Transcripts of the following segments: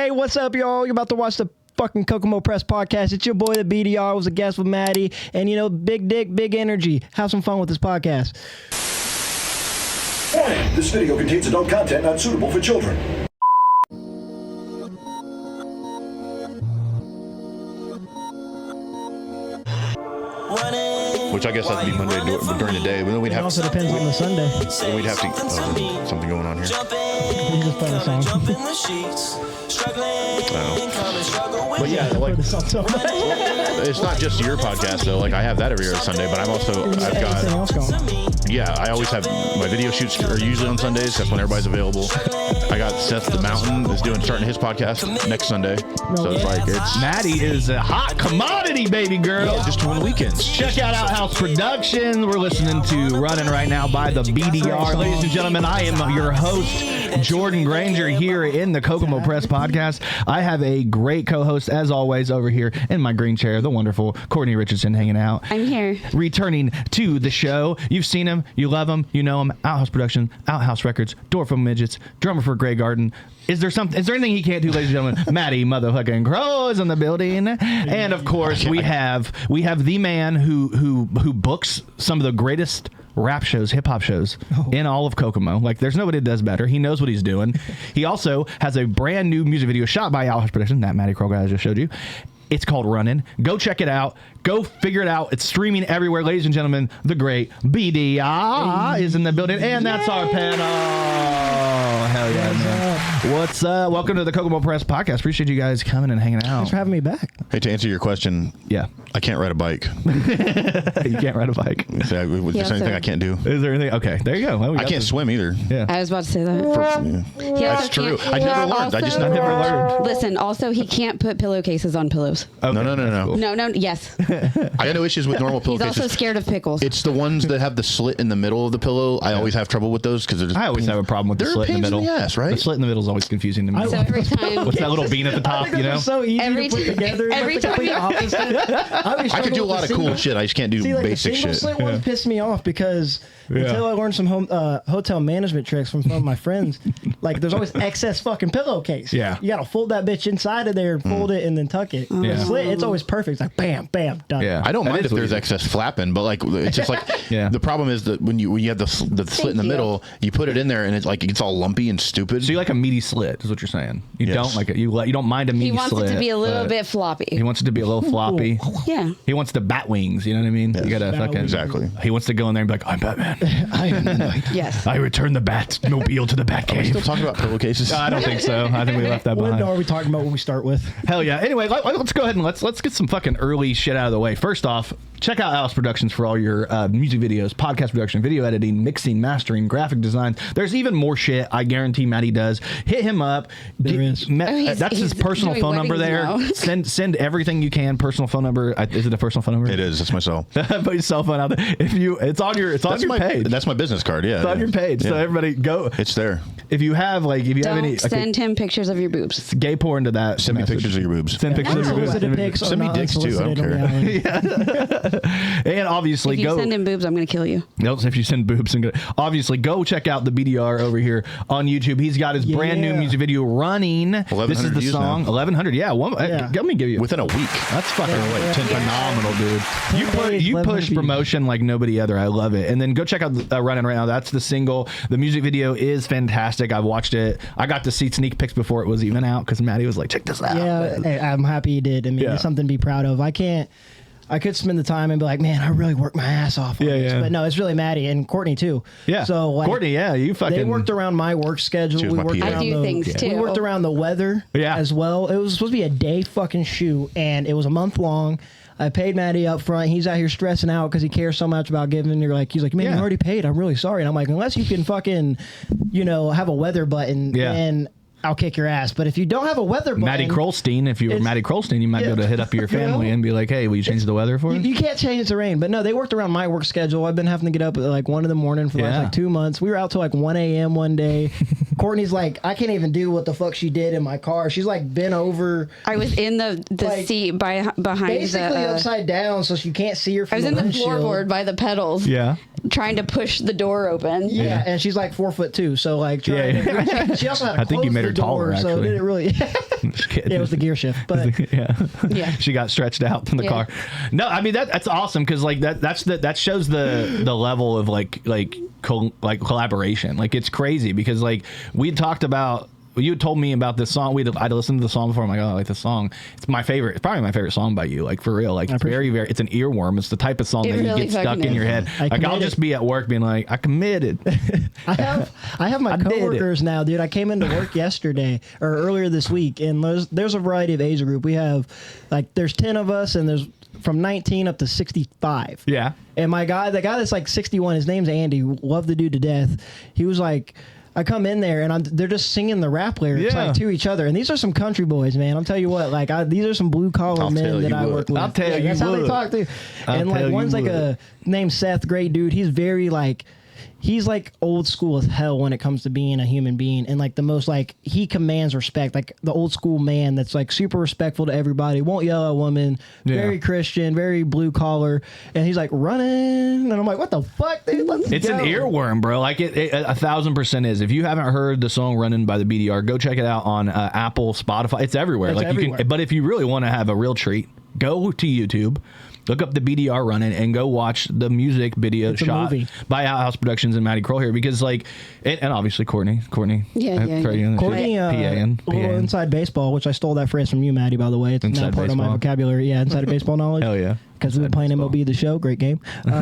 Hey, what's up, y'all? You're about to watch the fucking Kokomo Press Podcast. It's your boy, the BDR. I was a guest with Matty. And, you know, big dick, big energy. Have some fun with this podcast. Warning, this video contains adult content not suitable for children. Which I guess that'd be Monday during the day, but then we'd have. It also depends on the Sunday. Then we'd have to. Something going on here. You just play the song. But yeah, like it's not just your podcast though. Like I have that every other Sunday, but I've got. Yeah, I always have my video shoots are usually on Sundays. That's when everybody's available. I got Seth the Mountain is starting his podcast next Sunday. So it's like Matty is a hot commodity, baby girl. Yeah, just on weekends. Check out Outhouse Productions. We're listening to Running right now by the BDR. Ladies and gentlemen, I am your host, Jordan Grainger, here in the Kokomo Press Podcast. I have a great co-host, as always, over here in my green chair, the wonderful Cortni Richardson hanging out. I'm here. Returning to the show. You've seen him, you love him, you know him. Outhouse Productions, Outhouse Records, Dwarf Among Midgets, drummer for Graygarden. Is there anything he can't do, ladies and gentlemen? Matty motherfucking Crull is in the building. And of course, we have the man who books some of the greatest rap shows, hip hop shows in all of Kokomo. Like, there's nobody that does better. He knows what he's doing. He also has a brand new music video shot by Outhouse Productions, that Matty Crull guy I just showed you. It's called Runnin'. Go check it out. Go figure it out. It's streaming everywhere. Ladies and gentlemen, the great BDR is in the building. And that's our panel. Hell yeah, man. What's up? Welcome to the Kokomo Press Podcast. Appreciate you guys coming and hanging out. Thanks for having me back. Hey, to answer your question, yeah, I can't ride a bike. You can't ride a bike. Is there anything I can't do? Is there anything? Okay, there you go. Well, I can't swim either. Yeah, I was about to say that. That's true. I never learned. I never learned. Listen, also, he can't put pillowcases on pillows. Okay. No, yes. I got no issues with normal pillowcases. He's also scared of pickles. It's the ones that have the slit in the middle of the pillow. I always have trouble with those because I always have a problem with the slit in the middle. In the ass, right? The slit in the middle is always confusing to me. So every time, what's that little bean at the top? You know, so easy every to put together. every time, I could do a lot of cool shit. I just can't do basic the shit. Slit one pissed me off because until I learned some hotel management tricks from some of my friends, like there's always excess fucking pillowcase. Yeah, you gotta fold that bitch inside of there, fold it, and then tuck it. The slit, it's always perfect. It's like bam, bam, done. Yeah, I don't mind if there's excess flapping, but like it's just like the problem is that when you have the slit in the middle, you put it in there and it's like it gets all lumpy and stupid. So you like a meaty slit, is what you're saying? You don't like it. You don't mind a meaty slit. He wants it to be a little bit floppy. He wants it to be a little floppy. Yeah. He wants the bat wings. You know what I mean? Yes. You gotta fucking exactly. He wants to go in there and be like, I'm Batman. I am Yes. I return the Batmobile to the Batcave. Are we still talking about pillowcases? I don't think so. I think we left that behind. What are we talking about when we start with? Hell yeah. Anyway, let's go ahead and let's get some fucking early shit out of the way. First off, check out Outhouse Productions for all your music videos, podcast production, video editing, mixing, mastering, graphic design. There's even more shit I guarantee Matty does. Hit him up. That's his personal phone number there. Send everything you can. Personal phone number. Is it a personal phone number? It is. It's my cell. Put your cell phone out there. It's on your page. That's my business card. Yeah. It's on your page. Yeah. So everybody go. It's there. If you have Don't send him pictures of your boobs. Gay porn to that. Send me pictures of your boobs. Send pictures of your boobs. Send me dicks too. I don't care. And obviously, if you send him boobs, I'm going to kill you. No, if you send boobs, obviously go check out the BDR over here on YouTube. He's got his brand new music video running. This is the song. 1,100. Yeah. Let me give you within a week. That's fucking phenomenal, dude. You push promotion like nobody other. I love it. And then go check out Running right now. That's the single. The music video is fantastic. I've watched it. I got to see sneak peeks before it was even out because Matty was like, check this out. Yeah, I'm happy you did. I mean, it's something to be proud of. I could spend the time and be like, man, I really worked my ass off on this. But no, it's really Matty and Cortni too. Yeah. So like, Cortni, you fucking. They worked around my work schedule. I do things too. We worked around the weather as well. It was supposed to be a day fucking shoot and it was a month long. I paid Matty up front. He's out here stressing out because he cares so much about giving. He's like, man, you already paid. I'm really sorry. And I'm like, unless you can fucking, have a weather button, then I'll kick your ass. But if you don't have a weather button... Matty Crullstein, if you were Matty Crullstein, you might be able to hit up your family and be like, hey, will you change the weather for us? You can't change the rain. But no, they worked around my work schedule. I've been having to get up at like 1 in the morning for the last 2 months. We were out till like 1 a.m. one day. Cortni's like, I can't even do what the fuck she did in my car. She's like bent over. I was in the seat behind basically upside down so she can't see her from the windshield. I was in the floorboard by the pedals. Yeah. Trying to push the door open. Yeah, and she's like 4'2", so like she also had to I think you made her door, taller, so actually. did it really? Just kidding. Yeah, it was the gear shift, but Yeah. She got stretched out in the car. No, I mean that's awesome because like that shows the level of like collaboration. Like it's crazy because like we talked about. You had told me about this song. I'd listened to the song before. I'm like, oh, I like this song. It's my favorite. It's probably my favorite song by you. Like for real. Like it's very, very. It's an earworm. It's the type of song that really you get stuck in your head. Like I'll just be at work being like, I committed. I have my coworkers now, dude. I came into work yesterday or earlier this week, and there's a variety of age group. We have like there's 10 of us, and there's from 19 up to 65. Yeah. And the guy that's like 61, his name's Andy. Love the dude to death. He was like. I come in there and they're just singing the rap lyrics like to each other, and these are some country boys, man. I'll tell you what, like these are some blue collar men that I work with. I'll tell you, that's how they talk too. And like one's like a named Seth, great dude. He's very like. He's like old school as hell when it comes to being a human being, and like the most like he commands respect, like the old school man that's like super respectful to everybody, won't yell at a woman, very Christian, very blue collar, and he's like running, and I'm like, what the fuck, dude? It's an earworm, bro. Like it 1,000% is. If you haven't heard the song "Running" by the BDR, go check it out on Apple, Spotify. It's everywhere. It's everywhere. You can. But if you really want to have a real treat, go to YouTube. Look up the BDR Running and go watch the music video shot by Outhouse Productions and Matty Crull here because like, and obviously Cortni. Yeah. Cortni, little inside baseball, which I stole that phrase from you, Matty, by the way. It's inside not part baseball. of my vocabulary. Yeah, inside of baseball knowledge. Hell yeah. Because we've been playing MLB The Show. Great game. We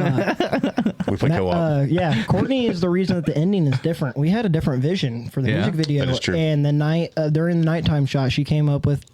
play co-op. Yeah, Cortni is the reason that the ending is different. We had a different vision for the music video. That is true. And the night during the nighttime shot, she came up with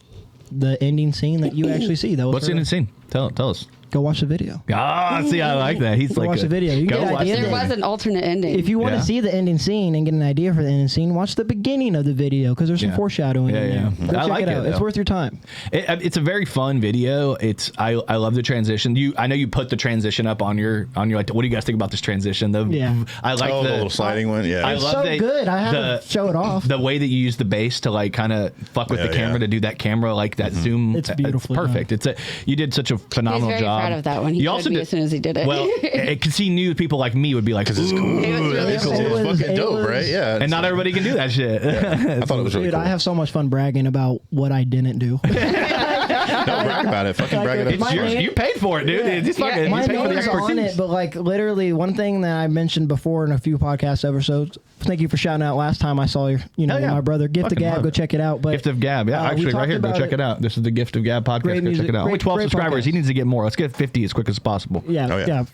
the ending scene that you actually see. What's the ending scene? Tell us. Go watch the video. Ah, see, I like that. He's Go watch the video. You can get an idea. There was an alternate ending. If you want to see the ending scene and get an idea for the ending scene, watch the beginning of the video because there's some foreshadowing in there. I like it. It's worth your time. It's a very fun video. I love the transition. I know you put the transition up on your like. What do you guys think about this transition? I like the little sliding one. Yeah, I love so good. I have to show it off. The way that you use the bass to like kind of fuck with the camera to do that camera like that zoom. It's beautiful. It's perfect. You did such a phenomenal job. He's very proud of that one. He also did as soon as he did it. Well, because he knew people like me would be like, because it's cool. It was fucking dope, right? Yeah. And not everybody can do that shit. I thought it was really cool. I have so much fun bragging about what I didn't do. Don't brag about it. Fucking brag it up. You paid for it, dude. Yeah. It's fucking, my you paid for the name is on expertise. it, but like literally one thing that I mentioned before in a few podcast episodes. Thank you for shouting out last time I saw your, my brother Gift of Gab. Go check it out. But Gift of Gab, actually right here. Go check it out. This is the Gift of Gab podcast. Go check it out. Only 12 subscribers. He needs to get more. Let's get 50 as quick as possible. Yeah.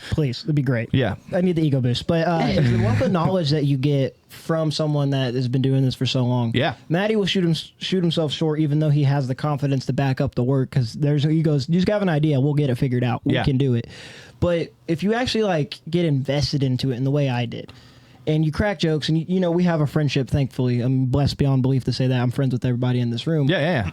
Please, it'd be great. Yeah, I need the ego boost. But it's the wealth of knowledge that you get from someone that has been doing this for so long. Yeah, Matty will shoot himself short, even though he has the confidence to back up the work. Because he goes, you just have an idea, we'll get it figured out. We can do it. But if you actually like get invested into it in the way I did, and you crack jokes, and we have a friendship. Thankfully, I'm blessed beyond belief to say that I'm friends with everybody in this room. Yeah.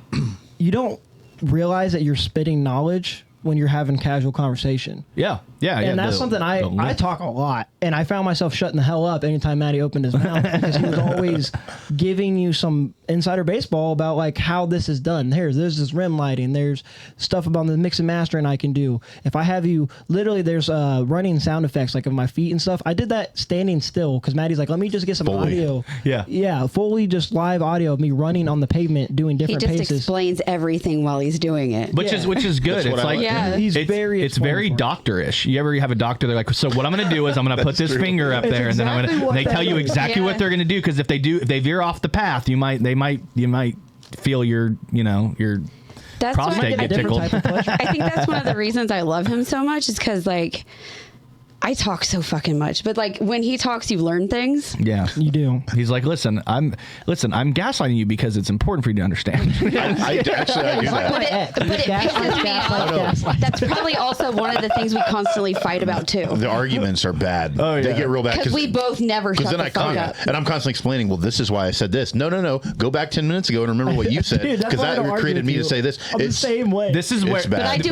You don't realize that you're spitting knowledge when you're having casual conversation. Yeah. And that's something I talk a lot, and I found myself shutting the hell up anytime Matty opened his mouth because he was always giving you some insider baseball about like how this is done. There's this rim lighting. There's stuff about the mix and mastering I can do. If I have you, literally there's running sound effects like of my feet and stuff. I did that standing still because Matty's like, let me just get some audio. Yeah, fully just live audio of me running on the pavement doing different paces. He just explains everything while he's doing it. Which is good. It's like it's very doctorish. You ever have a doctor? They're like, so what I'm going to do is I'm going to put this finger up there, and then I'm going to. They tell you exactly what they're going to do because if they veer off the path, you might feel your prostate get tickled. I think that's one of the reasons I love him so much is because like. I talk so fucking much, but like when he talks, you learn things. Yeah, you do. He's like, listen, I'm gaslighting you because it's important for you to understand. I do that. But it pisses me off. That's probably also one of the things we constantly fight about too. The arguments are bad. Oh, yeah. They get real bad because we both never shut the fuck up. And I'm constantly explaining. Well, this is why I said this. No. Go back 10 minutes ago and remember what you said because that created me to say this. I'm the same way. This is where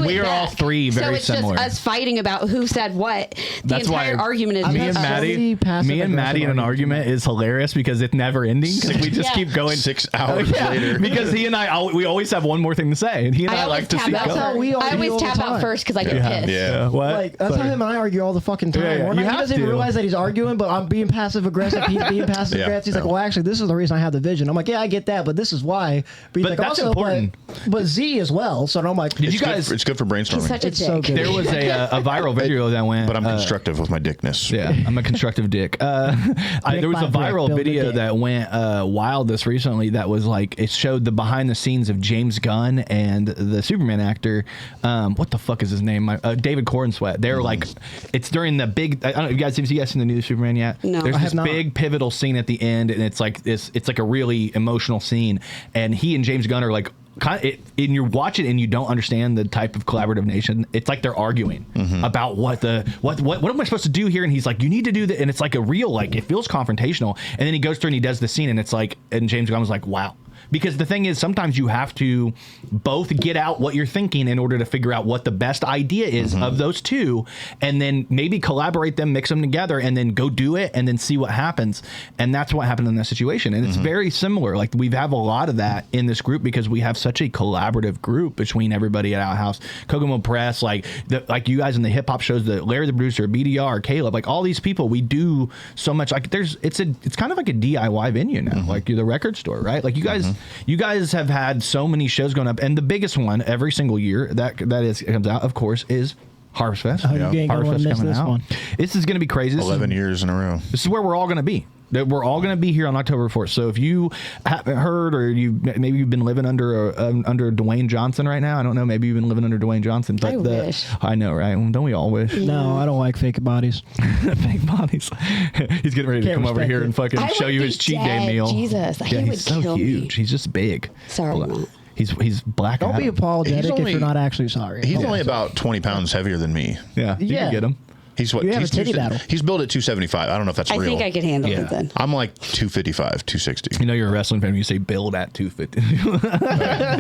we are all three very so it's similar. just us fighting about who said what. the entire argument is me and Maddie in an argument is hilarious because it's never ending. Because we just keep going 6 hours later. Because he and we always have one more thing to say, and he and I like to see. That's how we argue. I always tap out first because I get pissed. Yeah. What? Like that's how him and I argue all the fucking time. Yeah. He doesn't even realize that he's arguing, but I'm being passive aggressive. He's being passive aggressive. He's like, well, actually, this is the reason I have the vision. I'm like, yeah, I get that, but this is why. But, like, that's important. But Z as well. So I'm like, Did you guys? It's good for brainstorming. He's such a dick. So good. There was a viral video that went. But I'm constructive with my dickness. Yeah, I'm a constructive dick. There was a viral video that went wild this recently that was like, it showed the behind the scenes of James Gunn and the Superman actor. What the fuck is his name? David Cornsweet. They're like, it's during the big, I don't know, have you guys seen the new Superman yet? No. There's this big pivotal scene at the end, and it's like a really emotional scene. And he and James Gunn are like, and you watch it and you don't understand the type of collaborative nation. It's like they're arguing about what am I supposed to do here, and he's like, you need to do that, and it's like a real, like, it feels confrontational, and then he goes through and he does the scene, and it's like, and James Gunn was like, wow. Because the thing is, sometimes you have to both get out what you're thinking in order to figure out what the best idea is of those two, and then maybe collaborate them, mix them together, and then go do it, and then see what happens. And that's what happened in this situation. And it's very similar. Like, we have a lot of that in this group because we have such a collaborative group between everybody at Outhouse, Kokomo Press, like you guys in the hip hop shows, Larry the producer, BDR, Caleb, like all these people. We do so much. Like, it's kind of like a DIY venue now, like the record store, right? Like you guys. You guys have had so many shows going up, and the biggest one every single year that comes out, of course, is Harvest Fest. You ain't gonna miss this one. This is going to be crazy. 11 years in a row. This is where we're all going to be. We're all going to be here on October 4th. So if you haven't heard, or maybe you've been living under Dwayne Johnson right now, I don't know. Maybe you've been living under Dwayne Johnson. But I wish. I know, right? Don't we all wish? No, I don't like fake bodies. Fake bodies. He's getting ready to come over here and fucking show you his cheat day meal. Jesus, he would he's so kill huge. me. He's just big. Sorry, Matt. He's black. Don't be apologetic if you're not actually sorry. He's only about 20 pounds heavier than me. Yeah, you can get him. He's what? You have a titty battle. He's built at 275. I don't know if that's real. I think I could handle it then. I'm like 255, 260. You know, you're a wrestling fan when you say build at 250.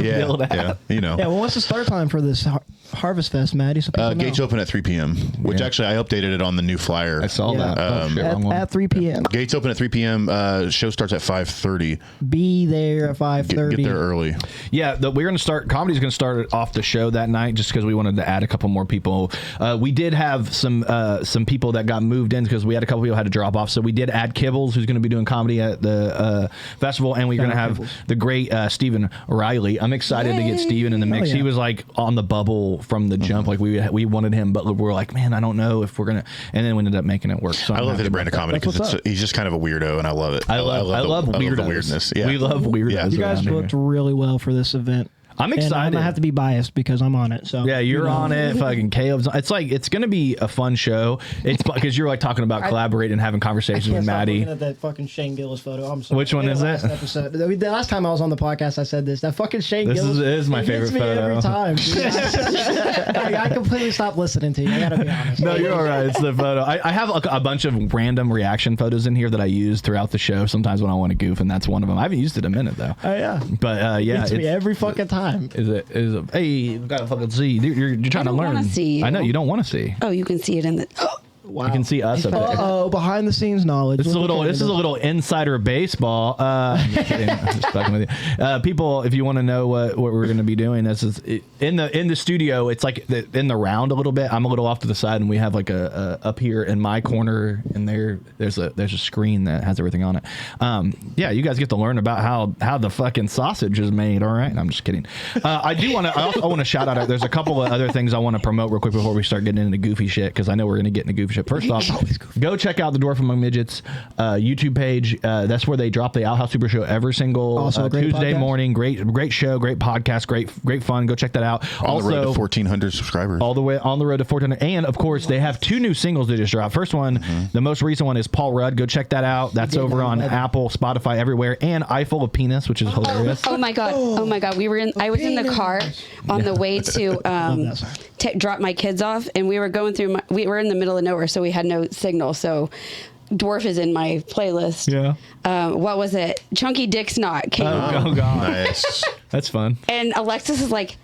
Build at. Yeah, you know. Yeah, well, what's the start time for this Harvest Fest, Maddie? So gates open at 3 p.m., which actually I updated it on the new flyer. I saw that. At 3 p.m. Gates open at 3 p.m. Show starts at 5:30. Be there at 5:30. Get there early. Yeah, we're going to start. Comedy's going to start off the show that night just because we wanted to add a couple more people. We did have some people that got moved in because we had a couple people had to drop off. So we did add Kibbles, who's going to be doing comedy at the festival, and we're going to have the great Stephen Riley. I'm excited to get Stephen in the mix. He was like on the bubble from the jump. Like we wanted him, but we were like, man, I don't know if we're gonna. And then we ended up making it work. So I love his brand of comedy because he's just kind of a weirdo, and I love it. I love the weirdness. Yeah. We love weirdness. Yeah. You guys booked really well for this event. I'm excited. And I'm gonna have to be biased because I'm on it. So yeah, you're on it. Fucking Caleb's. It's like it's gonna be a fun show. It's because you're like talking about collaborating and having conversations with Maddie. Looking at that fucking Shane Gillis photo. I'm sorry. Which one is it? The last time I was on the podcast, I said this. That fucking Shane Gillis. This is my favorite photo. Every time. I completely stopped listening to you. I gotta be honest. No, you're all right. It's the photo. I have a bunch of random reaction photos in here that I use throughout the show. Sometimes when I want to goof, and that's one of them. I haven't used it in a minute though. Oh yeah. But yeah, it's me every fucking time. Hey, you gotta fucking see. You're trying to learn. I don't want to see you. I know you don't want to see. Oh, you can see it in the. Wow. You can see us up there. Oh, behind the scenes knowledge. This is a little insider baseball. I'm just fucking with you. People, if you want to know what we're going to be doing, this is in the studio. It's like in the round a little bit. I'm a little off to the side, and we have like a up here in my corner, and there's a screen that has everything on it. Yeah, you guys get to learn about how the fucking sausage is made. All right, I'm just kidding. I also want to shout out. There's a couple of other things I want to promote real quick before we start getting into goofy shit, because I know we're going to get into goofy shit. First off, go check out the Dwarf Among Midgets YouTube page. That's where they drop the Outhouse Super Show every single Tuesday morning. Great show, great podcast, great fun. Go check that out. On the road to 1,400 subscribers. All the way on the road to 1,400. And of course, they have 2 new singles they just dropped. First one, the most recent one is Paul Rudd. Go check that out. That's over on Apple, Spotify, everywhere. And Eye Full of Penis, which is hilarious. Oh my god! Oh my god! I was in the car on the way to drop my kids off, and we were going through. We were in the middle of nowhere, so we had no signal. So Dwarf is in my playlist. Yeah. What was it? Chunky Dick Snot came on. Oh god. Nice. That's fun. And Alexis is like,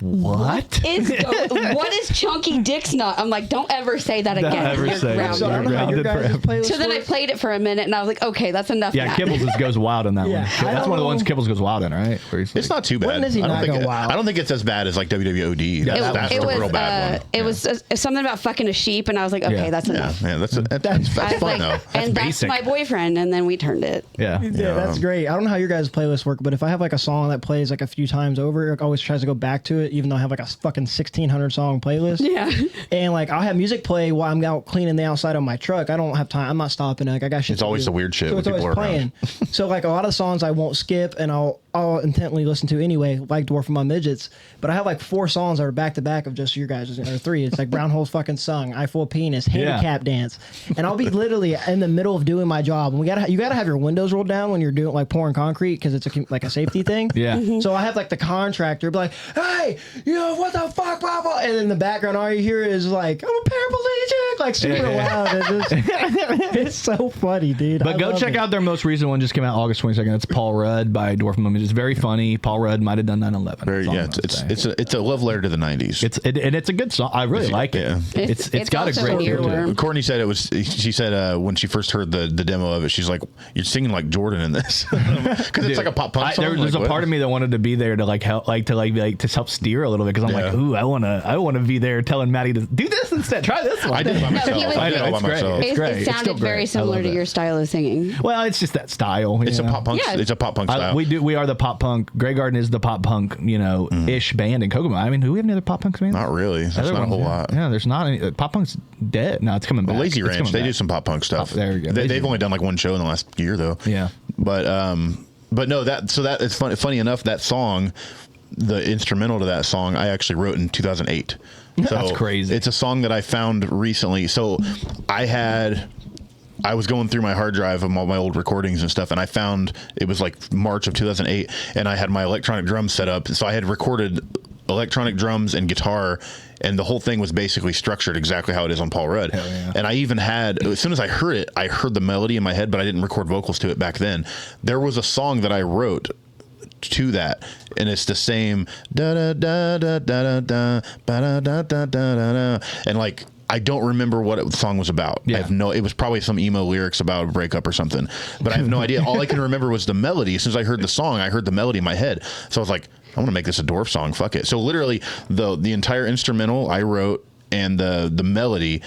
What? What is Chunky Dick's Nut? I'm like, don't ever say that again. Don't ever You're say it. grounded. So I don't know how your guys' playlist So then I works. played it for a minute, and I was like, okay, that's enough. Yeah, Matt. Kibbles goes wild in that Yeah, one. I That's one of the don't ones know. Kibbles goes wild in, right? Where he's It's like- not too bad. When does he not go wild? I don't think it's as bad as like WWOD. Yeah, That's the real bad one. It was something about fucking a sheep, and I was like, okay, Yeah. that's Yeah, enough. man, that's I was fun like, though. and that's basic. my boyfriend, and then we turned it. Yeah. Yeah, that's great. I don't know how your guys' playlists work, but if I have like a song that plays like a few times over, it always tries to go back to it, even though I have like a fucking 1,600 song playlist. Yeah. And like I'll have music play while I'm out cleaning the outside of my truck. I don't have time. I'm not stopping. Like I got shit. It's to always do. the weird shit So when it's always people are playing. So like a lot of songs I won't skip, and I'll intently listen to anyway, like Dwarf Among Midgets. But I have like 4 songs that are back to back of just your guys, or 3. It's like Brown Hole's fucking sung, I Full Penis, Handicap Dance, and I'll be literally in the middle of doing my job. And you gotta have your windows rolled down when you're doing like pouring concrete because it's like a safety thing. Yeah. So I have like the contractor be like, hey, what the fuck, blah, blah. And in the background, all you hear is like, I'm a paraplegic, like super loud. It's so funny, dude. But go check out their most recent one. Just came out August 22nd. It's Paul Rudd by Dwarf Among Midgets. It's very funny. Paul Rudd might have done 9/11. It's a love letter to the 90s. It's a good song. I really like it. Yeah. It's got a also great an feel to earworm. it. Courtney said it was. She said when she first heard the demo of it, she's like, "You're singing like Jordan in this," because it's like a pop punk song. There's a part of me that wanted to be there to like help, to help steer a little bit, because I'm like, ooh, I wanna be there telling Maddie to do this instead. Try this one. I did it by myself. he was- I did it all by It's great. myself. It's great. It It's still sounded very great. I similar love to it. your style of singing. Well, it's just that style. It's a pop punk. Yeah. It's a pop punk style. We are the pop punk. Graygarden is the pop punk, ish band in Kokomo. I mean, do we have any other pop punks, man? Not really. That's Other not a ones, whole yeah. lot. Yeah, there's not any. Pop punk's dead. No, it's coming back. Lazy It's Ranch, coming they back. do some pop punk stuff. There you go. They've only done like one show in the last year though. Yeah. But no, that it's funny enough, that song, the instrumental to that song, I actually wrote in 2008. So That's crazy. It's a song that I found recently. So I was going through my hard drive of all my old recordings and stuff, and I found it was like March of 2008, and I had my electronic drums set up. So I had recorded electronic drums and guitar, and the whole thing was basically structured exactly how it is on Paul Rudd. Yeah. And I even had, as soon as I heard the melody in my head, but I didn't record vocals to it back then. There was a song that I wrote to that, and it's the same da da da da da da da da da da da, and like, I don't remember what the song was about. Yeah. I have it was probably some emo lyrics about a breakup or something, but I have no idea. All I can remember was the melody. As soon as I heard the song, I heard the melody in my head. So I was like, I want to make this a Dwarf song. Fuck it. So literally the entire instrumental I wrote, and the melody,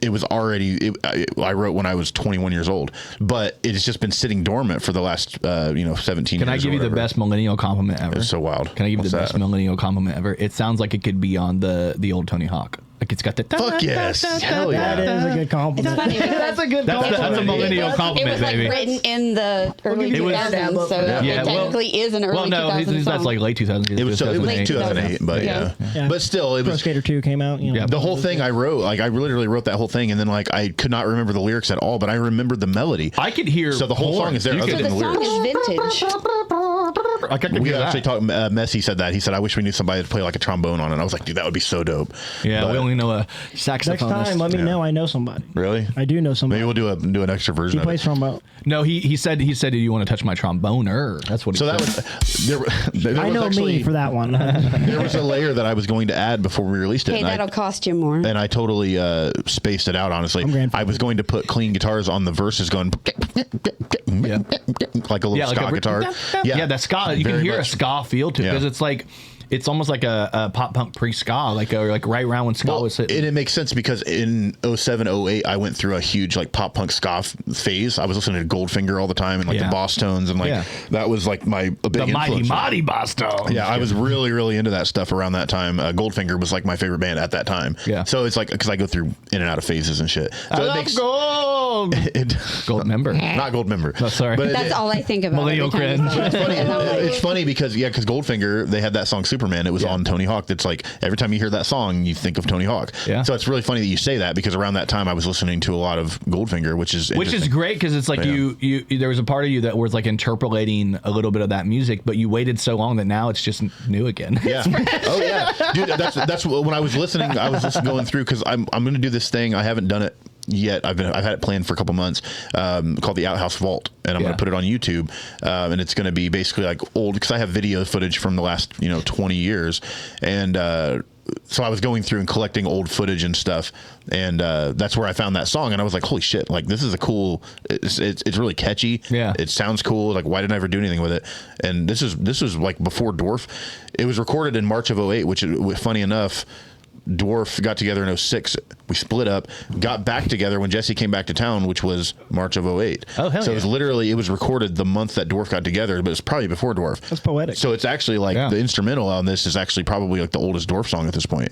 it was already, I wrote when I was 21 years old, but it's just been sitting dormant for the last, 17 years. Can I give you the best millennial compliment ever? It's so wild. Can I give you What's the best that? millennial compliment ever? It sounds like it could be on the old Tony Hawk. Like it's got the Fuck yes. Hell yeah. That is a good compliment. It's funny because That's a good That's compliment. a millennial it compliment, was like baby. written in the early It was- 2000s, so Yeah, it technically is an early Well, no, 2000s that's song. like late 2000s. It was 2008, but Yeah. Yeah. But still, it Pro was Skater 2 came out. Yeah. the whole thing I wrote. Like I literally wrote that whole thing, and then like I could not remember the lyrics at all, but I remembered the melody. I could hear. So the whole horns. song is there. You Other could- So than the the song lyrics. is vintage. I could We hear that. actually talked. Messy said that. He said, "I wish we knew somebody to play like a trombone on it." I was like, "Dude, that would be so dope." Yeah, But- we only know a Next saxophonist. time, let me know. I know somebody. Really? I do know somebody. Maybe we'll do an extra version He of plays it. trombone. No, he said, do you want to touch my tromboner? That's what he So said. that was there I was know actually, me for that one. There was a layer that I was going to add before we released it. Hey, and that'll cost you more. I totally spaced it out. Honestly, I'm grandfathered. I was going to put clean guitars on the verses, going Yeah. like a little ska guitar. Yeah, that ska. You can Very hear a much. ska feel to it Yeah. because it's like, it's almost like a pop punk pre-ska, like right around when ska Well, was and hitting. it makes sense because in 07, 08, I went through a huge like pop punk ska phase. I was listening to Goldfinger all the time and like Yeah. the Boss Tones, and like Yeah. that was like a big The mighty, influence. mighty Boston. Yeah, I was really, really into that stuff around that time. Goldfinger was like my favorite band at that time. Yeah. So it's like, because I go through in and out of phases and shit. So I it love makes gold. it, Gold member. not gold member. Oh, sorry. But That's all I think about. Millennial every time you cringe. say It's it. funny. And I'm like, It's funny because Goldfinger, they had that song Superman. It was on Tony Hawk. That's like every time you hear that song, you think of Tony Hawk. Yeah. So it's really funny that you say that because around that time I was listening to a lot of Goldfinger, which is interesting. great because it's like Yeah. you there was a part of you that was like interpolating a little bit of that music, but you waited so long that now it's just new again. Yeah. Oh yeah, dude. That's when I was listening. I was just going through because I'm going to do this thing. I haven't done it yet. I've had it planned for a couple months, called the Outhouse Vault, and I'm going to put it on YouTube, and it's going to be basically like old, because I have video footage from the last 20 years, and so I was going through and collecting old footage and stuff, and that's where I found that song, and I was like, holy shit, like this is a cool, it's really catchy. Yeah, it sounds cool. Like, why didn't I ever do anything with it? And this was like before Dwarf. It was recorded in March of 2008, which, funny enough, Dwarf got together in 2006. We split up, got back together when Jesse came back to town, which was March of 2008. Oh, hell so yeah. it was recorded the month that Dwarf got together, but it's probably before Dwarf. That's poetic. So it's actually like the instrumental on this is actually probably like the oldest Dwarf song at this point.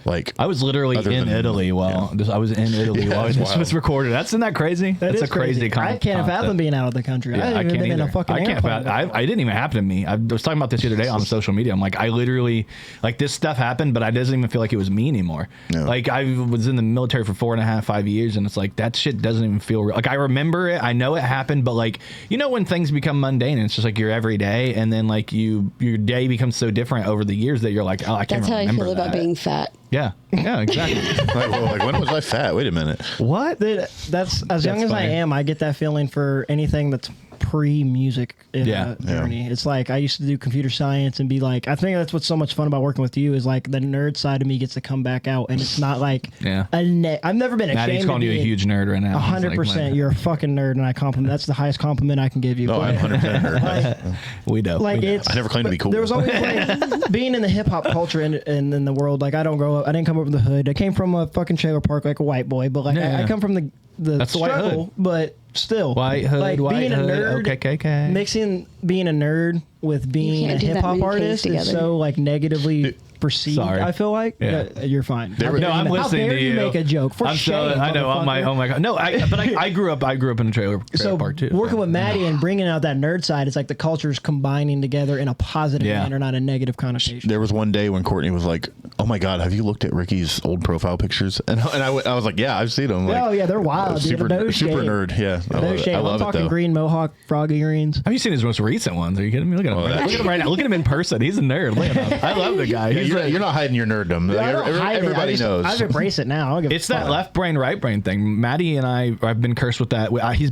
Like, I was literally in Italy while I was in Italy while this was recorded. Isn't that crazy? That's a crazy concept. I can't fathom being out of the country. Yeah, I can't either. I didn't even happen to me. I was talking about this the other day on social media. I'm like, I literally, like, this stuff happened, but I doesn't even feel like it was me anymore. No. Like, I was in the military for 4.5, 5 years, and it's like, that shit doesn't even feel real. Like, I remember it. I know it happened, but like, when things become mundane and it's just like your everyday, and then like your day becomes so different over the years that you're like, oh, I can't remember that. That's how I feel about being fat. Yeah, exactly. like, when was I fat? Wait a minute. What? That's as young as I am, I get that feeling for anything that's pre-music journey. It's like I used to do computer science and be like, I think that's what's so much fun about working with you is like the nerd side of me gets to come back out, and it's not like I've never been ashamed. Maddie's calling you a huge nerd right now. 100%. You're a fucking nerd, and I compliment. That's the highest compliment I can give you. Oh, I'm 100% nerd. We know. Like, I never claimed to be cool. There was always like being in the hip hop culture and in the world. Like, I didn't come up with the hood. I came from a fucking trailer park like a white boy, but like I come from the struggle, but still white hood, like white being hood, a nerd, KKK. Mixing being a nerd with being a hip hop artist is so like negatively perceived. Sorry. I feel like you're fine. I'm listening to you. Make a joke for shame. I know. Oh my god. No, but I grew up in a trailer park too. Working with Matty and bringing out that nerd side, it's like the cultures combining together in a positive manner, not a negative connotation. There was one day when Cortni was like, "Oh my god, have you looked at Ricky's old profile pictures?" And I was like, "Yeah, I've seen them." Like, oh yeah, they're wild. Super nerd. Yeah, I love I'm talking green mohawk, frog earrings. Have you seen his most recent ones? Are you kidding me? Look at him. Look at him right now. Look at him in person. He's a nerd. Look at him. I love the guy. You're not hiding your nerddom. Everybody knows. I embrace it now. It's that left brain, right brain thing. Maddie and I've been cursed with that. Maddie's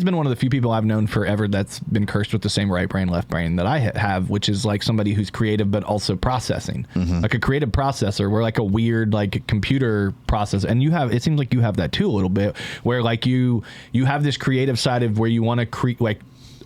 been one of the few people I've known forever that's been cursed with the same right brain, left brain that I have, which is like somebody who's creative but also processing, like a creative processor. We're like a weird like computer process, and it seems like you have that too a little bit, where like you have this creative side of where you want to create like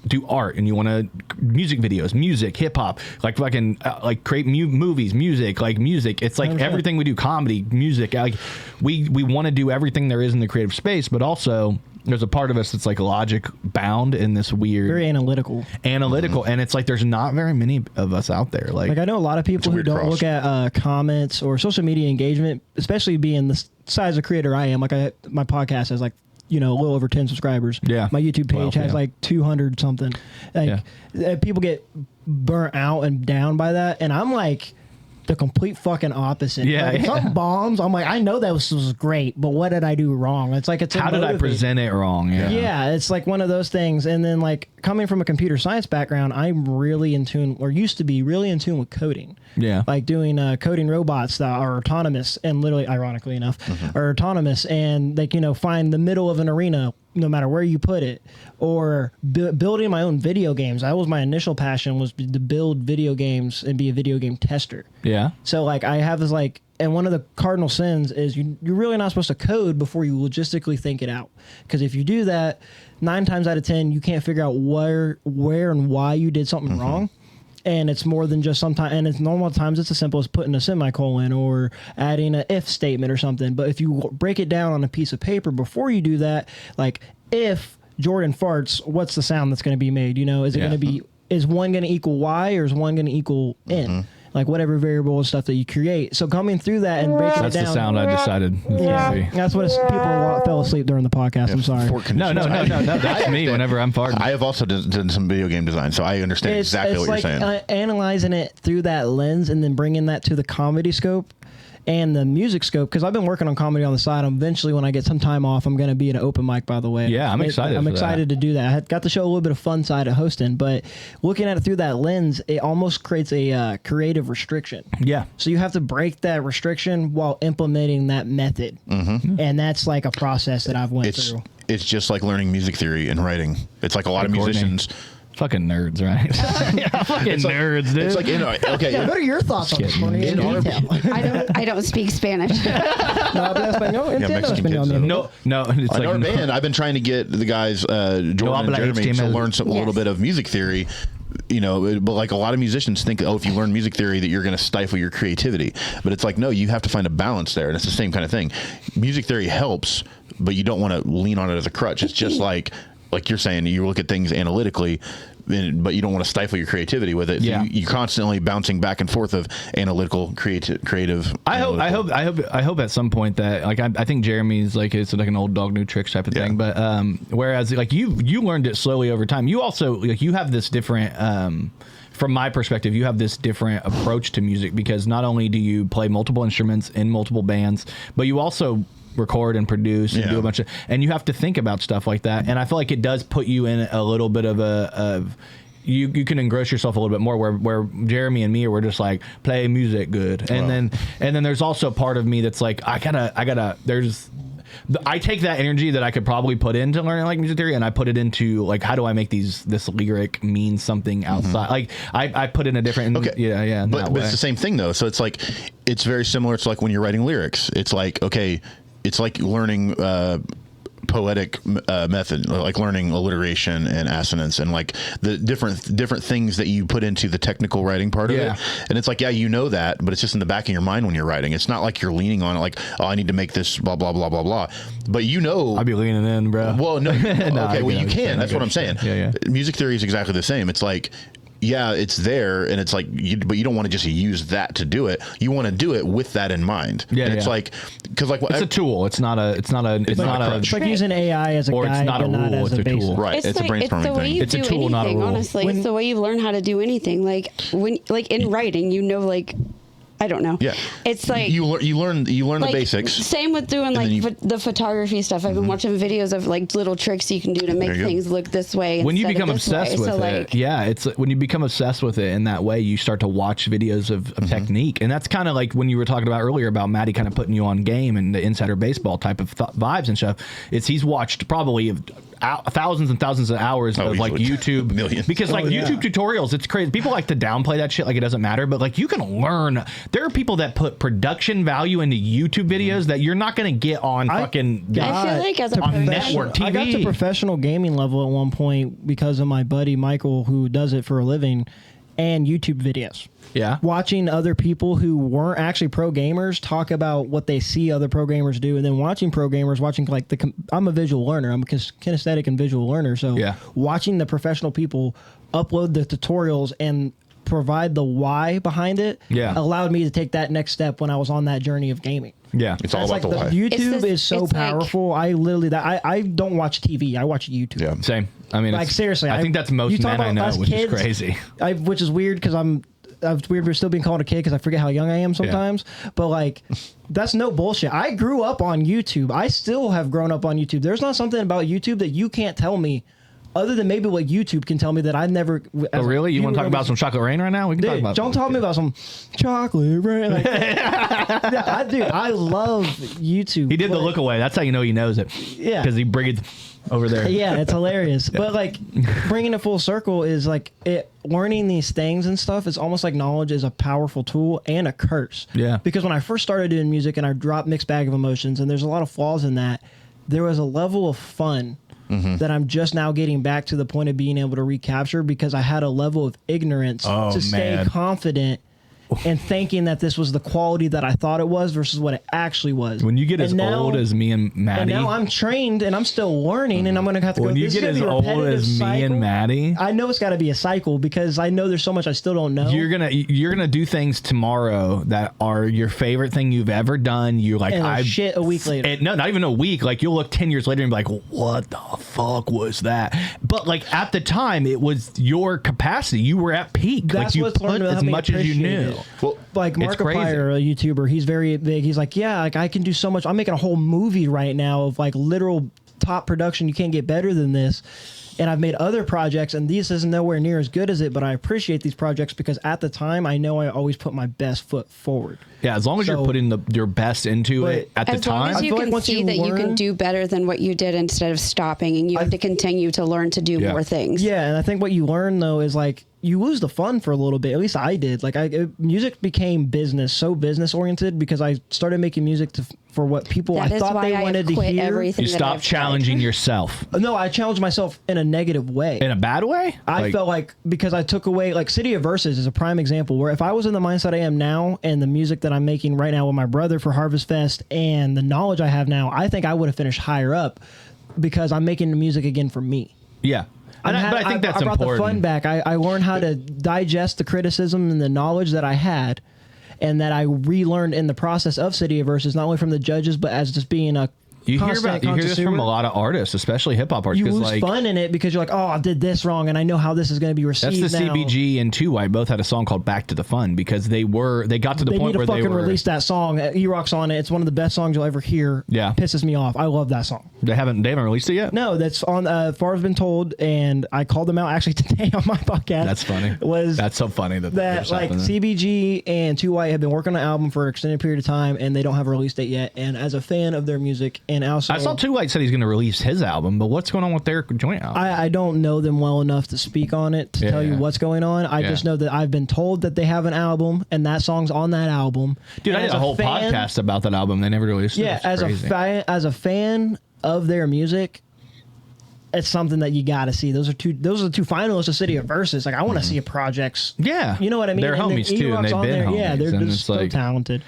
do art and you want to music videos, music, hip hop, like fucking like create movies, music, like music. It's like everything we do, comedy, music. Like we want to do everything there is in the creative space, but also there's a part of us that's like logic bound in this weird, very analytical, and it's like there's not very many of us out there. Like I know a lot of people who don't look at comments or social media engagement, especially being the size of creator I am. Like my podcast has like, a little over 10 subscribers. Yeah. My YouTube page has like 200 something. Like people get burnt out and down by that. And I'm like the complete fucking opposite. Yeah. Like, if something bombs, I'm like, I know that was great, but what did I do wrong? It's like, how did I present it wrong? Yeah. It's like one of those things. And then like coming from a computer science background, I'm really in tune, or used to be really in tune with coding. Yeah. Like doing coding robots that are autonomous and literally, ironically enough, are autonomous and they find the middle of an arena no matter where you put it, or building my own video games. That was my initial passion, was to build video games and be a video game tester. Yeah. So like I have this like, and one of the cardinal sins is you're really not supposed to code before you logistically think it out. Because if you do that, 9 times out of 10, you can't figure out where and why you did something wrong. And it's more than just sometimes, and it's normal times it's as simple as putting a semicolon or adding an if statement or something. But if you break it down on a piece of paper before you do that, like if Jordan farts, what's the sound that's going to be made? Is it going to be, is 1 going to equal Y or is 1 going to equal N? Like whatever variable and stuff that you create. So coming through that and breaking it down. That's the sound I decided. That's what people fell asleep during the podcast. I'm sorry. No. That's me whenever I'm farting. I have also done some video game design, so I understand exactly what you're saying. Analyzing it through that lens and then bringing that to the comedy scope. and the music scope, because I've been working on comedy on the side. Eventually, when I get some time off, I'm going to be at an open mic, by the way. Yeah, I'm excited. I'm excited to do that. I got to show a little bit of fun side at hosting, but looking at it through that lens, it almost creates a creative restriction. Yeah. So you have to break that restriction while implementing that method. And that's like a process that I've went through. It's just like learning music theory and writing. It's like a lot of musicians. Fucking nerds, right? Fucking nerds, dude. It's like, okay. What are your thoughts on this, Cortni? I don't speak Spanish. No, hablo español. Mexican kids, No. It's in like our band, I've been trying to get the guys, Jordan and Jeremy, to learn a little bit of music theory. But like a lot of musicians think, if you learn music theory that you're going to stifle your creativity. But it's like, no, you have to find a balance there. And it's the same kind of thing. Music theory helps, but you don't want to lean on it as a crutch. It's just like you're saying, you look at things analytically, but you don't want to stifle your creativity with it. Yeah. You're constantly bouncing back and forth of analytical, creative. I hope at some point that I think Jeremy's it's like an old dog new tricks type of thing. But whereas you learned it slowly over time. You also you have this different. From my perspective, you have this different approach to music, because not only do you play multiple instruments in multiple bands, but you also record and produce and do a bunch of, and you have to think about stuff like that. And I feel like it does put you in a little bit of you can engross yourself a little bit more, where Jeremy and me we're just like play music good. And then there's also part of me that's like, I take that energy that I could probably put into learning music theory, and I put it into how do I make this lyric mean something outside. I put in a different but it's the same thing though. So it's like, it's very similar. It's like when you're writing lyrics, it's like, okay, it's like learning poetic method, like learning alliteration and assonance and the different things that you put into the technical writing part of it. And it's like, that, but it's just in the back of your mind when you're writing. It's not like you're leaning on it, I need to make this blah blah blah blah blah. But I'd be leaning in, bro. Well, no, okay, well you can. That's what I'm saying. Yeah. Music theory is exactly the same. It's like, it's there, and it's like, but you don't want to just use that to do it. You want to do it with that in mind. And it's like, because it's a tool. It's not a. It's like using AI as a guide, it's not a rule. It's a tool. Right. It's a brainstorming the way thing. you It's a do tool, anything, not a rule. honestly. It's the way you learn how to do anything. When in writing, I don't know. Yeah. It's like you learn the basics. Same with doing the photography stuff. I've been watching videos of little tricks you can do to make things look this way. When you become obsessed with it, it's when you become obsessed with it in that way, you start to watch videos of technique, and that's kind of like when you were talking about earlier about Matty kind of putting you on game and the insider baseball type of vibes and stuff. He's watched probably thousands and thousands of hours of YouTube millions, because YouTube tutorials, it's crazy. People like to downplay that shit, it doesn't matter, but you can learn. There are people that put production value into YouTube videos that you're not going to get on I feel like as a on network TV. I got to professional gaming level at one point because of my buddy Michael, who does it for a living, and YouTube videos. Yeah. Watching other people who weren't actually pro gamers talk about what they see other pro gamers do, and then watching pro gamers, I'm a visual learner. I'm a kinesthetic and visual learner. So watching the professional people upload the tutorials and provide the why behind it allowed me to take that next step when I was on that journey of gaming. Yeah, it's all about the why. YouTube is so powerful. I literally I don't watch TV. I watch YouTube. Yeah, same. I mean, seriously, I think that's most men I know, which is crazy. Which is weird because it's weird for still being called a kid because I forget how young I am sometimes. But that's no bullshit. I grew up on YouTube. I still have grown up on YouTube. There's not something about YouTube that you can't tell me, other than maybe what YouTube can tell me that I never. Oh, really? You want to talk about some chocolate rain right now? We can talk about. Don't talk to me about some chocolate rain. I love YouTube. He did the look away. That's how you know he knows it. Yeah, because he breathed over there. Yeah, it's hilarious. But bringing it full circle is learning these things and stuff is almost like knowledge is a powerful tool and a curse. Yeah. Because when I first started doing music and I dropped Mixed Bag of Emotions, and there's a lot of flaws in that, there was a level of fun that I'm just now getting back to the point of being able to recapture, because I had a level of ignorance to stay confident and thinking that this was the quality that I thought it was versus what it actually was. When you get old as me and Matty, and now I'm trained and I'm still learning, and I'm going to have to when go. you get as old as me and Matty, I know it's got to be a cycle because I know there's so much I still don't know. You're gonna do things tomorrow that are your favorite thing you've ever done. Shit a week later. No, not even a week. You'll look 10 years later and be like, what the fuck was that? But at the time, it was your capacity. You were at peak. That's you what's put as much as you knew. Well, like Markiplier, a YouTuber, he's very big. He's like, yeah, like I can do so much. I'm making a whole movie right now of like literal top production. You can't get better than this. And I've made other projects, and this isn't nowhere near as good as it, but I appreciate these projects because at the time, I know I always put my best foot forward. Yeah, as long as you're putting your best into it at the time. As long as you can see that you can do better than what you did instead of stopping, and you have to continue to learn to do more things. Yeah, and I think what you learn, though, is like, you lose the fun for a little bit. At least I did. Like, music became so business oriented because I started making music for what people I thought they wanted to hear. You stopped challenging yourself. No, I challenged myself in a negative way. In a bad way? I felt like because I took away, like City of Verses is a prime example where if I was in the mindset I am now and the music that I'm making right now with my brother for Harvest Fest and the knowledge I have now, I think I would have finished higher up because I'm making the music again for me. Yeah. But I think that's important. I brought the fun back. I learned how to digest the criticism and the knowledge that I had and that I relearned in the process of City of Verses, not only from the judges, but as just being a You hear this from a lot of artists, especially hip hop artists. You lose fun in it because you're like, oh, I did this wrong, and I know how this is going to be received. That's the now. CBG and 2 White both had a song called "Back to the Fun" because they got to the point where they released that song. E-Rock's on it. It's one of the best songs you'll ever hear. Yeah, pisses me off. I love that song. They haven't released it yet. No, that's on. Far as been told, and I called them out actually today on my podcast. That's funny. That's so funny that like CBG and 2 White have been working on an album for an extended period of time, and they don't have a release date yet. And as a fan of their music, and also I saw 2 White said he's going to release his album, but what's going on with their joint album? I don't know them well enough to speak on it to tell you what's going on. I just know that I've been told that they have an album, and that song's on that album. Dude, I did a whole podcast about that album. They never released it. Yeah, as a fan of their music, it's something that you got to see. Those are the two finalists of City of Verses. Like, I want to see a projects. Yeah, you know what I mean. They're homies too, and they've been homies. Yeah, they're just so talented.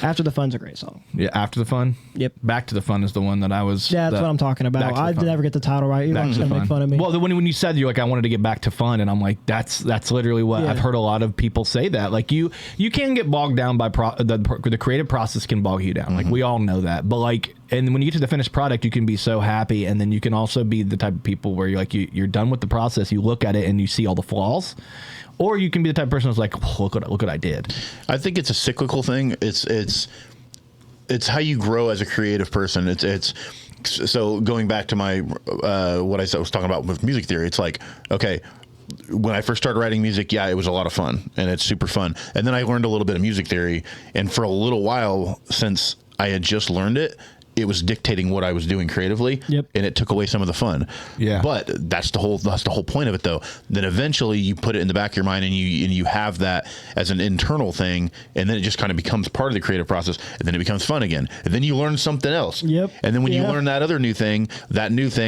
After the Fun's a great song. Yeah, After the Fun. Yep. Back to the Fun is the one that I was. Yeah, that's what I'm talking about. I never get the title right. You're just gonna make fun of me. Well, when you said you're like, I wanted to get back to fun, and I'm like, that's literally what I've heard a lot of people say that. Like you can get bogged down by the creative process can bog you down. Like we all know that, but like. And when you get to the finished product, you can be so happy, and then you can also be the type of people where you're like you're done with the process. You look at it and you see all the flaws, or you can be the type of person who's like, oh, look what I did. I think it's a cyclical thing. It's how you grow as a creative person. It's so going back to my what I was talking about with music theory. It's like, okay, when I first started writing music, it was a lot of fun, and it's super fun. And then I learned a little bit of music theory, and for a little while, since I had just learned it was dictating what I was doing creatively, and it took away some of the fun. Yeah, but that's the whole point of it, though. Then eventually you put it in the back of your mind, and you have that as an internal thing, and then it just kind of becomes part of the creative process, and then it becomes fun again, and then you learn something else. Yep. And then when you learn that other new thing,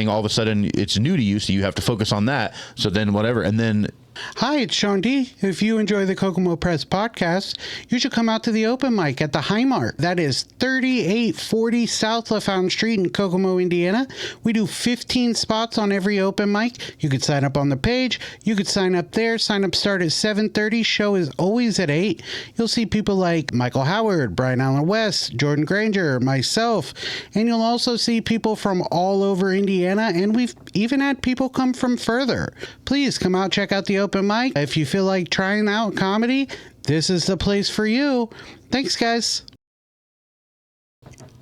all of a sudden it's new to you, so you have to focus on that. So then whatever, and then. Hi, it's Sean D. If you enjoy the Kokomo Press Podcast, you should come out to the open mic at the Highmark. That is 3840 South LaFountain Street in Kokomo, Indiana. We do 15 spots on every open mic. You could sign up on the page. You could sign up there. Sign up start at 7:30. Show is always at 8. You'll see people like Michael Howard, Brian Allen West, Jordan Grainger, myself, and you'll also see people from all over Indiana, and we've even had people come from further. Please come out, check out the open mic. If you feel like trying out comedy, this is the place for you. Thanks, guys.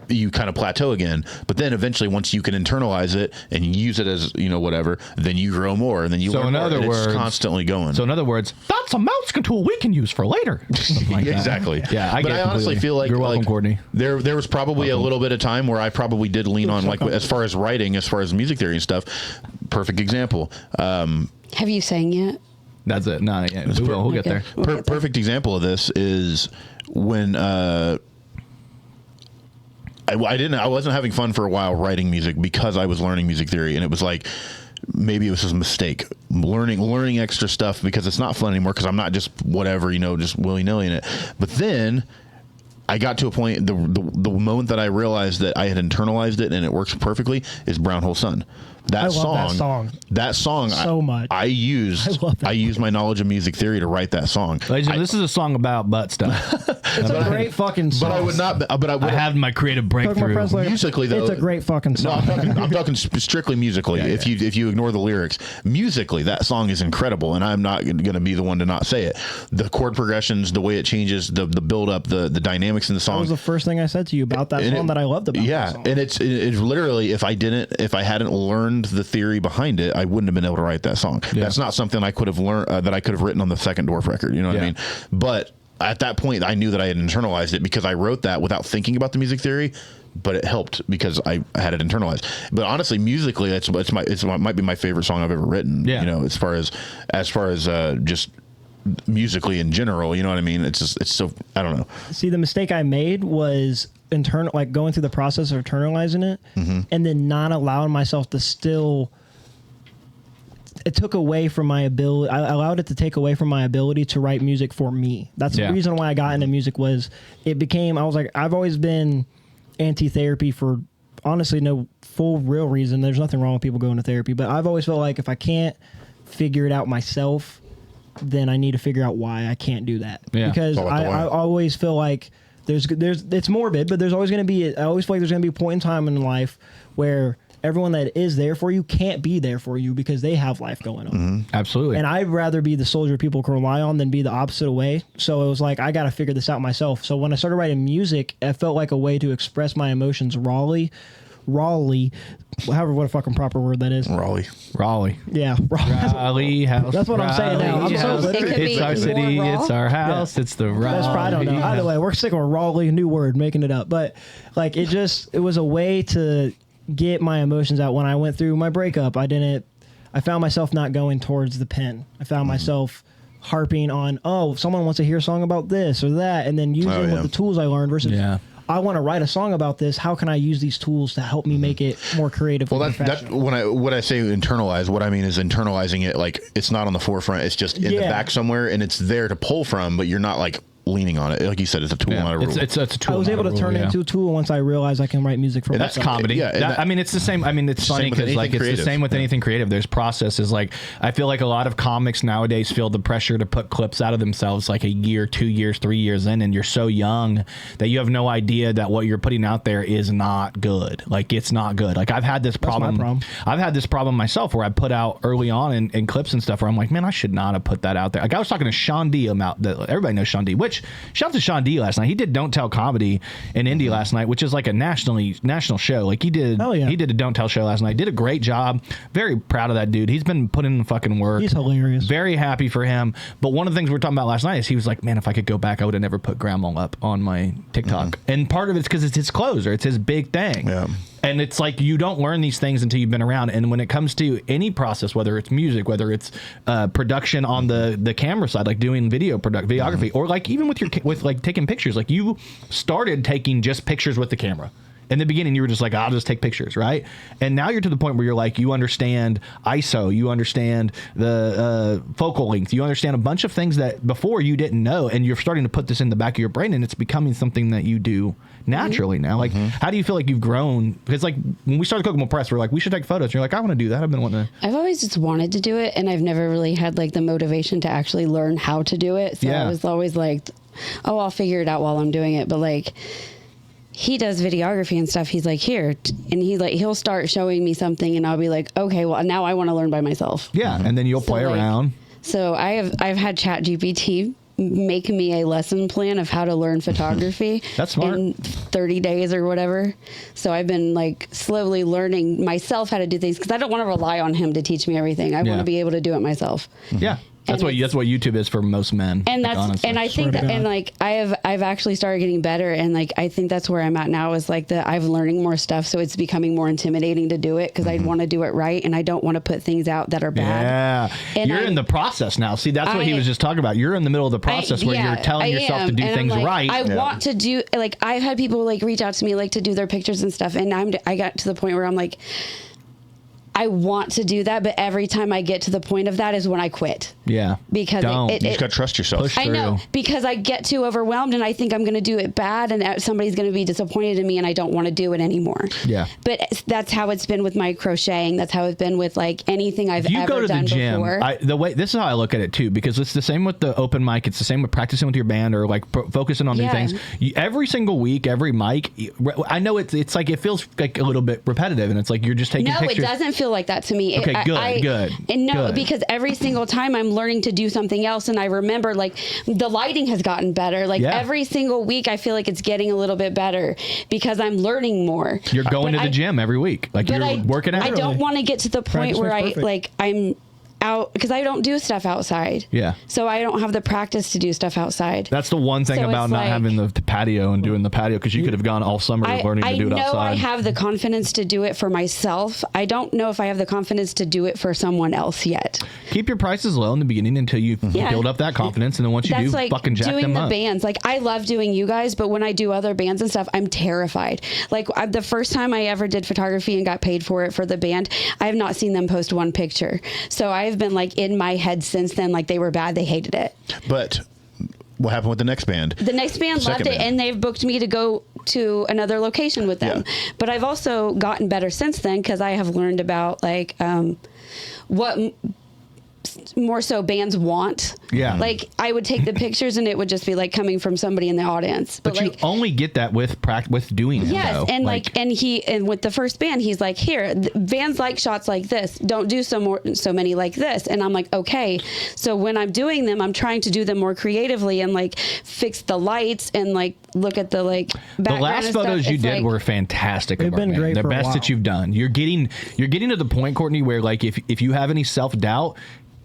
You kind of plateau again, but then eventually once you can internalize it and use it as, whatever, then you grow more, and then you learn more. It's constantly going. So in other words, that's a mouse tool we can use for later. Like exactly. Yeah, I honestly feel like you're welcome, Cortni. There was probably a little bit of time where I probably did lean on, like, as far as writing, as far as music theory and stuff. Perfect example. Have you sang yet? That's it. No, yeah, we'll get there. Perfect example of this is when I wasn't having fun for a while writing music because I was learning music theory, and it was like maybe it was just a mistake learning extra stuff because it's not fun anymore because I'm not just whatever, just willy-nilly in it. But then I got to a point, the moment that I realized that I had internalized it and it works perfectly is Brown Hole Sun. That song so much. I use my knowledge of music theory to write that song. Ladies and gentlemen, this is a song about butt stuff. It's a great fucking song. But I would not. But I have my creative breakthrough. Musically, though, it's a great fucking song. No, I'm talking strictly musically. If you ignore the lyrics, musically, that song is incredible, and I'm not going to be the one to not say it. The chord progressions, the way it changes, the build up, the dynamics in the song. That was the first thing I said to you about that song that I loved about. Yeah, that song. and it's literally if I hadn't learned the theory behind it, I wouldn't have been able to write that song. Yeah. That's not something I could have learned that I could have written on the second Dwarf record. You know what I mean? But at that point, I knew that I had internalized it because I wrote that without thinking about the music theory. But it helped because I had it internalized. But honestly, musically, it might be my favorite song I've ever written. Yeah. You know, as far as just musically in general, you know what I mean? It's so, I don't know. See, the mistake I made was going through the process of internalizing it and then not allowing myself to still. It took away from my ability. I allowed it to take away from my ability to write music for me. That's the reason why I got into music. Was it became? I was like, I've always been anti-therapy for honestly no full real reason. There's nothing wrong with people going to therapy, but I've always felt like if I can't figure it out myself, then I need to figure out why I can't do that. Yeah. Because I always feel like there's it's morbid, but there's always going to be. I always feel like there's going to be a point in time in life where everyone that is there for you can't be there for you because they have life going on. Absolutely. And I'd rather be the soldier people can rely on than be the opposite way. So it was like, I got to figure this out myself. So when I started writing music, it felt like a way to express my emotions rawly, however, what a fucking proper word that is. Raleigh. Yeah. Raleigh house. That's what I'm saying now. I'm so it's our city. It's our house. Yeah. It's the Raleigh. I don't know. Either way, we're sticking with Raleigh, new word, making it up. But like, it was a way to get my emotions out. When I went through my breakup, I found myself not going towards the pen. I found myself harping on, someone wants to hear a song about this or that, and then using the tools I learned versus I want to write a song about this. How can I use these tools to help me make it more creative? Well, that's when I say internalize, what I mean is internalizing it like it's not on the forefront. It's just in the back somewhere, and it's there to pull from, but you're not like leaning on it. Like you said, it's a tool, not a rule. It's a tool. I was able to turn it into a tool once I realized I can write music for myself. That's comedy. I mean, it's the same. I mean, it's funny because like it's the same with anything creative. There's processes. Like I feel like a lot of comics nowadays feel the pressure to put clips out of themselves like a year, 2 years, 3 years in, and you're so young that you have no idea that what you're putting out there is not good. Like it's not good. Like I've had this problem. I've had this problem myself where I put out early on in clips and stuff where I'm like, man, I should not have put that out there. Like I was talking to Sean D about that. Everybody knows Sean D. Which shout out to Sean D last night. He did Don't Tell Comedy in Indy last night, which is like a national show. Like he did he did a Don't Tell show last night. Did a great job. Very proud of that dude. He's been putting in the fucking work. He's hilarious. Very happy for him. But one of the things we were talking about last night is he was like, man, if I could go back, I would have never put Grandma up on my TikTok. And part of it's because it's his closer. It's his big thing. Yeah. And it's like you don't learn these things until you've been around. And when it comes to any process, whether it's music, whether it's production on the camera side, like doing videography, or like even with like taking pictures, like you started taking just pictures with the camera. In the beginning, you were just like, I'll just take pictures, right? And now you're to the point where you're like, you understand ISO, you understand the focal length, you understand a bunch of things that before you didn't know, and you're starting to put this in the back of your brain, and it's becoming something that you do naturally now. Like, how do you feel like you've grown? Because like when we started Kokomo Press, we're like, we should take photos. And you're like, I want to do that. I've been wanting to. I've always just wanted to do it, and I've never really had like the motivation to actually learn how to do it. So I was always like, oh, I'll figure it out while I'm doing it. But like, he does videography and stuff. He's like, here, and he'll start showing me something, and I'll be like, okay, well now I want to learn by myself. Yeah, and then you'll play around. So I've had ChatGPT make me a lesson plan of how to learn photography. That's smart. In 30 days or whatever. So I've been like slowly learning myself how to do things because I don't want to rely on him to teach me everything. I want to be able to do it myself. Yeah. That's what YouTube is for most men. And like, that's honestly. and I think that, and like I've actually started getting better, and like I think that's where I'm at now is like I'm learning more stuff, so it's becoming more intimidating to do it because I want to do it right, and I don't want to put things out that are bad. Yeah, and you're in the process now. See, that's what he was just talking about. You're in the middle of the process where you're telling yourself to do things right. I want to do like I've had people like reach out to me like to do their pictures and stuff, and I got to the point where I'm like, I want to do that, but every time I get to the point of that is when I quit. Yeah. Because you just got to trust yourself. I know, because I get too overwhelmed and I think I'm going to do it bad and somebody's going to be disappointed in me and I don't want to do it anymore. Yeah. But that's how it's been with my crocheting. That's how it's been with like anything I've you ever go to done the gym, before. This is how I look at it too, because it's the same with the open mic. It's the same with practicing with your band or like focusing on new things. Every single week, every mic, I know it's like, it feels like a little bit repetitive and it's like you're just taking pictures. No, it doesn't feel like that to me. Okay, good. And no, good. Because every single time I'm learning to do something else and I remember like the lighting has gotten better. Like every single week I feel like it's getting a little bit better because I'm learning more. You're going to the gym every week. Like you're working out. I don't want to get to the point where I'm out because I don't do stuff outside. Yeah. So I don't have the practice to do stuff outside. That's the one thing about not having the patio and doing the patio, because you could have gone all summer learning to do it outside. I know I have the confidence to do it for myself. I don't know if I have the confidence to do it for someone else yet. Keep your prices low in the beginning until you build up that confidence, and then once you do, like fucking jack them up. doing the bands. Like I love doing you guys, but when I do other bands and stuff, I'm terrified. Like the first time I ever did photography and got paid for it for the band, I have not seen them post one picture. So I've been like in my head since then, like they were bad, they hated it. But what happened with the next band? The next band loved it, and they've booked me to go to another location with them. Yeah. But I've also gotten better since then because I have learned about like what more so bands want. Yeah. Like I would take the pictures and it would just be like coming from somebody in the audience. But like, you only get that with doing it. Yes, though. and and with the first band, he's like, here, bands like shots like this. Don't do so many like this. And I'm like, okay. So when I'm doing them, I'm trying to do them more creatively and like fix the lights and like look at the like background. The last photos you did were fantastic. They've been great. The for best that you've done. You're getting to the point, Cortni, where like if you have any self-doubt,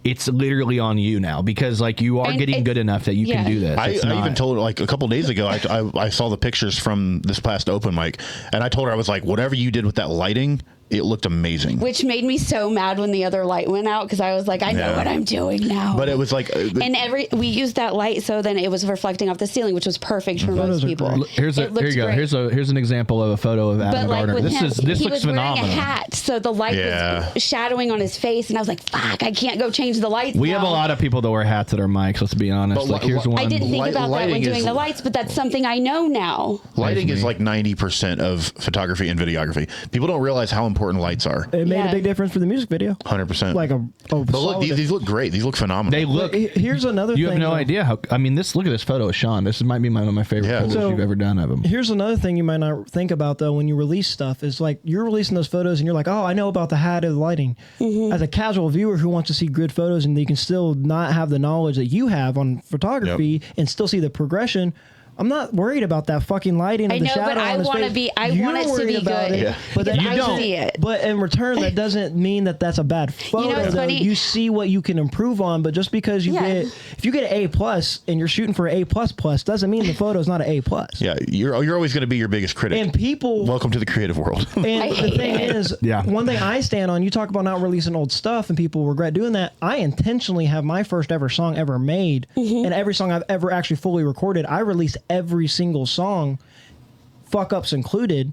it's literally on you now, because like you are getting good enough that you can do this. I even told her like a couple days ago, I saw the pictures from this past open mic, and I told her, I was like, whatever you did with that lighting, it looked amazing. Which made me so mad when the other light went out, because I was like, I know what I'm doing now. But it was like, and we used that light, so then it was reflecting off the ceiling, which was perfect for most people. Here you go. Here's an example of a photo of Adam Gardner. This he looks was phenomenal. Wearing a hat, so the light was shadowing on his face, and I was like, fuck, I can't go change the lights. We have a lot of people that wear hats that are mics. Let's be honest. But here's one. I didn't think about that when doing the lights, but that's something I know now. Lighting is like 90% of photography and videography. People don't realize how important lights are. It made a big difference for the music video. 100%. Like but look, these look great. These look phenomenal. They look. Here's another thing. You have no idea how. I mean, look at this photo of Sean. This might be one of my favorite photos you've ever done of him. Here's another thing you might not think about though when you release stuff is like you're releasing those photos and you're like, oh, I know about the hat and the lighting. As a casual viewer who wants to see good photos and you can still not have the knowledge that you have on photography and still see the progression. I'm not worried about that fucking lighting and the shadow on his face. I want it to be good. But then I don't see it. But in return, that doesn't mean that that's a bad photo. You know what's funny? You see what you can improve on, but just because if you get an A+ and you're shooting for an A++ doesn't mean the photo is not an A+. Yeah, you're always going to be your biggest critic. And people, welcome to the creative world. And the thing is, one thing I stand on, you talk about not releasing old stuff and people regret doing that. I intentionally have my first ever song ever made, and every song I've ever actually fully recorded, I released every single song, fuck ups included,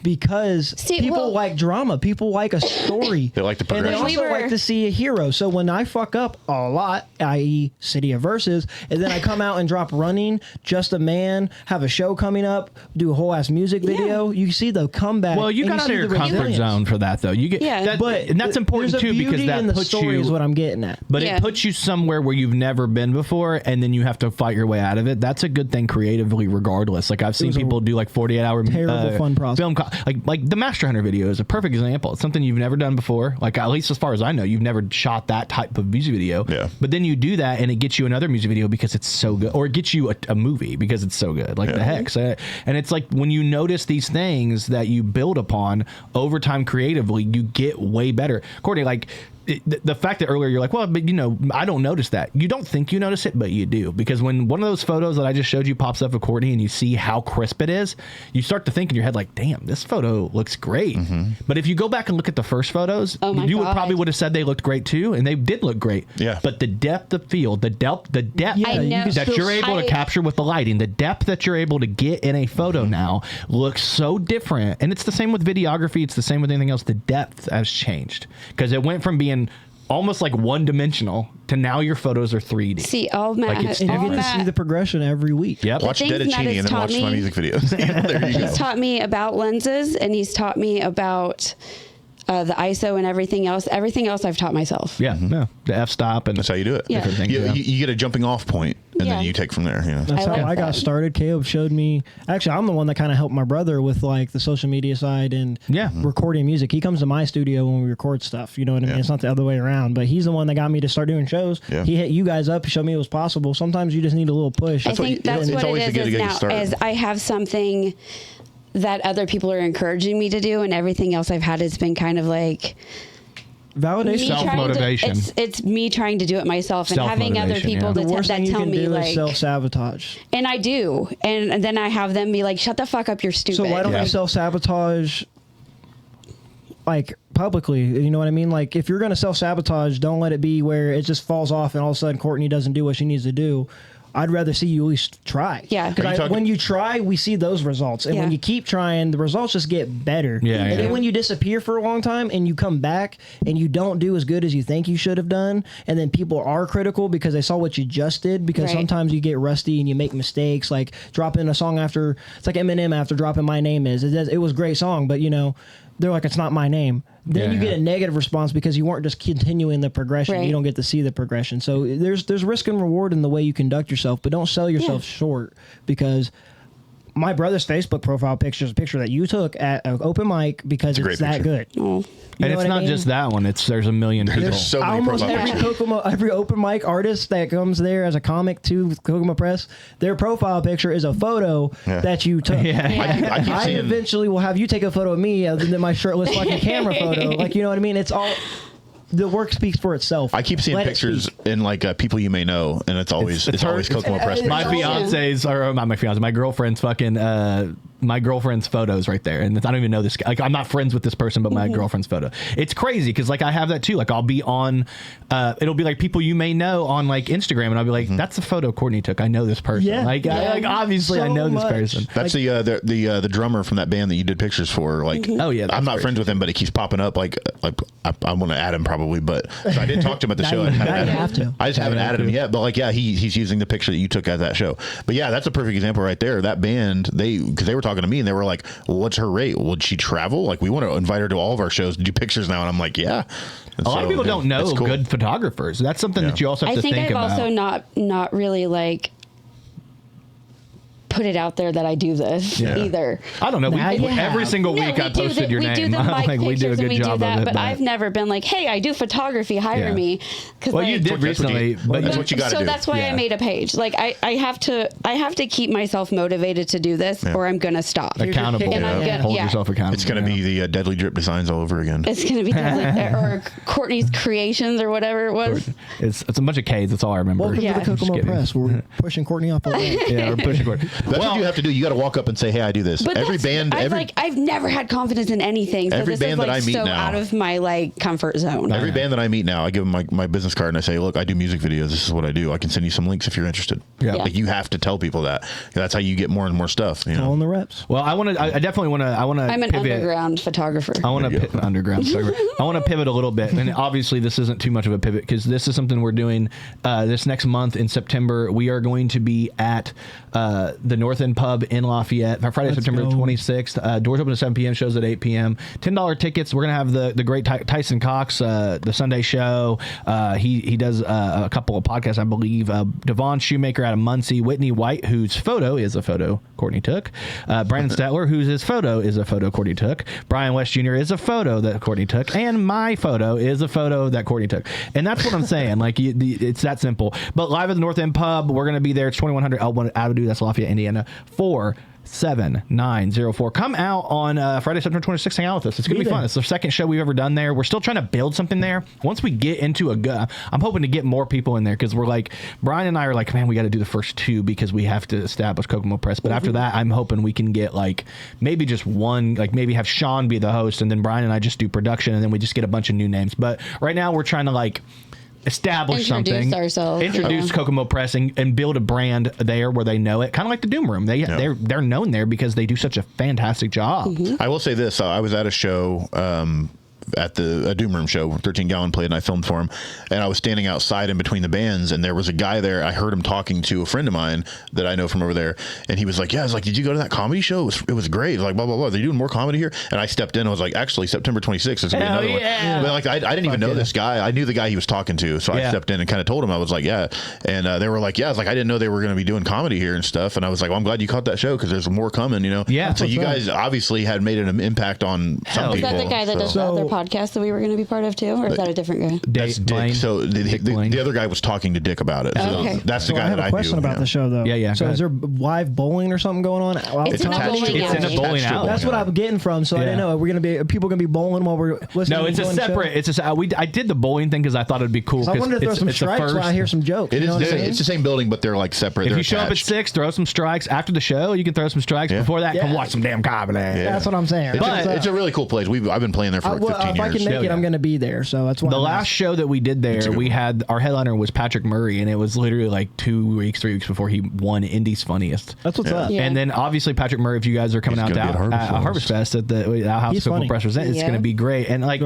because people like drama, people like a story. They like the progression. And they also like to see a hero. So when I fuck up a lot, i.e. City of Verses, and then I come out and drop Running, Just a Man, have a show coming up, do a whole ass music video, you see the comeback. Well, you got out of your comfort zone for that though. You get but and that's important too, because that puts you is what I'm getting at. But it puts you somewhere where you've never been before, and then you have to fight your way out of it. That's a good thing creatively, regardless. Like I've seen people do like 48-hour terrible fun process. Film like the Master Hunter video is a perfect example. It's something you've never done before. Like at least as far as I know, you've never shot that type of music video. Yeah. But then you do that and it gets you another music video because it's so good, or it gets you a movie because it's so good. Like the Hex. And it's like when you notice these things that you build upon over time creatively, you get way better. Cortni, like the fact that earlier you're like, well, but I don't notice that. You don't think you notice it, but you do. Because when one of those photos that I just showed you pops up of Cortni and you see how crisp it is, you start to think in your head like, damn, this photo looks great. But if you go back and look at the first photos, you would have said they looked great too, and they did look great. Yeah. But the depth of field, the depth that you're able to capture with the lighting, the depth that you're able to get in a photo now looks so different. And it's the same with videography. It's the same with anything else. The depth has changed because it went from being almost like one-dimensional to now your photos are 3D. See, all Matt, Like, it's And you all get to see Matt, the progression every week. Yep. Watch things Matt Dedicini has and then taught watch my me- music videos. There you go. he's taught me about lenses, and he's taught me about the ISO and everything else. Everything else I've taught myself. Yeah, no, the f-stop and That's how you do it. Yeah. different things. You, yeah. you get a jumping off point, and Yeah. then you take from there. That's I how like I got that. started. Caleb showed me. Actually, I'm the one that kind of helped my brother with like the social media side and Yeah. recording music. He comes to my studio when we record stuff. You know what I mean? Yeah. It's not the other way around. But he's the one that got me to start doing shows. Yeah. He hit you guys up, showed me it was possible. Sometimes you just need a little push. I think that's it's what always it to get is you now. started. Is I have something that other people are encouraging me to do, and everything else I've had has been kind of like Validation. me trying to- Self-motivation. It's me trying to do it myself and having other Self-motivation, people yeah. The that, worst that thing you tell can me do like, is self-sabotage. and I do, and then I have them be like, "Shut the fuck up, you're stupid." So why don't Yeah. you self-sabotage like publicly? You know what I mean? Like if you're going to self-sabotage, don't let it be where it just falls off and all of a sudden Cortni doesn't do what she needs to do. I'd rather see you at least try. Yeah. Are you Because talking- when you try, we see those results. And Yeah. when you keep trying, the results just get better. Yeah, And yeah. then when you disappear for a long time and you come back and you don't do as good as you think you should have done, and then people are critical because they saw what you just did, because Right. sometimes you get rusty and you make mistakes, like dropping a song after, it's like Eminem after dropping My Name Is. It was a great song, but you know, they're like, it's not my name. Then you Yeah. get a negative response because you weren't just continuing the progression. Right. You don't get to see the progression. So there's risk and reward in the way you conduct yourself, but don't sell yourself short, because my brother's Facebook profile picture is a picture that you took at an open mic because a great it's that picture. good. Oh. You And know it's what I not mean? just that one. There's a million people. There's so many Almost profile every pictures. every open mic artist that comes there as a comic to Kokomo Press, their profile picture is a photo Yeah. that you took. Yeah. I keep I seeing. eventually will have you take a photo of me other than my shirtless fucking camera photo. Like, you know what I mean? It's all, the work speaks for itself. I keep seeing Let it pictures speak. in like people you may know, and it's always it's always Kokomo Press. My pictures. fiance's, or not my fiance, my girlfriend's fucking, my girlfriend's photos right there. And I don't even know this guy. Like, I'm not friends with this person, but my girlfriend's photo. It's crazy because, like, I have that too. Like, I'll be on, it'll be like people you may know on, like, Instagram, and I'll be like, that's a photo Cortni took. I know this person. Yeah. Like, obviously, I So know this much. person. That's the drummer from that band that you did pictures for. Like, Oh, yeah, that's I'm not great. friends with him, but he keeps popping up. Like I want to add him probably, but so I did talk to him at the Now show. you- I haven't now you added him. have to. I just haven't you have added him to. yet. But like, yeah, he's using the picture that you took at that show. But yeah, that's a perfect example right there. That band, because they were talking to me and they were like, well, what's her rate? Would she travel? Like, we want to invite her to all of our shows to do pictures now. And I'm like, yeah. And A lot of so, people yeah, don't know that's cool. good photographers. That's something Yeah. that you also have I to think think I've about. also not really like put it out there that I do this Yeah. either. I don't know. Now you Every have. single week I posted your we name. do the mic Like, we do a pictures and good we job do that, of it. but I've never been like, hey, I do photography, hire Yeah. me. Cause Well, like, you did That's what recently, you- but that's what you got to so do. that's why Yeah. I made a page. Like I have to keep myself motivated to do this, Yeah. or I'm gonna stop. accountable. And I'm gonna- Hold yeah. yourself accountable. It's going to be the Deadly Drip Designs all over again. It's gonna be or Courtney's Creations or whatever it was. It's a bunch of K's. That's all I remember. Welcome Yeah. to the Just Kokomo kidding. Press. We're pushing Courtney off the ledge. Yeah, we're pushing forward. That's what you have to do. You got to walk up and say, hey, I do this. But Every that's- band, I've never had confidence in anything. So Every this band is that like I meet so now- out of my like comfort zone. Every band that I meet now, I give them my business card and I say, look, I do music videos. This is what I do. I can send you some links if you're interested. Yeah. Like, you have to tell people that. That's how you get more and more stuff. You know? Calling the reps. Well, I definitely want to. I'm an pivot. underground photographer. I want to underground. I want to pivot a little bit, and obviously this isn't too much of a pivot because this is something we're doing this next month in September. We are going to be at the North End Pub in Lafayette, Friday, September go. 26th. Doors open at 7 p.m. Shows at 8 p.m. $10 tickets. We're gonna have the great Tyson Cox, the Sunday Show. He does a couple of podcasts, I believe. Devon Shoemaker out of Muncie, Whitney White, whose photo is a photo Cortni took. Brandon Statler, whose his photo is a photo Cortni took. Brian West Jr. is a photo that Cortni took, and my photo is a photo that Cortni took. And that's what I'm saying. Like, it's that simple. But live at the North End Pub, we're gonna be there. It's 2100 Elwood Avenue. That's Lafayette, Indiana. 47904. Come out on Friday, September 26th. Hang out with us. It's gonna be Be fun. there. It's the second show we've ever done there. We're still trying to build something there. Once we get into I'm hoping to get more people in there because we're like, Brian and I are like, man, we got to do the first two because we have to establish Kokomo Press. But after that, I'm hoping we can get like maybe just one, like maybe have Sean be the host and then Brian and I just do production and then we just get a bunch of new names. But right now we're trying to like establish Introduce something, ourselves, introduce yeah. Kokomo Press and build a brand there where they know it, kind of like the Doom Room. They're known there because they do such a fantastic job. I will say this. I was at a show at a Doom Room show. 13 Gallon played, and I filmed for him. And I was standing outside in between the bands, and there was a guy there. I heard him talking to a friend of mine that I know from over there, and he was like, "Yeah," I was like, "Did you go to that comedy show? It was great." He was like, "Blah blah blah. They're doing more comedy here." And I stepped in. I was like, "Actually, September 26th is gonna be another one." But like, I didn't even know this guy. I knew the guy he was talking to, so I stepped in and kind of told him. I was like, "Yeah," and they were like, "Yeah." I was like, "I didn't know they were going to be doing comedy here and stuff." And I was like, "Well, I'm glad you caught that show because there's more coming." You know? Yeah. So you guys obviously had made an impact on some people. Is that the guy that does the other podcast that we were going to be part of too, or is that a different guy? That's Dick. So the other guy was talking to Dick about it. So okay. that's the guy that I knew. I have a question about the show though. Yeah. So is there live bowling or something going on? It's in a bowling alley. That's what I'm getting from. So I didn't know. Are people going to be bowling while we're listening? No, it's a separate. I did the bowling thing because I thought it'd be cool. I wanted to throw some strikes while I hear some jokes. It's the same building, but they're like separate. If you show up at 6, throw some strikes. After the show, you can throw some strikes. Before that, come watch some damn comedy. That's what I'm saying. It's a really cool place. I've been playing there for 15 years. If I can make it, I'm going to be there. So that's why. The last show that we did there, we had our headliner was Patrick Murray, and it was literally like 3 weeks before he won Indy's Funniest. That's what's up. Yeah. And then obviously Patrick Murray, if you guys are coming out to Harvest Fest at the Outhouse Kokomo Press Present, it's going to be great. And like,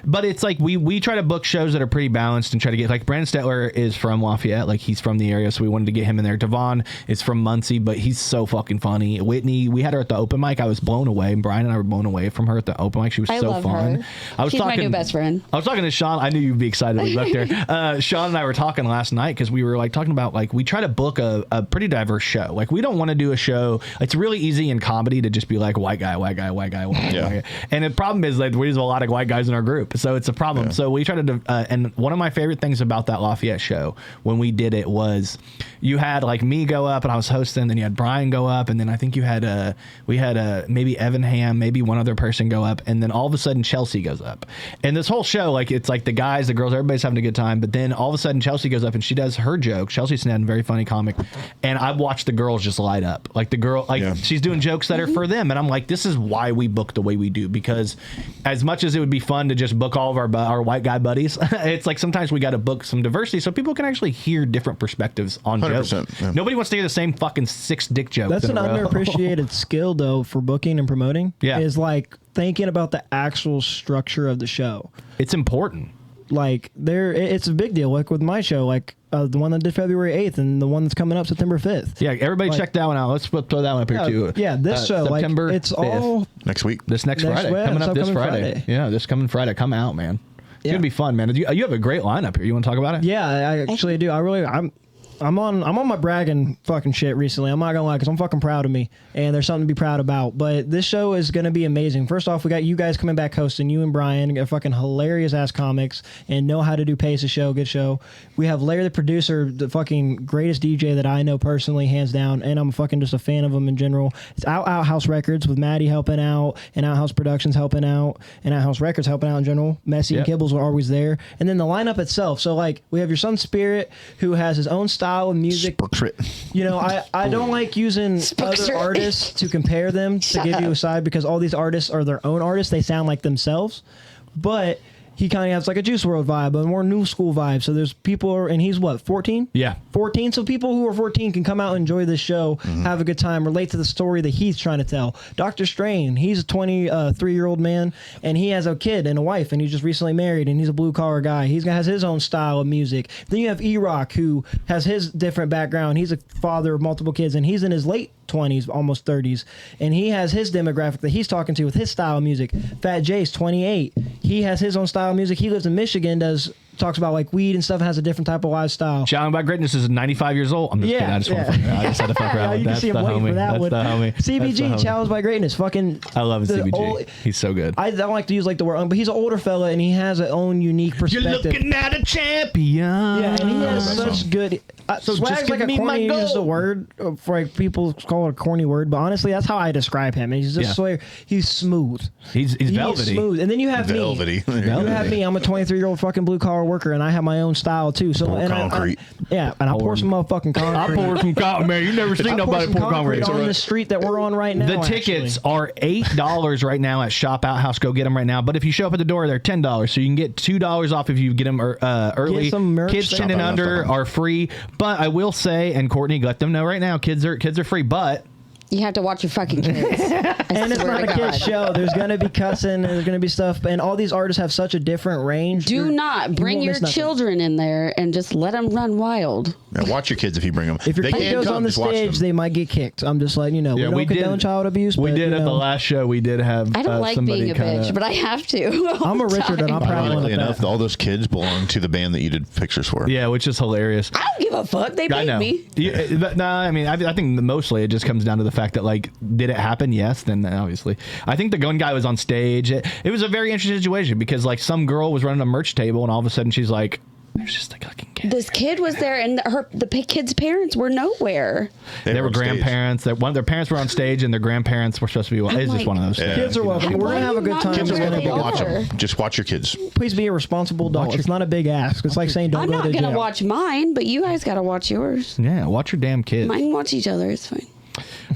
but it's like we try to book shows that are pretty balanced and try to get like Brandon Stetler is from Lafayette, like he's from the area, so we wanted to get him in there. Devon is from Muncie, but he's so fucking funny. Whitney, we had her at the open mic. I was blown away, and Brian and I were blown away from her at the open mic. She was so fun. Her. She's my new best friend. I was talking to Sean. I knew you'd be excited to be back there. Sean and I were talking last night because we were like talking about like we try to book a pretty diverse show. Like we don't want to do a show. It's really easy in comedy to just be like white guy. And the problem is like there's a lot of white guys in our group, so it's a problem. So we try to and one of my favorite things about that Lafayette show when we did it was you had like me go up and I was hosting, then you had Brian go up, and then I think you had we had maybe Evan Ham, maybe one other person go up, and then all of a sudden Chelsea goes up. And this whole show, like it's like the guys, the girls, everybody's having a good time, but then all of a sudden Chelsea goes up and she does her joke. Chelsea Sneddon, very funny comic, and I've watched the girls just light up. Like the girl, like she's doing jokes that are for them, and I'm like, this is why we book the way we do, because as much as it would be fun to just book all of our white guy buddies, it's like sometimes we got to book some diversity so people can actually hear different perspectives on jokes. Yeah. Nobody wants to hear the same fucking 6 dick jokes. That's an underappreciated skill though for booking and promoting. Yeah, is like thinking about the actual structure of the show. It's important. Like it's a big deal. Like with my show, like the one that did February 8th and the one that's coming up September 5th. Yeah, everybody check that one out. Let's throw that one up here too. Yeah, this show, September like, it's 5th. all next week. This next Friday. Coming up this Friday. Yeah, this coming Friday. Come out, man. It's gonna be fun, man. You have a great lineup here. You want to talk about it? Yeah, I actually do. I'm on my bragging fucking shit recently. I'm not gonna lie, because I'm fucking proud of me, and there's something to be proud about. But this show is gonna be amazing. First off, we got you guys coming back hosting. You and Brian are fucking hilarious ass comics and know how to do pace a show, good show. We have Larry the producer, the fucking greatest DJ that I know personally, hands down, and I'm fucking just a fan of him in general. It's Outhouse Records with Matty helping out, and Outhouse Productions helping out, and Outhouse Records helping out in general. Messy and Kibbles are always there, and then the lineup itself. So like we have your son Spirit, who has his own style of music. You know, I don't like using other artists to compare them to give you a side, because all these artists are their own artists. They sound like themselves, but he kind of has like a Juice WRLD vibe, a more new school vibe. So there's people, and he's what, 14? Yeah. 14. So people who are 14 can come out and enjoy this show, have a good time, relate to the story that he's trying to tell. Dr. Strain, he's a 23-year-old man, and he has a kid and a wife, and he's just recently married, and he's a blue-collar guy. He has his own style of music. Then you have E-Rock, who has his different background. He's a father of multiple kids, and he's in his late 20s, almost 30s, and he has his demographic that he's talking to with his style of music. Fat Jace, 28. He has his own style of music. He lives in Michigan, talks about like weed and stuff, has a different type of lifestyle. Shouting About Greatness is 95 years old. I'm just kidding. I just had to fuck around with you can see him waiting for that one. That's the homie. CBG, Challenged by Greatness. Fucking, I love CBG. He's so good. I don't like to use like the word, but he's an older fella and he has his own unique perspective. You're looking at a champion. Yeah, and he has such good. So swag's just like a corny, just a word for like people call it a corny word, but honestly, that's how I describe him. He's just he's smooth. He's velvety. Smooth. And then you have velvety. me. You have me. I'm a 23-year-old fucking blue collar worker, and I have my own style too. So concrete. And I pour some motherfucking concrete. I pour some concrete, man. You never seen nobody pour concrete on the street that we're on right now. The tickets are $8 right now at Shop Outhouse. Go get them right now. But if you show up at the door, they're $10, so you can get $2 off if you get them early. Get some merch. Kids 10 and under are free. But I will say, and Courtney, let them know right now, kids are free, but You have to watch your fucking kids. And it's not a kid's show. There's going to be cussing, and there's going to be stuff. And all these artists have such a different range. Do not bring your children in there and just let them run wild. Yeah, watch your kids if you bring them. If your kid goes on the stage, they might get kicked. I'm just letting you know. Yeah, we don't condone child abuse. We but, did at the last show. We did have. I don't like being a bitch, but I have to. I'm a Richard, and I'm proud of it. Enough, all those kids belong to the band that you did pictures for. Yeah, which is hilarious. I don't give a fuck. They paid me. No, I mean, I think mostly it just comes down to the fact that, like, did it happen? Yes, then obviously. I think the gun guy was on stage. It was a very interesting situation because, like, some girl was running a merch table, and all of a sudden she's like, there's just a fucking kid. This kid was there, and the kid's parents were nowhere. They were grandparents. One of their parents were on stage, and their grandparents were supposed to be. It's just one of those things. Kids are welcome. We're gonna have a good time. Kids are welcome. Watch them. Just watch your kids. Please be a responsible adult. It's not a big ask. It's like saying don't go to jail. I'm not gonna watch mine, but you guys gotta watch yours. Yeah, watch your damn kids. Mine watch each other. It's fine.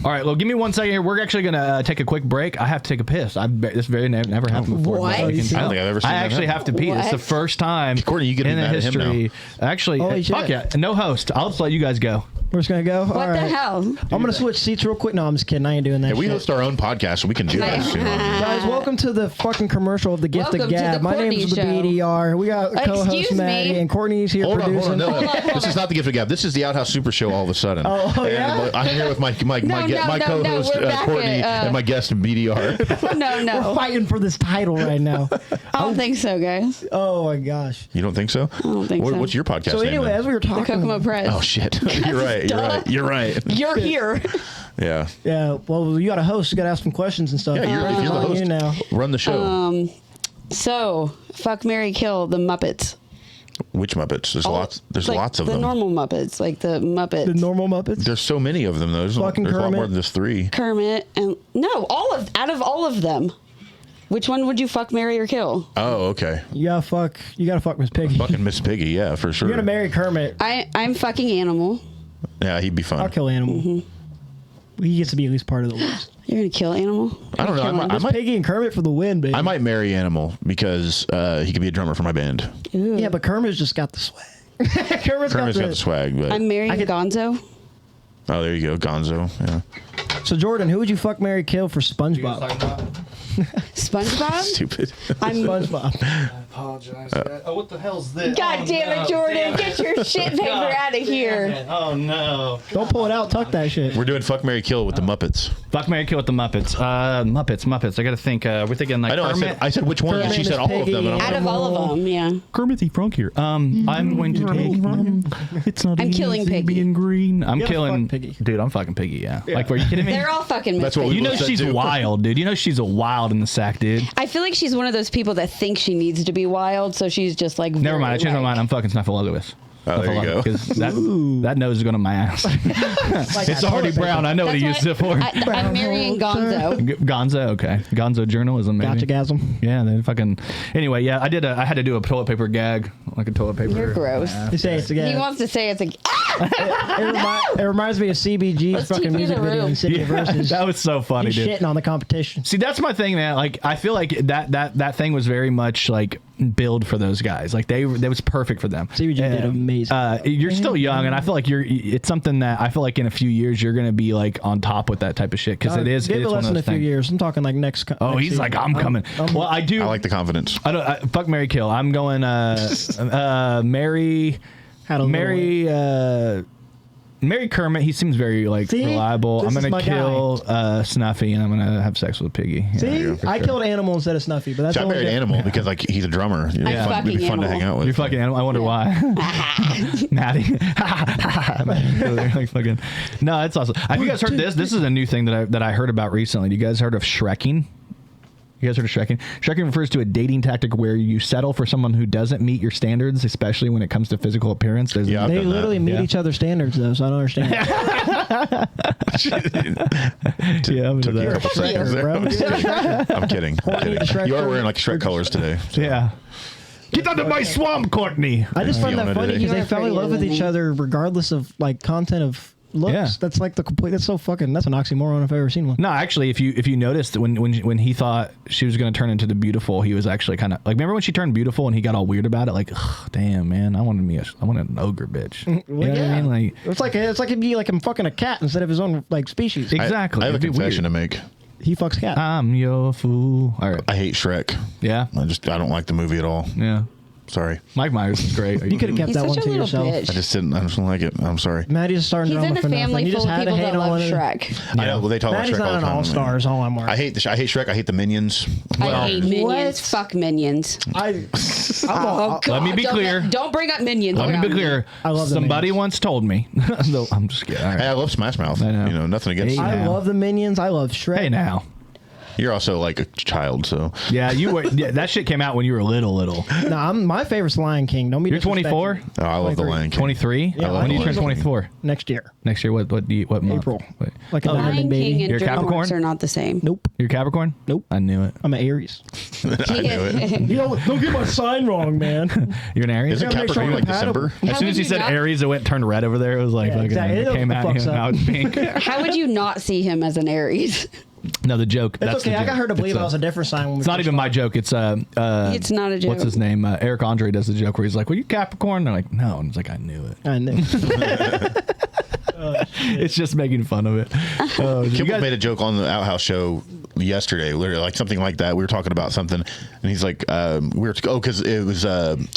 All right, well, give me 1 second here. We're actually going to take a quick break. I have to take a piss. This never happened before. What? I don't think I've ever seen that. I actually have to pee. What? It's the first time Courtney, you get to in be the mad at him history. now. Actually, fuck yeah. No host. I'll just let you guys go. We're just gonna go. What All the right. hell? I'm gonna switch seats real quick. No, I'm just kidding. I ain't doing that. Yeah, we shit. host our own podcast, so we can do that soon. Guys, welcome to the fucking commercial of the Gift of Welcome to Gab. the My name Cortni is the show. BDR. We got co-host Excuse Matty, me. and Courtney's here Hold on. producing. No. This is not the Gift of Gab. This is the Outhouse Super Show all of a sudden. Oh, And yeah? I'm here with my co-host, we're back Courtney, at, and my guest, BDR. No. We're fighting for this title right now. I don't think so, guys. Oh my gosh. You don't think so? I don't think so. What's your podcast So name anyway, then? as we were The talking, Kokomo Press. Oh, shit. You're right. You're here. Yeah. yeah. Well, you got a host. You got to ask some questions and stuff. Yeah, if you're the host, You now. run the show. So, fuck, marry, kill the Muppets. Which Muppets? There's lots. There's Like lots of the them. normal Muppets, like the Muppets. The normal Muppets. There's so many of them. There's a lot Fucking more Kermit. than just 3. Kermit and out of all of them, which one would you fuck, marry, or kill? Oh, okay. You gotta fuck Miss Piggy. Fucking Miss Piggy, yeah, for sure. You're gonna marry Kermit. I'm fucking Animal. Yeah, he'd be fun. I'll kill Animal. He gets to be at least part of the list. You're gonna kill Animal? I don't know. I Miss might Piggy and Kermit for the win, baby. I might marry Animal because he could be a drummer for my band. Ooh. Yeah, but Kermit's just got the swag. Kermit's Kermit's got the swag, but I'm marrying Gonzo. oh, there you go, Gonzo. Yeah, So Jordan, who would you fuck, marry, kill for SpongeBob? SpongeBob? stupid. I'm SpongeBob. I apologize. What the hell's this? God damn it, Jordan! Get your shit paper out of here. Oh no! Don't pull it out. Tuck that shit. We're doing Fuck, Marry, Kill with the Muppets. Fuck, marry, kill with the Muppets. Muppets. I got to think. We're thinking like I know. Kermit. I said which one, and Kermit, she said Miss all of Piggy. them. And Out I'm of all of them, yeah. Kermithy Frunk here. I'm going to take. It's not. I'm killing easy Piggy. Being green. I'm gotta killing fuck Piggy. Dude, I'm fucking Piggy. Yeah. Like, were you kidding me? They're all fucking That's what Miss we You know both said she's too. wild, dude. You know she's a wild in the sack, dude. I feel like she's one of those people that think she needs to be wild, so she's just like. Never mind. I very, changed my like- mind. I'm fucking Snuffleupagus. Oh, there you go. Because that nose is going to my ass. It's already brown. I know what he used it for. I'm marrying Gonzo. Gonzo, okay. Gonzo journalism, maybe. Gotcha, gasm. Yeah, they fucking. Anyway, yeah, I had to do a toilet paper gag, like a toilet paper. You're gross. You say it's again. He wants to say it's like. It reminds me of CBG's Let's fucking keep you in music the video room. in City of Versus. That was so funny, He's dude. shitting on the competition. See, that's my thing, man. Like, I feel like that thing was very much like build for those guys. Like, that was perfect for them. CBG did amazing. You're still young, and I feel like it's something that I feel like in a few years you're gonna be like on top with that type of shit because it is. Give it It's less one than of a those few things. years. I'm talking like next. Oh, next he's season. like, I'm coming. Well, I do. I like the confidence. I don't. Fuck, marry, kill. I'm going. Marry Kermit. He seems very like See? reliable. This I'm is gonna my kill Snuffy, and I'm gonna have sex with Piggy. Yeah. See, for I sure. killed Animal instead of Snuffy, but that's So I the only married difference. Animal because like he's a drummer. It'd be fun, fucking it'd be fun to Animal. hang out with. You're fucking animal. I wonder why. Maddie. Like fucking. No, it's awesome. Have you guys heard this? This is a new thing that I heard about recently. You guys heard of Shrekking? You guys heard of Shrekking? Shrekking refers to a dating tactic where you settle for someone who doesn't meet your standards, especially when it comes to physical appearance. Yeah, I've They done that. literally meet Yeah. each other's standards, though, so I don't understand. Yeah, I'm Took into you a that. couple seconds there. Bro. I'm kidding. the Shrek You are color. wearing like Shrek colors today. So. Yeah. Get out of my swamp, Courtney. I just find Fiona that funny today. because they You're fell in love with prettier each than other regardless of like content of looks. Yeah. That's like the complete. That's so fucking. That's an oxymoron if I've ever seen one. No, actually, if you noticed when he thought she was going to turn into the beautiful, he was actually kind of like. Remember when she turned beautiful and he got all weird about it? Like, damn, man, I wanted an ogre bitch. You know what I mean? Like, it's like it'd be like him fucking a cat instead of his own like species. Exactly. I have a It'd be confession to weird. make. He fucks cat. I'm your fool. All right. I hate Shrek. Yeah. I don't like the movie at all. Yeah. Sorry. Mike Myers is great. You could have kept He's that such one a to little yourself. bitch. I just don't like it. I'm sorry. Maddie's starting He's drama in a for nothing. family You full just of had to people hate that on love one. Shrek. I know. Well, they talk Maddie's about Shrek all not the an time. all-stars. All I'm I hate Shrek. I hate the Minions. I hate Minions. What? Fuck Minions. Oh, Let me be clear. Don't bring up Minions. Let me be around clear. I love the Somebody Minions. once told me. No, I'm just kidding. All right. Hey, I love Smash Mouth. I know. You know, nothing against Hey, you. I now. love the Minions. I love Shrek. Hey now. You're also like a child, so. Yeah, you were. Yeah, that shit came out when you were little. No, my favorite's Lion King. Don't be You're disrespecting 24. me. Oh, I love the 23. Lion King. 23. Yeah, When do you Lion turn King's 24? Next year. Next year, what month? April. Wait. Like a Lion diamond baby. King and You're a Capricorn? DreamWorks are not the same. Nope. You're Capricorn? Nope. I knew it. I'm an Aries. I knew it. You don't get my sign wrong, man. You're an Aries? Isn't gotta make sure Capricorn I'm like compatible. December? As soon as he would said you not- Aries, it went turned red over there. It was like, Yeah, fucking, exactly. it came It out fucks here, up. now it's pink. How would you not see him as an Aries? No, the joke. It's that's okay. the I joke. got her to believe It's I was a different sign when we It's not first even my started. joke. It's It's not a joke. What's his name? Eric Andre does the joke where he's like, "Were you Capricorn?" They're like, "No," and it's like, "I knew it." I knew. It's just making fun of it. You Kimball guys- made a joke on the Outhouse show yesterday, literally like something like that. We were talking about something, and he's like, because it was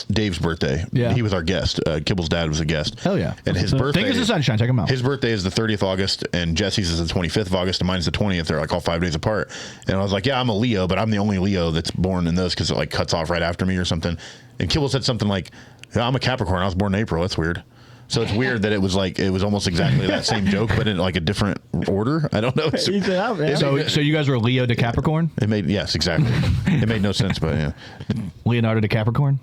Dave's birthday. Yeah. He was our guest. Kimball's dad was a guest. Hell yeah. And his birthday. Think of the sunshine. Check him out. His birthday is the 30th of August, and Jesse's is the 25th of August, and mine's the 20th. They're like all 5 days apart. And I was like, yeah, I'm a Leo, but I'm the only Leo that's born in those because it like cuts off right after me or something. And Kimball said something like, yeah, I'm a Capricorn. I was born in April. That's weird. So it's weird that it was almost exactly that same joke, but in like a different order. I don't know. He said, "Oh, man." So you guys were Leo to Capricorn? Yes, exactly. It made no sense, but yeah. Leonardo to Capricorn?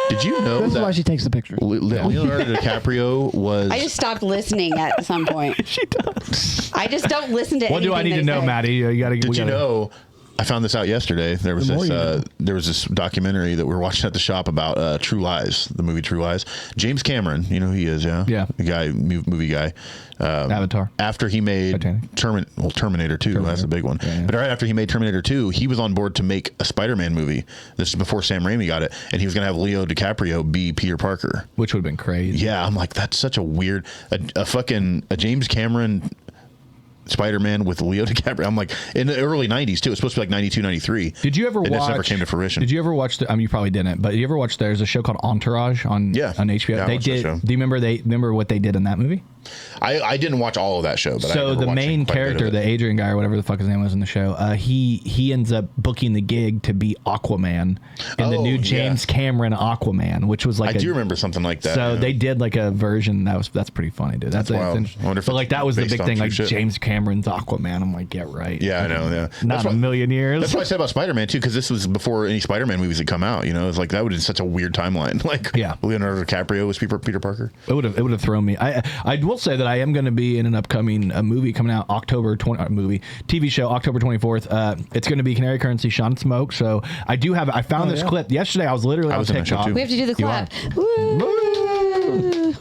Did you know This is why that she takes the picture. Leonardo DiCaprio was? I just stopped listening at some point. She does. I just don't listen to What do I need to know, Maddie? You gotta. Did you know? I found this out yesterday. There was this documentary that we were watching at the shop about True Lies, the movie True Lies. James Cameron, you know who he is, yeah? Yeah. The guy, movie guy. Avatar. After he made Terminator 2, that's a big one. Yeah. But right after he made Terminator 2, he was on board to make a Spider-Man movie. This is before Sam Raimi got it. And he was going to have Leo DiCaprio be Peter Parker. Which would have been crazy. Yeah, I'm like, that's such a weird, a James Cameron Spider-Man with Leo DiCaprio. I'm like, in the early 90s too. It's supposed to be like 92, 93. Did you ever watch? It just never came to fruition. Did you ever watch? You probably didn't. But did you ever watch? There's a show called Entourage on HBO. Yeah, I They watched that did. show. Do you remember what they did in that movie? I didn't watch all of that show, but I So remember the watching main quite a bit of character, it. the Adrian guy or whatever the fuck his name was in the show, he ends up booking the gig to be Aquaman in the new James Cameron Aquaman, which was like I do remember something like that. So yeah. they did like a version that's pretty funny, dude. That's wild. interesting. I wonder if But it's like that was the based big on thing, true like shit. James Cameron's Aquaman. I'm like, get right. Yeah, I know. Yeah, Not that's a million years. That's what I said about Spider-Man too, because this was before any Spider-Man movies had come out. You know, it's like that would have been such a weird timeline. Like, Yeah. Leonardo DiCaprio was Peter Parker. It would have thrown me. I will say that I am going to be in an upcoming movie coming out TV show October 24th. It's going to be Canary Currency, Sean Smoke. So I found this clip yesterday. I was literally on was in that show, TikTok. too. We have to do the You are. clap. Woo.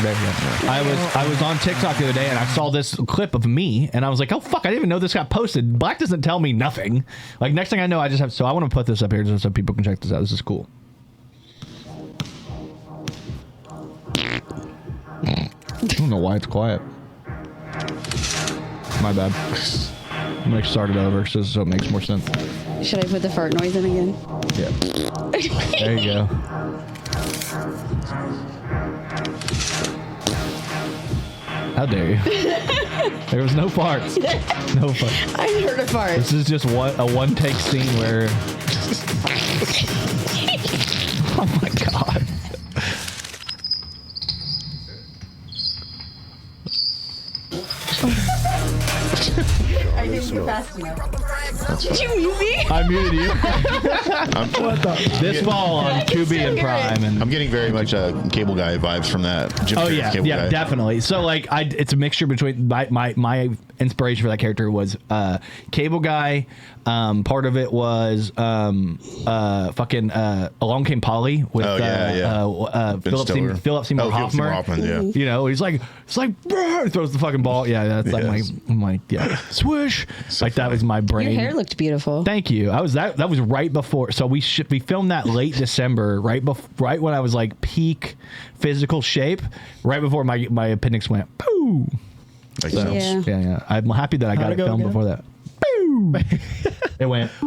There you go. I was on TikTok the other day and I saw this clip of me and I was like, oh fuck, I didn't even know this got posted. Black doesn't tell me nothing. Like next thing I know, I want to put this up here just so people can check this out. This is cool. I don't know why it's quiet. My bad. I'm gonna start it over so it makes more sense. Should I put the fart noise in again? Yeah. There you go. How dare you? There was no farts. No farts. I heard a fart. This is just a one take scene where. Oh my god. I didn't go fast enough. Did you mute me? I muted you. This fall on Tubi and Prime, and I'm getting very much Cable Guy vibes from that. Jim Carrey's Cable Guy. Definitely. So like, it's a mixture between my inspiration for that character was Cable Guy. Part of it was Along Came Polly with Philip Seymour Hoffman. Yeah. You know, he's like, it's like, he throws the fucking ball. Yeah, that's like my swish. So like funny. That was my brain. Your hair looked beautiful. Thank you. That was right before. So we filmed that late December, right when I was like peak physical shape, right before my appendix went poo. So, yeah. I'm happy that I got it filmed before that. Poo. It went. I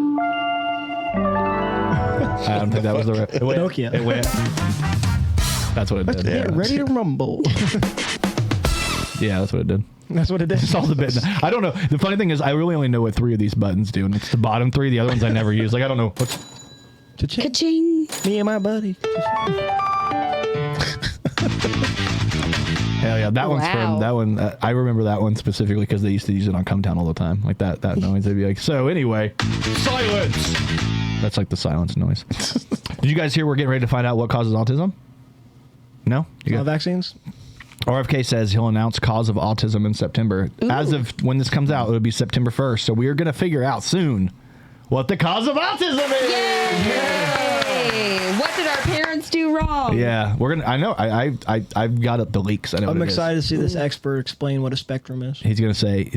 don't think that was the right. It went. Nokia. It went. That's what it did. Get ready to rumble. Yeah, that's what it did. That's what it did. It's all the bit. I don't know. The funny thing is, I really only know what 3 of these buttons do, and it's the bottom 3. The other ones I never use. Like I don't know. Ka-ching. Me and my buddy. Hell yeah, that one's from that one. I remember that one specifically because they used to use it on Come Town all the time. Like that noise. They'd be like, so anyway, silence. That's like the silence noise. Did you guys hear we're getting ready to find out what causes autism? No? You got vaccines? RFK says he'll announce cause of autism in September. Ooh. As of when this comes out, it'll be September 1st. So we are going to figure out soon what the cause of autism is. Yay! What did our parents do wrong? Yeah, we're gonna. I know. I've got the leaks. I know. I'm excited to see this expert explain what a spectrum is. He's gonna say.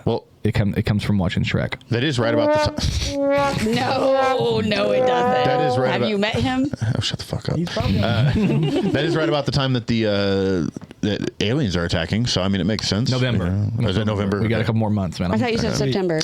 Well, it comes from watching Shrek. That is right about the time. No, it doesn't. That is right. Have you met him? Oh, shut the fuck up. He's probably that is right about the time that that aliens are attacking. So I mean, it makes sense. November. Is it November? We got a couple more months, man. I thought you said September.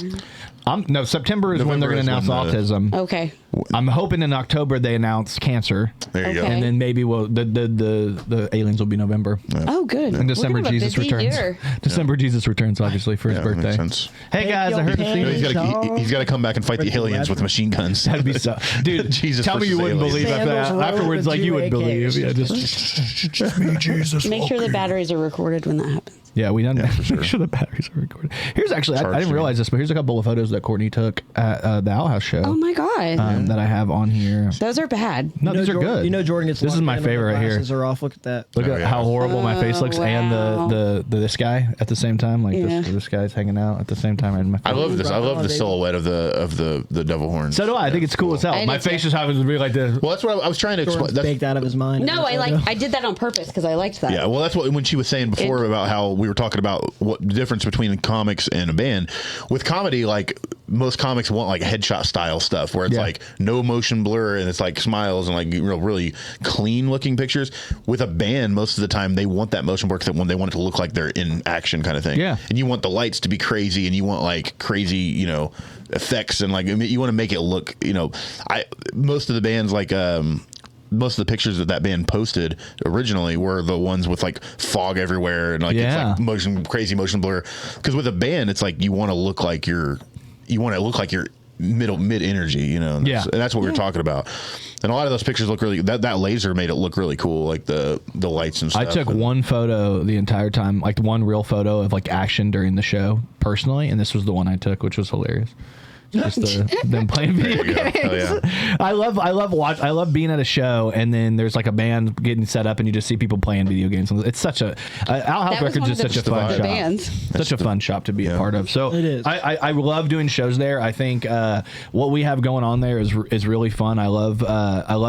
No, September is when they're going to announce autism. Okay. I'm hoping in October they announce cancer. There you go. And then maybe the aliens will be November. Yeah. Oh, good. In December, Jesus returns. December, Jesus returns, obviously, for his birthday. Makes sense. Hey, guys, I heard he's got to come back and fight the aliens with machine guns. That'd be so. Dude, Jesus tell me you wouldn't aliens. believe afterwards, like you would believe. Yeah, just me, Jesus. Make sure the batteries are recorded when that happens. Yeah, we done. For sure. Make sure the batteries are recorded. Here's actually, I didn't realize this, but here's a couple of photos that Cortni took at the Outhouse show. Oh my god, that I have on here. Those are bad. No, these are good. You know, Jordan gets. This is my favorite right here. Glasses are off. Look at that. Look at how horrible my face looks, and the this guy at the same time. Like this guy's hanging out at the same time. And my face. I love this. I love the silhouette of the devil horns. So do I. I think it's cool as hell. My face just happens to be like this. Well, that's what I was trying to explain. That's baked out of his mind. No, I did that on purpose because I liked that. Yeah, well, that's what when she was saying before about how we were talking about what the difference between comics and a band. With comedy, like most comics want like headshot style stuff where it's like no motion blur and it's like smiles and like really clean looking pictures. With a band, most of the time they want that motion blur when they want it to look like they're in action kind of thing. Yeah, and you want the lights to be crazy and you want like crazy, effects and like you want to make it look. Most of the bands like. Most of the pictures that band posted originally were the ones with like fog everywhere and like it's like crazy motion blur. Because with a band, it's like you want to look like you're mid energy, and that's what we were talking about. And a lot of those pictures look really that laser made it look really cool, like the lights and stuff. I took one photo the entire time, like one real photo of like action during the show personally, and this was the one I took, which was hilarious. Just them playing video games. I love being at a show and then there's like a band getting set up and you just see people playing video games. It's such a Outhouse Records is such a fun shop. Such a fun shop to be a part of. So it is. I love doing shows there. I think what we have going on there is really fun. I love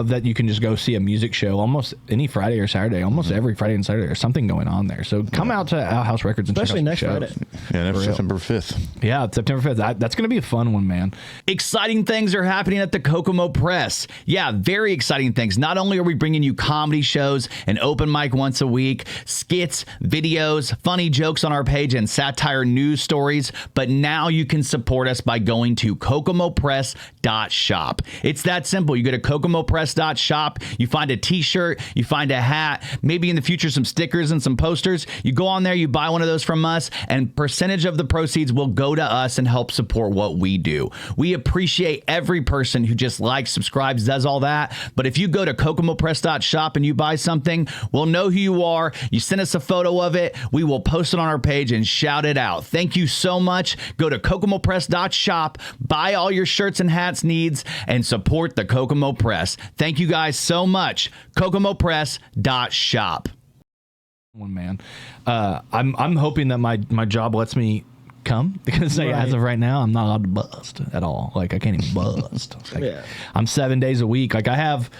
that you can just go see a music show almost any Friday or Saturday. Almost every Friday and Saturday there's something going on there. So come out to Outhouse Records and especially check out next Friday. Yeah, next September 5th. Yeah, September 5th. That's going to be a fun one, man. Exciting things are happening at the Kokomo Press. Yeah, very exciting things. Not only are we bringing you comedy shows, an open mic once a week, skits, videos, funny jokes on our page, and satire news stories, but now you can support us by going to kokomopress.shop. It's that simple. You go to kokomopress.shop, you find a t-shirt, you find a hat, maybe in the future some stickers and some posters. You go on there, you buy one of those from us, and percentage of the proceeds will go to us and help support what we do. do. We appreciate every person who just likes, subscribes, does all that. But if you go to kokomopress.shop and you buy something, we'll know who you are. You send us a photo of it. We will post it on our page and shout it out. Thank you so much. Go to kokomopress.shop, buy all your shirts and hats needs, and support the Kokomo Press. Thank you guys so much. kokomopress.shop. One man. I'm hoping that my job lets me come, because as of right now I'm not allowed to bust at all. Like I can't even bust. Like, I'm 7 days a week. Like I have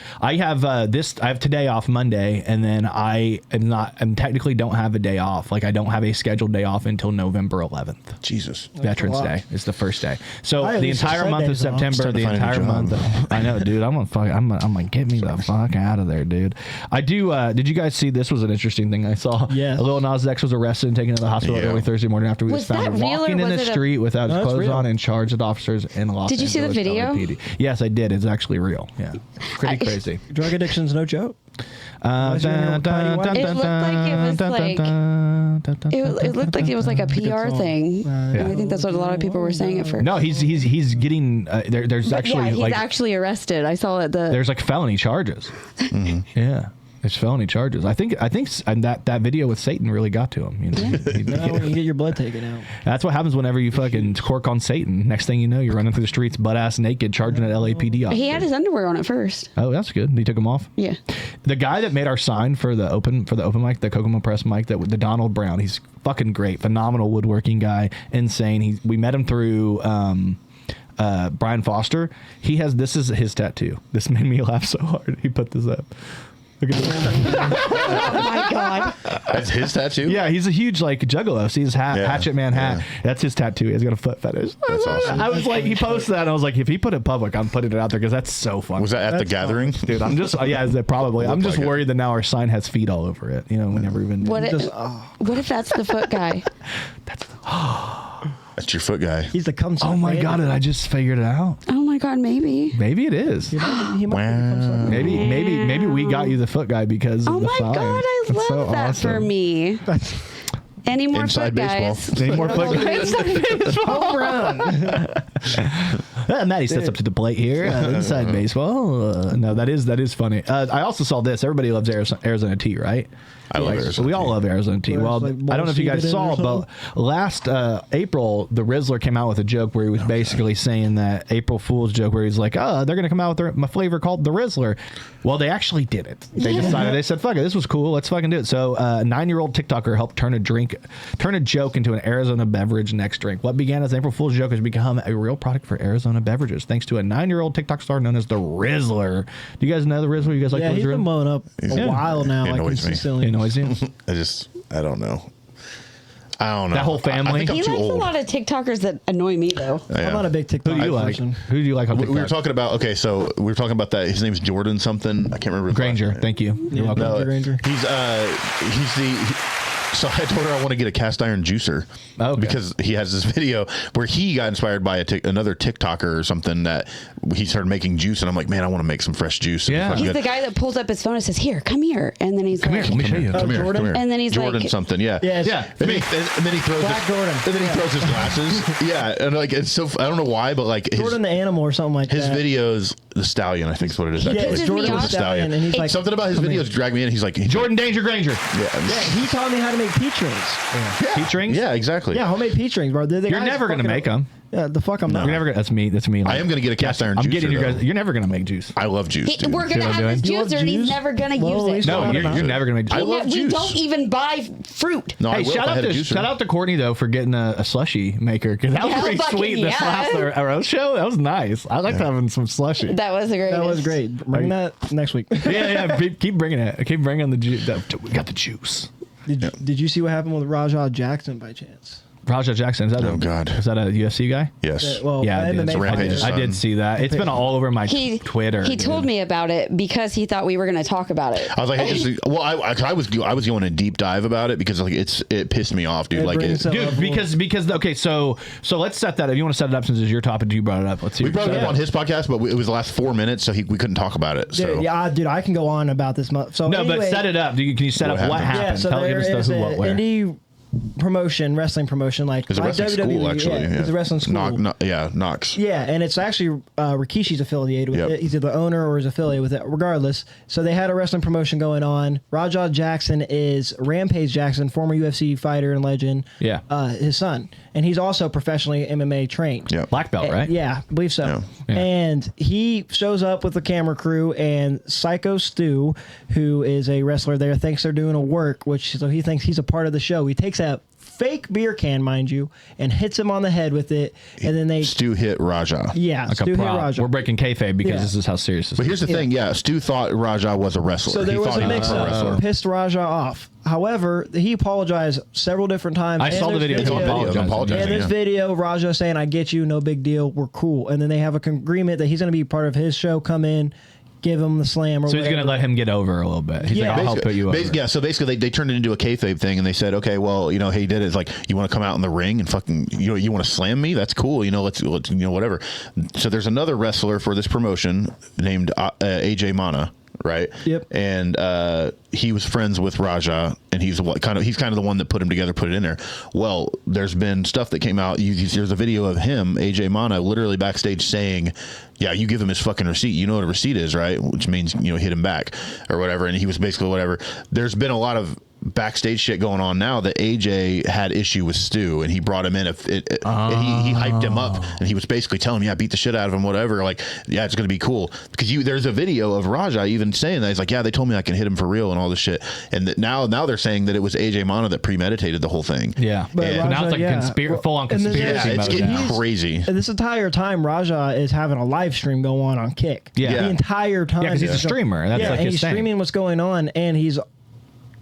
today off, Monday, and then I technically don't have a day off. Like I don't have a scheduled day off until November 11th. Jesus. Veterans Day is the first day. So the entire month of September, the entire month. I know, dude. I'm gonna get me the fuck out of there, dude. I do. Did you guys see? This was an interesting thing I saw. Yeah. Lil Nas X was arrested and taken to the hospital early Thursday morning after he was found walking in the street without his clothes on and charged with officers in Los Angeles. Did you see the video? LAPD. Yes, I did. It's actually real. Yeah. Pretty crazy. Drug addiction's no joke. It looked like it was like a PR thing. I think that's what a lot of people were saying at first. No, he's getting there's actually he's actually arrested. I saw it. There's like felony charges. Mm-hmm. Yeah. It's felony charges. I think that video with Satan really got to him. You know, when you get your blood taken out. That's what happens whenever you fucking cork on Satan. Next thing you know, you're running through the streets butt ass naked, charging at LAPD officer. He had his underwear on at first. Oh, that's good. He took them off. Yeah. The guy that made our sign for the open mic, the Kokomo Press mic, the Donald Brown. He's fucking great, phenomenal woodworking guy, insane. We met him through. Brian Foster. This is his tattoo. This made me laugh so hard. He put this up. Look at this. Oh my god. That's his tattoo? Yeah, he's a huge like juggalo. See his hat, Hatchet Man hat. Yeah. That's his tattoo. He's got a foot fetish. That's awesome. I was like, he posted that and I was like, if he put it public, I'm putting it out there because that's so fun. Was that at the gathering? Dude, I'm just probably. I'm just worried that now our sign has feet all over it. You know, we never even. What if that's the foot guy? That's your foot guy. He's the cum sucker. Oh my god! I just figured it out. Oh my god! Maybe it is. He might be the cum sucker. Maybe we got you the foot guy because of the sign. Oh my god! I love that awesome. For me. Any more Inside foot baseball. guys? Any more foot guys? Home run. Matty steps up to the plate here. Inside baseball. No, that is funny. I also saw this. Everybody loves Arizona tea, right? I love Arizona. We all love Arizona tea. Well, I don't know if you guys saw, but last April, the Rizzler came out with a joke where he was basically saying that April Fool's joke where he's like, they're going to come out with a flavor called the Rizzler. Well, they actually did it. They said, fuck it, this was cool. Let's fucking do it. So a 9-year-old TikToker helped turn a joke into an Arizona beverage next drink. What began as an April Fool's joke has become a real product for Arizona beverages, thanks to a 9-year-old TikTok star known as the Rizzler. Do you guys know the Rizzler? You guys like the Rizzler? He's been blowing up a while now. It annoys me. I don't know. That whole family. He likes a lot of TikTokers that annoy me though. Yeah. I'm not a big TikTok person. Who do you like on TikTok? We were talking about that. His name's Jordan something. I can't remember. Grainger. Thank you. You're welcome. No, Grainger. So I told her I want to get a cast iron juicer because he has this video where he got inspired by another TikToker or something that he started making juice, and I'm like, man, I want to make some fresh juice. Yeah, he's the guy that pulls up his phone and says, "Here, come here," and then he's come like, here, let me show you. Come here. And then he's Jordan like, something, yeah. Yeah. And then he throws Jordan. And then he throws his glasses. Yeah, and like it's so I don't know why, but like Jordan the animal or something like his that. His videos, the Stallion, I think is what it is. Yeah, it's Jordan the Stallion, and he's like something about his videos drag me in. He's like Jordan Danger Grainger. Yeah, he taught me how to make peach rings. Peach rings? Yeah, exactly. Yeah, homemade peach rings, bro. You're never gonna make them. Yeah, the fuck I'm not. You're never gonna. That's me. That's me. I am gonna get a cast iron. I'm juicer, getting you guys. You're never gonna make juice. I love juice. We're gonna have this juicer, and he's never gonna use it. No, you're never gonna make juice. I love juice. We don't even buy fruit. No, hey, shout out to Cortni though for getting a slushy maker because that was pretty sweet. This last roast show, that was nice. I liked having some slushy. That was great. That was great. Bring that next week. Yeah. Keep bringing it. Keep bringing the juice. We got the juice. Did you see what happened with Rajah Jackson by chance? Rajah Jackson, is that a UFC guy? Yes. I did see that. It's been all over my Twitter. He told me about it because he thought we were going to talk about it. I was like, I was going a deep dive about it because like it pissed me off, dude. Because okay, so let's set that up. You want to set it up since it's your topic? You brought it up. Let's see. We brought it up on his podcast, but it was the last 4 minutes, so we couldn't talk about it. So. Yeah, dude, I can go on about this. So no, anyway, but set it up. Can you set up what happened? Yeah, so there is an indie wrestling promotion, like it's a wrestling school, actually. Yeah, it's a wrestling school. Knox. Yeah, and it's actually Rikishi's affiliated with it. He's either the owner or is affiliated with it. Regardless, so they had a wrestling promotion going on. Rajah Jackson is Rampage Jackson, former UFC fighter and legend. Yeah, his son, and he's also professionally MMA trained. Yeah, black belt, right? Yeah, I believe so. Yeah. And he shows up with the camera crew, and Psycho Stu, who is a wrestler there, thinks they're doing a work, so he thinks he's a part of the show. He takes a fake beer can, mind you, and hits him on the head with it, and then Stu hit Rajah. Yeah, like Stu hit Rajah. We're breaking kayfabe because this is how serious this is. But here's the thing, Stu thought Rajah was a wrestler. So there was a mix-up. Pissed Rajah off. However, he apologized several different times. I saw the video. And this video, Rajah saying, "I get you, no big deal, we're cool." And then they have a agreement that he's going to be part of his show. Come in, give him the slam. Or so he's going to let him get over a little bit. He's like, I'll help put you over. Yeah, so basically they turned it into a kayfabe thing, and they said, okay, well, he did it. It's like, you want to come out in the ring and fucking, you want to slam me? That's cool. Let's whatever. So there's another wrestler for this promotion named AJ Mana. Right. Yep. And he was friends with Rajah, and he's kind of the one that put him together, put it in there. Well, there's been stuff that came out. There's a video of him, AJ Mana, literally backstage saying, "Yeah, you give him his fucking receipt. You know what a receipt is, right?" Which means hit him back or whatever. And he was basically whatever. There's been a lot of backstage shit going on now that AJ had issue with Stu, and he brought him in. And he hyped him up, and he was basically telling him, beat the shit out of him, whatever. Like, yeah, it's gonna be cool, because there's a video of Rajah even saying that. He's like, yeah, they told me I can hit him for real and all this shit. And that now they're saying that it was AJ Mana that premeditated the whole thing. Yeah, but now it's like full on conspiracy. Yeah, it's getting crazy. And this entire time, Rajah is having a live stream go on Kick. Yeah, the entire time. Yeah, because he's a streamer. That's like and his he's thing. streaming what's going on, and he's.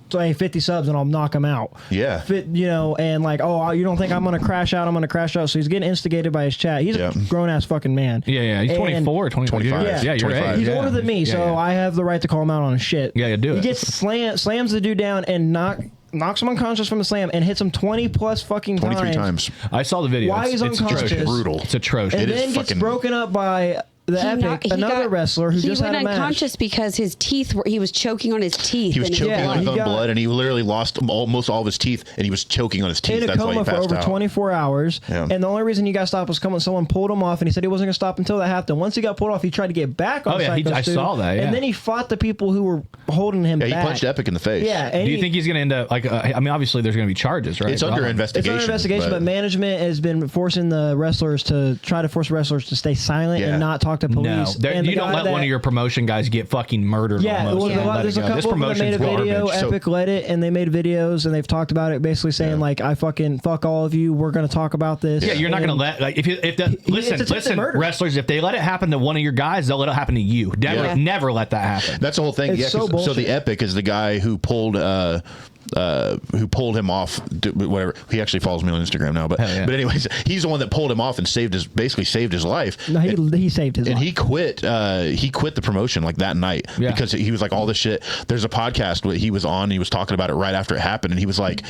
So, hey, 50 subs and I'll knock him out. Yeah. And like, oh, you don't think I'm going to crash out? I'm going to crash out. So he's getting instigated by his chat. He's a grown-ass fucking man. Yeah. He's 24 or 25. Yeah, you're right. He's older than me, so I have the right to call him out on his shit. Yeah, you do it. He gets slams the dude down and knocks him unconscious from the slam and hits him 20-plus fucking 23 times. I saw the video. Why he's unconscious? It's brutal. It's atrocious. And then gets broken up by... another wrestler who just had a match. He went unconscious because his teeth he was choking on his teeth. He was choking on his own blood, and he literally lost almost all of his teeth, and he was choking on his teeth. In a coma for over 24 hours. Yeah. And the only reason he got stopped was someone pulled him off, and he said he wasn't going to stop until that happened. Once he got pulled off, he tried to get back on I saw that, And then he fought the people who were holding him back. He punched Epic in the face. Yeah. Do you think he's going to end up, obviously there's going to be charges, right? It's under investigation. It's under investigation, but management has been forcing the wrestlers to stay silent and not talk to police. No. You don't let one of your promotion guys get fucking murdered. Yeah, there's a couple of them that made a video. Epic led it, and they made videos, and they've talked about it, basically saying like, "I fucking fuck all of you. We're going to talk about this." Yeah, you're not going to let listen, wrestlers. If they let it happen to one of your guys, they'll let it happen to you. Never let that happen. That's the whole thing. It's so the Epic is the guy who pulled him off, whatever. He actually follows me on Instagram now, but anyways, he's the one that pulled him off and saved his life. No, he saved his life. And he quit the promotion like that night because he was like, all this shit. There's a podcast where he was on, he was talking about it right after it happened, and he was like,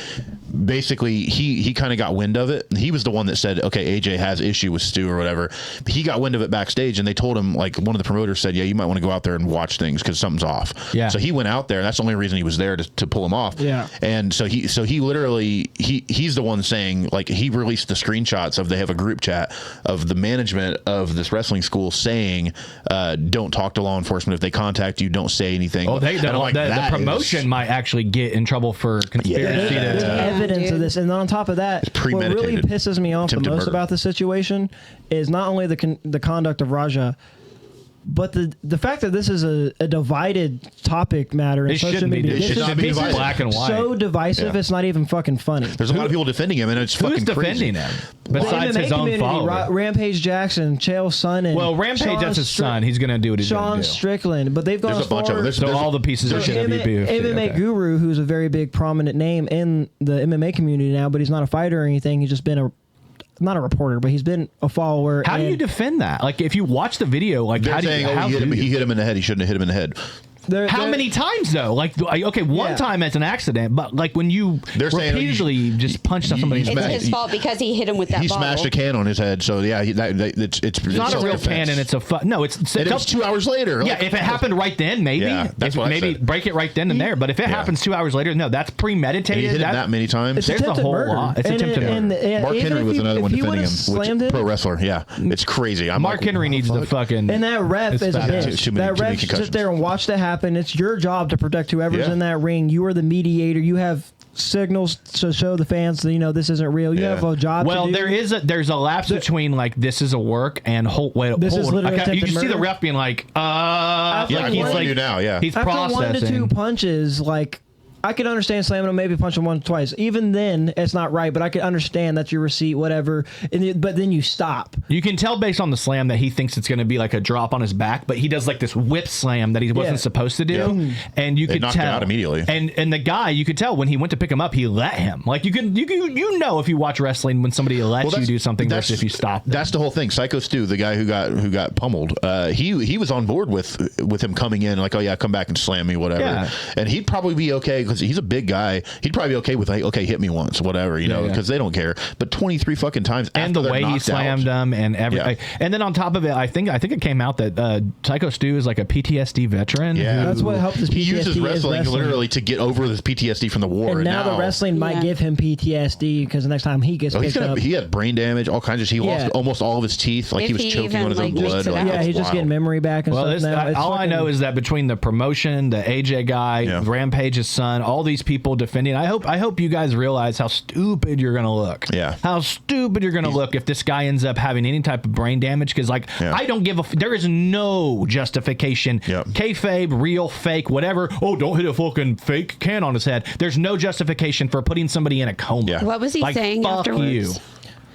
basically he kind of got wind of it. He was the one that said, okay, AJ has issue with Stu or whatever. He got wind of it backstage, and they told him, like, one of the promoters said, yeah, you might want to go out there and watch things because something's off. Yeah. So he went out there, and that's the only reason he was there, to pull him off. Yeah. And so he literally he's the one saying, like, he released the screenshots of, they have a group chat of the management of this wrestling school saying, don't talk to law enforcement. If they contact you, don't say anything. Oh, the promotion might actually get in trouble for conspiracy. There's evidence of this, and on top of that, what really pisses me off the most about the situation is not only the conduct of Rajah, but the fact that this is a divided topic matter in social media. It shouldn't be black and white. So divisive, it's not even fucking funny. There's a lot of people defending him, and it's fucking crazy. Who's defending him? Besides his own followers. Rampage Jackson, Chael's son, and Rampage, that's his son. He's going to do what he's going to do. Sean Strickland, but they've gone as far. There's all the pieces of shit. MMA Guru, who's a very big prominent name in the MMA community now, but he's not a fighter or anything. He's just been not a reporter, but he's been a follower. How do you defend that? Like, if you watch the video, like, he hit him in the head. He shouldn't have hit him in the head. How many times though? Like, okay, one time it's an accident, but like when you repeatedly just punched somebody's it's his fault because he hit him with that he bottle. Smashed a can on his head. So yeah, it's not a real can, and it's a no. It's 2 hours later. Yeah, if it happened right then, maybe. Yeah, that's what maybe I said. Break it right then and there. But if it happens 2 hours later, no, that's premeditated. And he hit him that many times. There's a whole lot. It's attempted murder. Mark Henry was another one defending him, pro wrestler. Yeah, it's crazy. Mark Henry needs the fucking. And that ref is a bitch. That ref sit there and watch that happen. It's your job to protect whoever's in that ring. You are the mediator. You have signals to show the fans that this isn't real. You have a job. Well, to do. there's a lapse between like this is a work and this is literally you see the ref being like he's after processing. 1 to 2 punches, like I could understand slamming him, maybe punching one twice. Even then, it's not right, but I could understand that's your receipt, whatever. But then you stop. You can tell based on the slam that he thinks it's going to be like a drop on his back, but he does like this whip slam that he wasn't supposed to do, and you could knocked tell him out immediately. And the guy, you could tell when he went to pick him up, he let him. Like you know if you watch wrestling when somebody lets you do something versus if you stop them. That's the whole thing. Psycho Stu, the guy who got pummeled, he was on board with him coming in like, oh yeah, come back and slam me, whatever, and he'd probably be okay because he's a big guy. He'd probably be okay with like, okay, hit me once, whatever, because they don't care. But 23 fucking times, and the way he slammed them and everything, and then on top of it, I think it came out that Psycho Stu is like a PTSD veteran. Yeah, that's what helped his PTSD. He uses wrestling literally to get over this PTSD from the war. And now the wrestling might give him PTSD because the next time he gets picked up, he had brain damage, all kinds of. He lost almost all of his teeth, like he was choking on his own blood. Yeah, he's just getting memory back and stuff now. All I know is that between the promotion, the AJ guy, Rampage's son, all these people defending. I hope you guys realize how stupid you're gonna look. Yeah. How stupid you're gonna look if this guy ends up having any type of brain damage. Because I don't give a. There is no justification. Kayfabe, real, fake, whatever. Oh, don't hit a fucking fake can on his head. There's no justification for putting somebody in a coma. Yeah. What was he saying afterwards? You.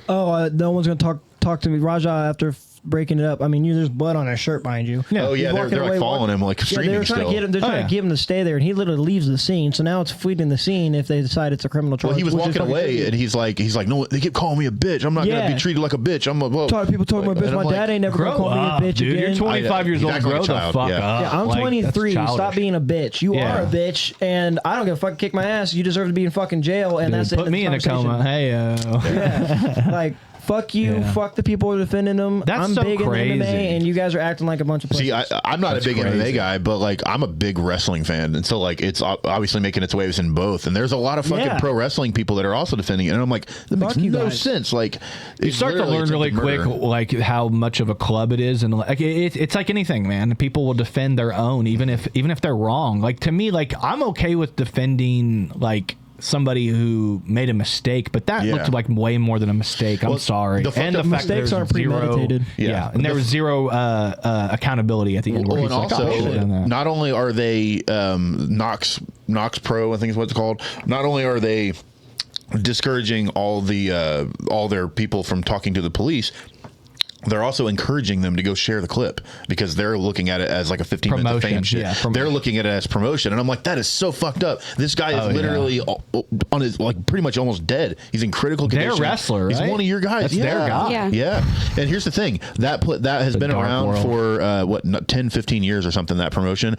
Oh, no one's gonna talk to me, Raja, after breaking it up. I mean, there's blood on his shirt behind you. Yeah. Oh yeah, they're like following him, like streaming. They were trying to get him. They're trying to get him to stay there, and he literally leaves the scene. So now it's fleeing the scene if they decide it's a criminal charge. Well, he was walking away, and he's like, no, they keep calling me a bitch. I'm not gonna be treated like a bitch. I'm a people told me a bitch. My dad ain't never gonna call me a bitch dude, again. You're 25 years old. Grow the fuck up. Yeah, I'm 23. Stop being a bitch. You are a bitch, and I don't give a fuck. Kick my ass. You deserve to be in fucking jail, and that's it. Put me in a coma. Hey, yeah, like. Fuck you. Fuck the people who are defending them. I'm so big crazy. in MMA, and you guys are acting like a bunch of pussies. See, I'm not a big MMA guy, but like I'm a big wrestling fan, and so like it's obviously making its waves in both. And there's a lot of fucking pro wrestling people that are also defending it, and I'm like, that makes no sense. Like you start to learn really quick, like how much of a club it is, and like it's like anything, man. People will defend their own, even if they're wrong. Like to me, like I'm okay with defending like somebody who made a mistake, but that looked like way more than a mistake. I'm sorry. And the mistakes aren't premeditated. And there was zero accountability at the end. And also, not only are they Nox Pro, I think is what it's called. Not only are they discouraging all their people from talking to the police, they're also encouraging them to go share the clip because they're looking at it as like a 15-minute fan shit. Yeah, they're looking at it as promotion, and I'm like, that is so fucked up. This guy is literally on his like pretty much almost dead. He's in critical condition. Their wrestler, right? He's one of your guys. That's their guy. Yeah. And here's the thing: that has been around for 10, 15 years or something. That promotion,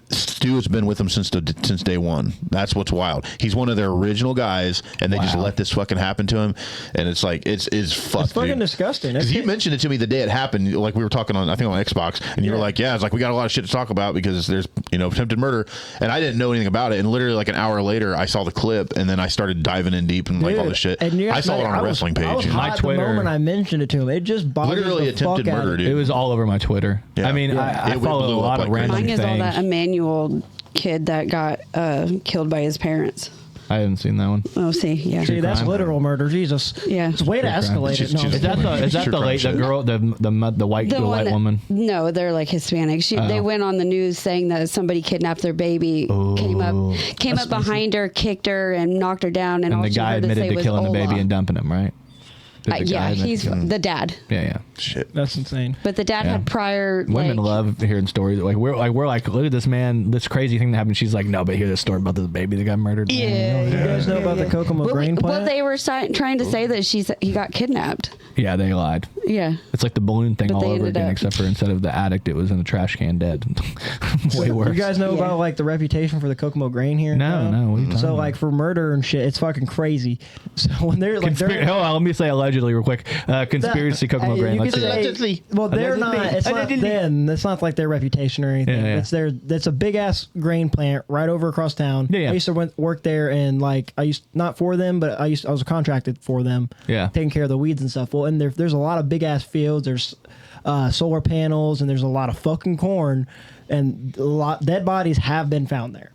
Stu has been with them since day one. That's what's wild. He's one of their original guys, and they just let this fucking happen to him, and it's like it's fucked. It's fucking disgusting. Because you mentioned it to me the day it happened, like we were talking on, I think on Xbox, and you were like, it's like we got a lot of shit to talk about because there's attempted murder, and I didn't know anything about it, and literally like an hour later I saw the clip, and then I started diving in deep and like all this shit. I saw it on a wrestling page. I was hot the moment I mentioned it to him. It just bothered literally the fuck attempted murder, dude. It was all over my Twitter. I mean, I follow a lot of random things. Mine is all that Emmanuel kid that got killed by his parents. I haven't seen that one. Oh, see, that's literal murder. Jesus. Yeah. It's way to escalate it. No, is that the girl, the white woman? No, they're like Hispanic. They went on the news saying that somebody kidnapped their baby, came up behind her, kicked her, and knocked her down. And all the guy admitted to killing the baby and dumping him, right? he's the dad. Yeah. Shit. That's insane. But the dad had prior. Women love hearing stories. We're like, look at this man, this crazy thing that happened. She's like, no, but hear this story about this baby that got murdered. Yeah. You guys know about the Kokomo grain plant? Well, they were trying to say that he got kidnapped. Yeah, they lied. Yeah. It's like the balloon thing But all they over ended again, up- except for instead of the addict, it was in a trash can dead. Way worse. You guys know about like the reputation for the Kokomo grain here? No. What are you talking So about? like for murder and shit, it's fucking crazy. So when they're like, Hold on, let me say allegedly real quick. Conspiracy Kokomo grain. Let's see. Allegedly. Well, they're not. It's not them. It's not like their reputation or anything. Yeah. It's a big ass grain plant right over across town. Yeah. I used to work there, and like I used not for them, but I was contracted for them. Yeah. Taking care of the weeds and stuff. Well, and there's a lot of big ass fields. There's solar panels, and there's a lot of fucking corn, and a lot dead bodies have been found there.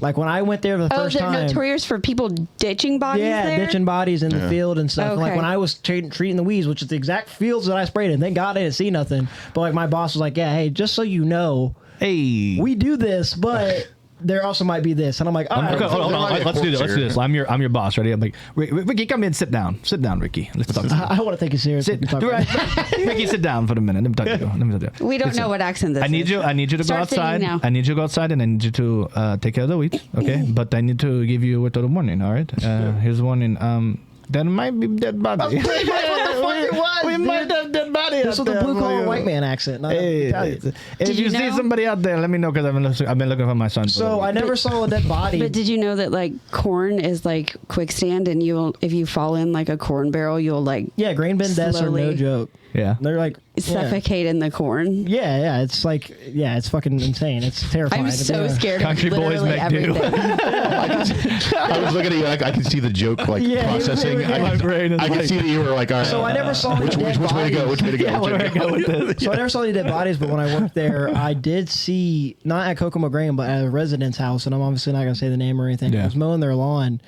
Like when I went there the first they're time. notorious for people ditching bodies there? Ditching bodies in the field and stuff. Okay. Like when I was treating the weeds, which is the exact fields that I sprayed in. Thank God I didn't see nothing. But like my boss was like, yeah, hey, just so you know, we do this, but there also might be this. And I'm like, all right. Hold on. Let's do this. I'm your boss, ready? I'm like, Ricky, come in, sit down, Ricky. Let's talk. I want to take you seriously. Ricky, sit down for a minute. Let me talk to you. We don't know what accent this is. I need you to go Start singing outside. now. I need you to go outside, and I need you to take care of the weeds, okay? But I need to give you a word of the warning, all right? Here's the warning. There might be dead body. We might have dead body. This was the blue collar white man accent. Not Italian. If you see somebody out there, let me know, because I've been looking for my son. So I never saw a dead body. But did you know that like corn is like quicksand, and if you fall in like a corn barrel, you'll like grain bin deaths are no slowly joke. Yeah. They're like suffocate in the corn. Yeah. It's like it's fucking insane. It's terrifying. I'm so scared. Country of boys literally make do. everything. I was looking at you like I can see the joke processing. My brain is I can like- see that you were like, all right. So I never saw any which dead way to go? bodies. Which way to go? Yeah, Which way to go? with this. So I never saw any dead bodies, but when I worked there, I did see, not at Kokomo Grain, but at a residence house, and I'm obviously not going to say the name or anything. Yeah. I was mowing their lawn,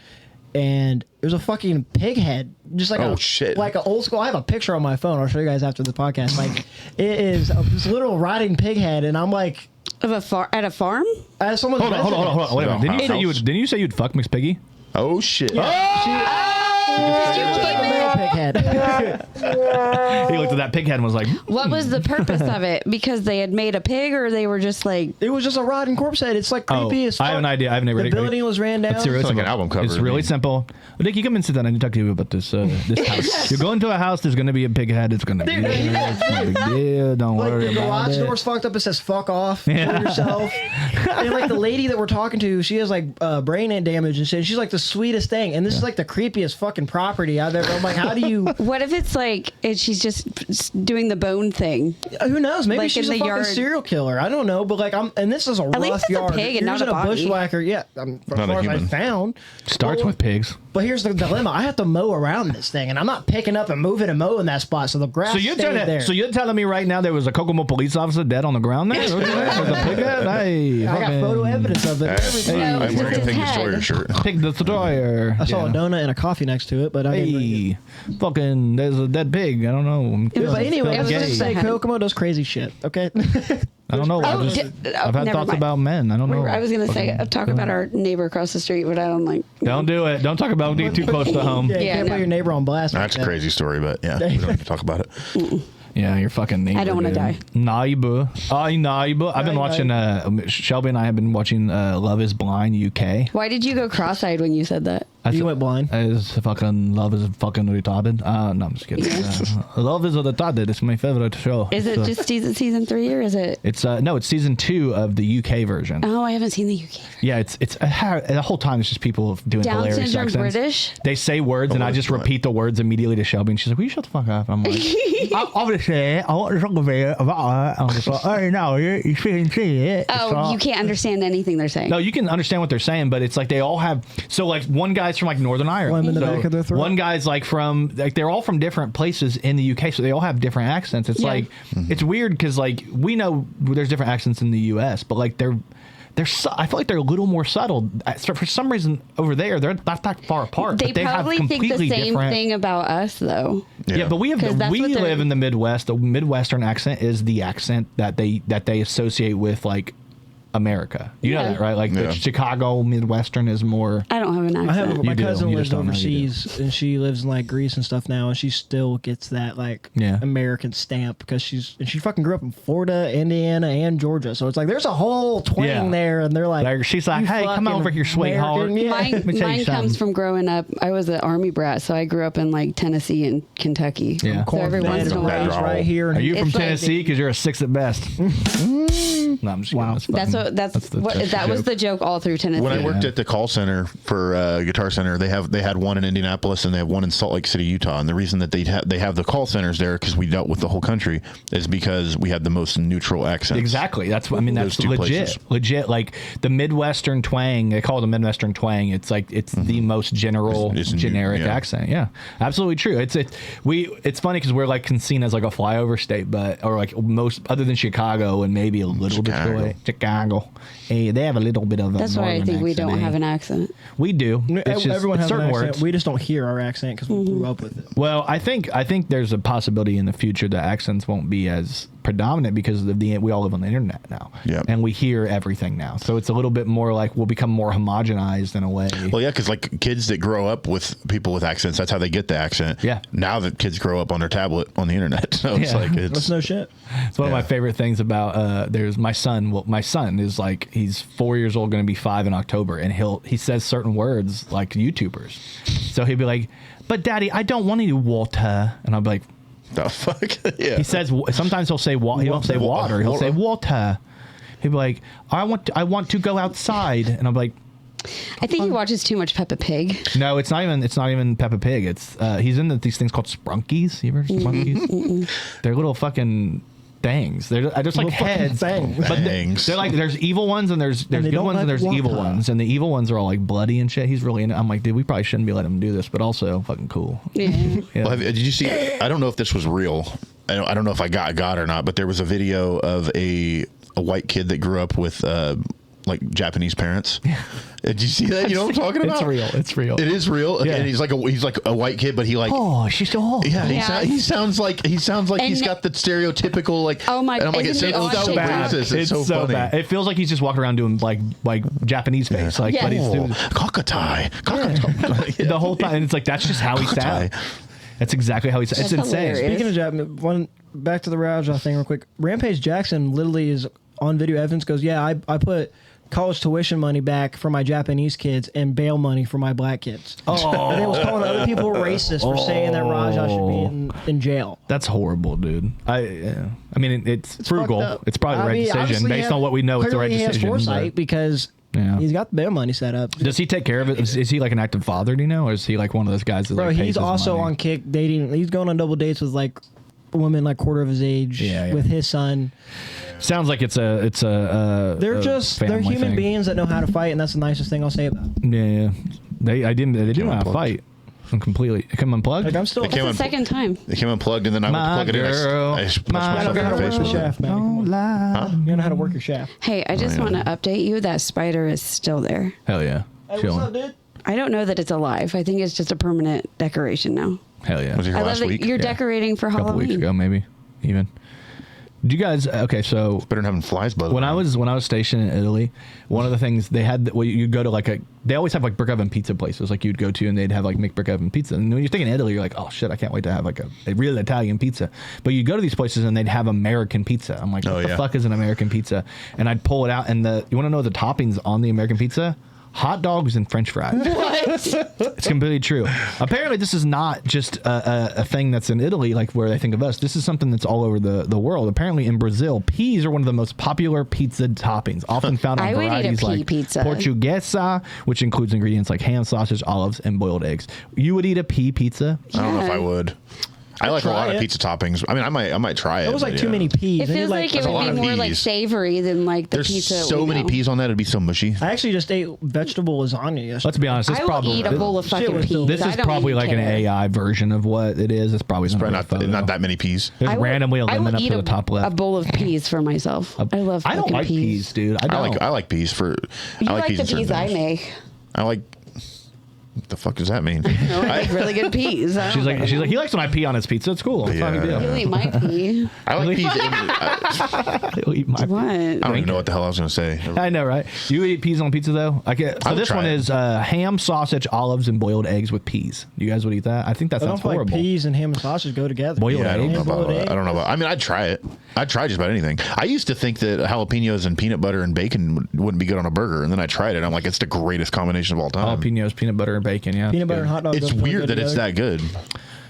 and there's a fucking pig head, just like like an old school. I have a picture on my phone. I'll show you guys after the podcast. Like it is this little rotting pig head, and I'm like, At a farm? at someone's Hold on. Wait a minute. Didn't you say you'd fuck Miss Piggy? Oh shit! pig head. He looked at that pig head and was like, What was the purpose of it? Because they had made a pig, or they were just like... It was just a rotting corpse head. It's like creepy as fuck. I have an idea. I have never The building was ran down. It's really It's like simple. an album cover. It's really simple. Nick, you come and sit down. I need to talk to you about this this house. You go into a house. There's going to be a pig head. It's going to be there. It's no big deal. Don't Like worry the about garage it. door's fucked up. It says "fuck off" for yourself. And like the lady that we're talking to, she has like brain damage and shit. She's like the sweetest thing, and this is like the creepiest fucking property I've ever. I'm like, how do you? What if it's like she's just doing the bone thing? Who knows? Maybe Like she's in a the fucking yard. serial killer. I don't know, but like and this is a rough least it's a yard. pig and You're not a using body. bushwhacker. Yeah, as Not a far as I human. found. Starts with pigs. But here's the dilemma: I have to mow around this thing, and I'm not picking up and moving and mowing that spot, so the grass So you're stays telling there. so you're telling me right now there was a Kokomo police officer dead on the ground there? There's a pig head? Hey, I got fucking photo evidence of it. Everything. No, I'm it's wearing a his Pig head. Destroyer shirt. Pig destroyer. I saw a Yeah. donut and a coffee next to it, but I didn't. Hey, fucking, there's a dead pig. I don't know. But anyway, It let's was just just say a head. Kokomo does crazy shit. Okay. I don't know. I've had never thoughts mind. about men. I don't know. I was gonna say talk about our neighbor across the street, but I don't like. Don't do it. Don't talk about it too close to home. Yeah, you Yeah, can't no. put your neighbor on blast. That's a like that. crazy story, but yeah, we don't have to talk about it. Yeah, you're fucking neighbor. I don't wanna dude. die. Neighbor. Neighbor. I've been watching, Shelby and I have been watching Love is Blind UK. Why did you go cross-eyed when you said that? You went blind. Love is fucking retarded. No, I'm just kidding. Love is retarded. It's my favorite show. Is it just season 3 or is it? It's no, it's season 2 of the UK version. Oh, I haven't seen the UK version. Yeah, it's the whole time it's just people doing Down hilarious syndrome accents. British? They say words and I just repeat the words immediately to Shelby, and she's like, "Will you shut the fuck up?" I'm like, "Obviously, I want to talk about it." I'm just like, "Oh no, you shouldn't see it." Oh, you can't understand anything they're saying. No, you can understand what they're saying, but it's like they all have. So like one guy's from like Northern Ireland. One in the So back of their throat. One guy's like from like they're all from different places in the UK, so they all have different accents. It's Yeah. like it's weird because like we know there's different accents in the US, but like they're I feel like they're a little more subtle. For some reason over there, they're not that far apart. They but they probably have think the completely same different. thing about us, though. Yeah, but we 'Cause that's what they're- live in the Midwest. The Midwestern accent is the accent that they associate with like America. You know that, right? Like the Chicago Midwestern is more. I don't have an accent. My cousin lives overseas, and she lives in like Greece and stuff now, and she still gets that like American stamp because she fucking grew up in Florida, Indiana, and Georgia. So it's like there's a whole twang there, and they're like she's like, hey, come over here, sweetheart. Mine comes from growing up. I was an Army brat, so I grew up in like Tennessee and Kentucky. Yeah, so every once in a while, right here. Are you from Tennessee? Because you're a 6 at best. No, I'm just kidding. That was the joke all through Tennessee. When I worked at the call center for Guitar Center, they had one in Indianapolis and they have one in Salt Lake City, Utah. And the reason that they have the call centers there, because we dealt with the whole country, is because we had the most neutral accents. Exactly. That's legit. Places. Legit. Like the Midwestern twang, they call it the Midwestern twang. It's like it's the most generic accent. Yeah, absolutely true. It's funny because we're like seen as like a flyover state, or like most other than Chicago and maybe a little Detroit, Chicago. Hey, they have a little bit of. That's why I think we don't have an accent. We do. Everyone has certain an accent. words. We just don't hear our accent because we grew up with it. Well, I think there's a possibility in the future that accents won't be as predominant because of we all live on the internet now, and we hear everything now. So it's a little bit more like we'll become more homogenized in a way. Well, yeah, because like kids that grow up with people with accents, that's how they get the accent. Yeah. Now that kids grow up on their tablet on the internet, so it's like that's no shit. It's one of my favorite things about there's my son. Well, my son is like he's 4 years old, going to be 5 in October, and he says certain words like YouTubers. So he'll be like, "But Daddy, I don't want any water," and I'll be like, "The fuck?" Yeah. He says sometimes he'll say he won't say water. He'll say water. He'll be like, I want to go outside, and I'm like, I think he watches too much Peppa Pig. No, it's not even Peppa Pig. It's he's into these things called sprunkies. You ever heard of sprunkies? They're little fucking things. They're just like heads, but they're like there's evil ones and there's good ones and there's evil ones, and the evil ones are all like bloody and shit. He's really into. I'm like, dude, we probably shouldn't be letting him do this, but also fucking cool. Yeah. Well, did you see? I don't know if this was real. I don't know if I got or not, but there was a video of a white kid that grew up with like Japanese parents. Yeah. Did you see that? You know what I'm talking about? It's real. It's real. It is real. Yeah. And he's like a white kid, but he like she's so old. Yeah. He sounds like he's got the stereotypical like. Oh my! And I'm like, it's so bad. It's so funny. Bad. It feels like he's just walking around doing like Japanese face, like but he's doing Kakatai. The whole time, and it's like that's just how he sounds. That's exactly how he sounds. It's insane. Speaking of Japanese, back to the Raja thing real quick. Rampage Jackson literally is on video evidence. Goes, I put college tuition money back for my Japanese kids and bail money for my black kids. And they was calling other people racist for saying that Raja should be in jail. That's horrible, dude. I mean, it's frugal. It's probably the right decision based on what we know. It's the right decision. He has foresight because he's got the bail money set up. Does he take care of it? Is he like an active father? Do you know, or is he like one of those guys that? Bro, like, he's also money? On kick dating. He's going on double dates with like women like quarter of his age with his son. Sounds like it's a they're human beings that know how to fight, and that's the nicest thing I'll say about them. Yeah. They do know how to fight. I'm completely. It came unplugged. Like I'm still. That's the second time. It came unplugged, and then I went to plug it in. I punched myself in the face with it. You know how to work your shaft. Hey, I just want to update you that spider is still there. Hell yeah. Hey, what's up, dude? I don't know that it's alive. I think it's just a permanent decoration now. Hell yeah. Was it here I last love week? that you're decorating for Halloween. A couple weeks ago, maybe even. Did you guys? Okay, so it's better than having flies buzzing. When I was stationed in Italy, one of the things they had, you'd go to they always have like brick oven pizza places like you'd go to, and they'd have like make brick oven pizza. And when you're thinking Italy, you're like, oh shit, I can't wait to have like a real Italian pizza. But you go to these places and they'd have American pizza. I'm like, what the fuck is an American pizza? And I'd pull it out, and you want to know the toppings on the American pizza? Hot dogs and French fries. What? It's completely true. Apparently, this is not just a thing that's in Italy, like where they think of us. This is something that's all over the world. Apparently, in Brazil, peas are one of the most popular pizza toppings, often found on varieties like pizza. Portuguesa, which includes ingredients like ham, sausage, olives, and boiled eggs. You would eat a pea pizza? I don't know if I would. I like a lot of pizza toppings. I mean, I might try it. It was like too many peas. It feels like it would be more like savory than like the pizza. There's so many peas on that; it'd be so mushy. I actually just ate vegetable lasagna yesterday. Let's be honest. I will eat a bowl of fucking peas. This is probably like an AI version of what it is. It's probably not that many peas. There's randomly a lemon up to the top left. A bowl of peas for myself. I love. I don't like peas, dude. I like peas for. You I like the peas I make. I like. What the fuck does that mean? Like really good peas. She's like, he likes when I pee on his pizza. It's cool. It's not a big deal. He'll eat my pee. I like peas. He'll eat my What? I don't even know what the hell I was going to say. I know, right? You eat peas on pizza, though? So this one is ham, sausage, olives, and boiled eggs with peas. You guys would eat that? I think that sounds horrible. Like peas and ham and sausage go together. Boiled eggs? I don't know about. I mean, I'd try it. I'd try just about anything. I used to think that jalapenos and peanut butter and bacon wouldn't be good on a burger, and then I tried it. I'm like, it's the greatest combination of all time. Jalapenos, peanut butter, and bacon. Yeah, peanut butter and hot dog. It's weird that it's that good.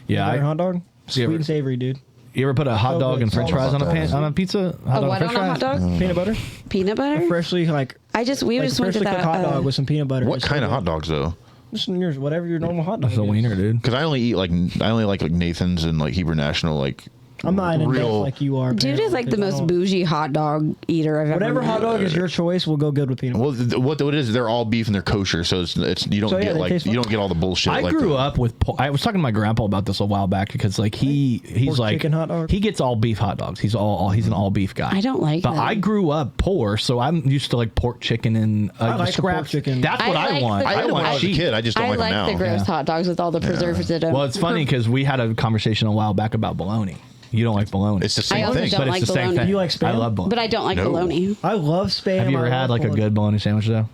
Yeah, hot dog, sweet and savory, dude. You ever put a hot dog and French fries on a pizza? What on a hot dog? Peanut butter. Peanut butter. Freshly we just went to that hot dog with some peanut butter. What kind of hot dogs though? Just yours, whatever your normal hot dog. That's a wiener, dude. Because I only like Nathan's and like Hebrew National, like. I'm not in depth like you are. Dude is like the most bougie hot dog eater I've ever met. Whatever hot dog is your choice will go good with peanut butter. Well, what it is, they're all beef and they're kosher, so it's you don't get all the bullshit. I grew up with. I was talking to my grandpa about this a while back because like he's like chicken hot dog? He gets all beef hot dogs. He's an all beef guy. I don't like But them. I grew up poor, so I'm used to like pork chicken and I like the pork chicken. That's what I want. I want when I was a kid. I just don't like them now. I like the gross hot dogs with all the preservatives in them. Well, it's funny because we had a conversation a while back about bologna. You don't like bologna. It's the same I also thing. don't But like it's the same bologna. thing. You like Spam? I love bologna. But I don't like bologna. I love Spam. Have you ever had like a good bologna sandwich though?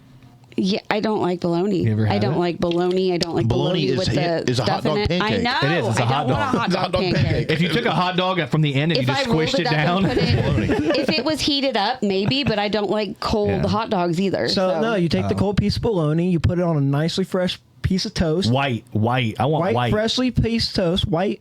Yeah, I don't like bologna. You ever had I don't it? like bologna. I don't like bologna with the is a hot stuff in dog it. pancake. I know. It is. It's a hot dog. I don't want a hot dog pancake. If you took a hot dog from the end and you just squished it down, if it was heated up, maybe, but I don't like cold hot dogs either. So no, you take the cold piece of bologna, you put it on a nicely fresh piece of toast. white. I want white. Freshly pieced toast, white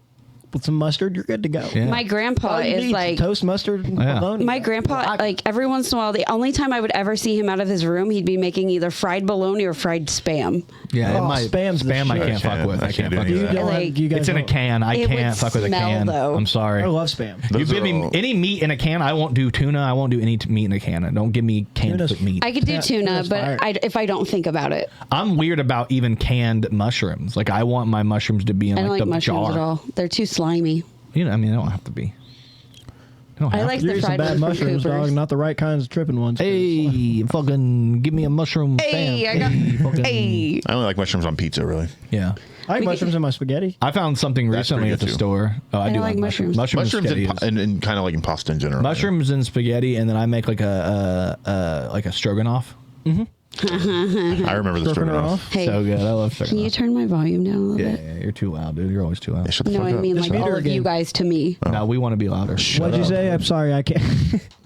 with some mustard. You're good to go. Yeah. My grandpa All you is need like toast, mustard, and bologna. My grandpa, like every once in a while, the only time I would ever see him out of his room, he'd be making either fried bologna or fried Spam. Yeah, Spam's the Spam I shit. can't fuck with. I can't do fuck any with of that. You guys It's in a don't- can. I It can't would fuck with a smell, can. though. I'm sorry. I love Spam. You give me any meat in a can. I won't do tuna. I won't do any meat in a can. Don't give me canned Tuna's- meat. I could do tuna, tuna's fire. but if I don't think about it, I'm weird about even canned mushrooms. Like I want my mushrooms to be in I don't like like the mushrooms jar. at all. They're too slimy. You know, I mean, they don't have to be. I like You're the eating some fried bad ones from mushrooms, dog. Cooper's. Not the right kinds of tripping ones. Hey, fucking give me a mushroom. Hey, Spam. I got. fucking- Hey, I only like mushrooms on pizza, really. Yeah. I like mushrooms in my spaghetti. I found something That's recently pretty at the good, too. store. Oh, I do like mushrooms. Mushrooms Mushrooms spaghetti is- and kind of like in pasta in general. mushrooms and spaghetti, and then I make like a stroganoff. I remember the stroganoff. hey, So good. I love can you stroganoff. turn my volume down a little Yeah, bit? yeah, you're too loud, dude. You're always too loud. Hey, shut the No, fuck I up. mean like meter all of again. you guys to me. No, we want to be louder. What'd you say? I'm sorry, I can't.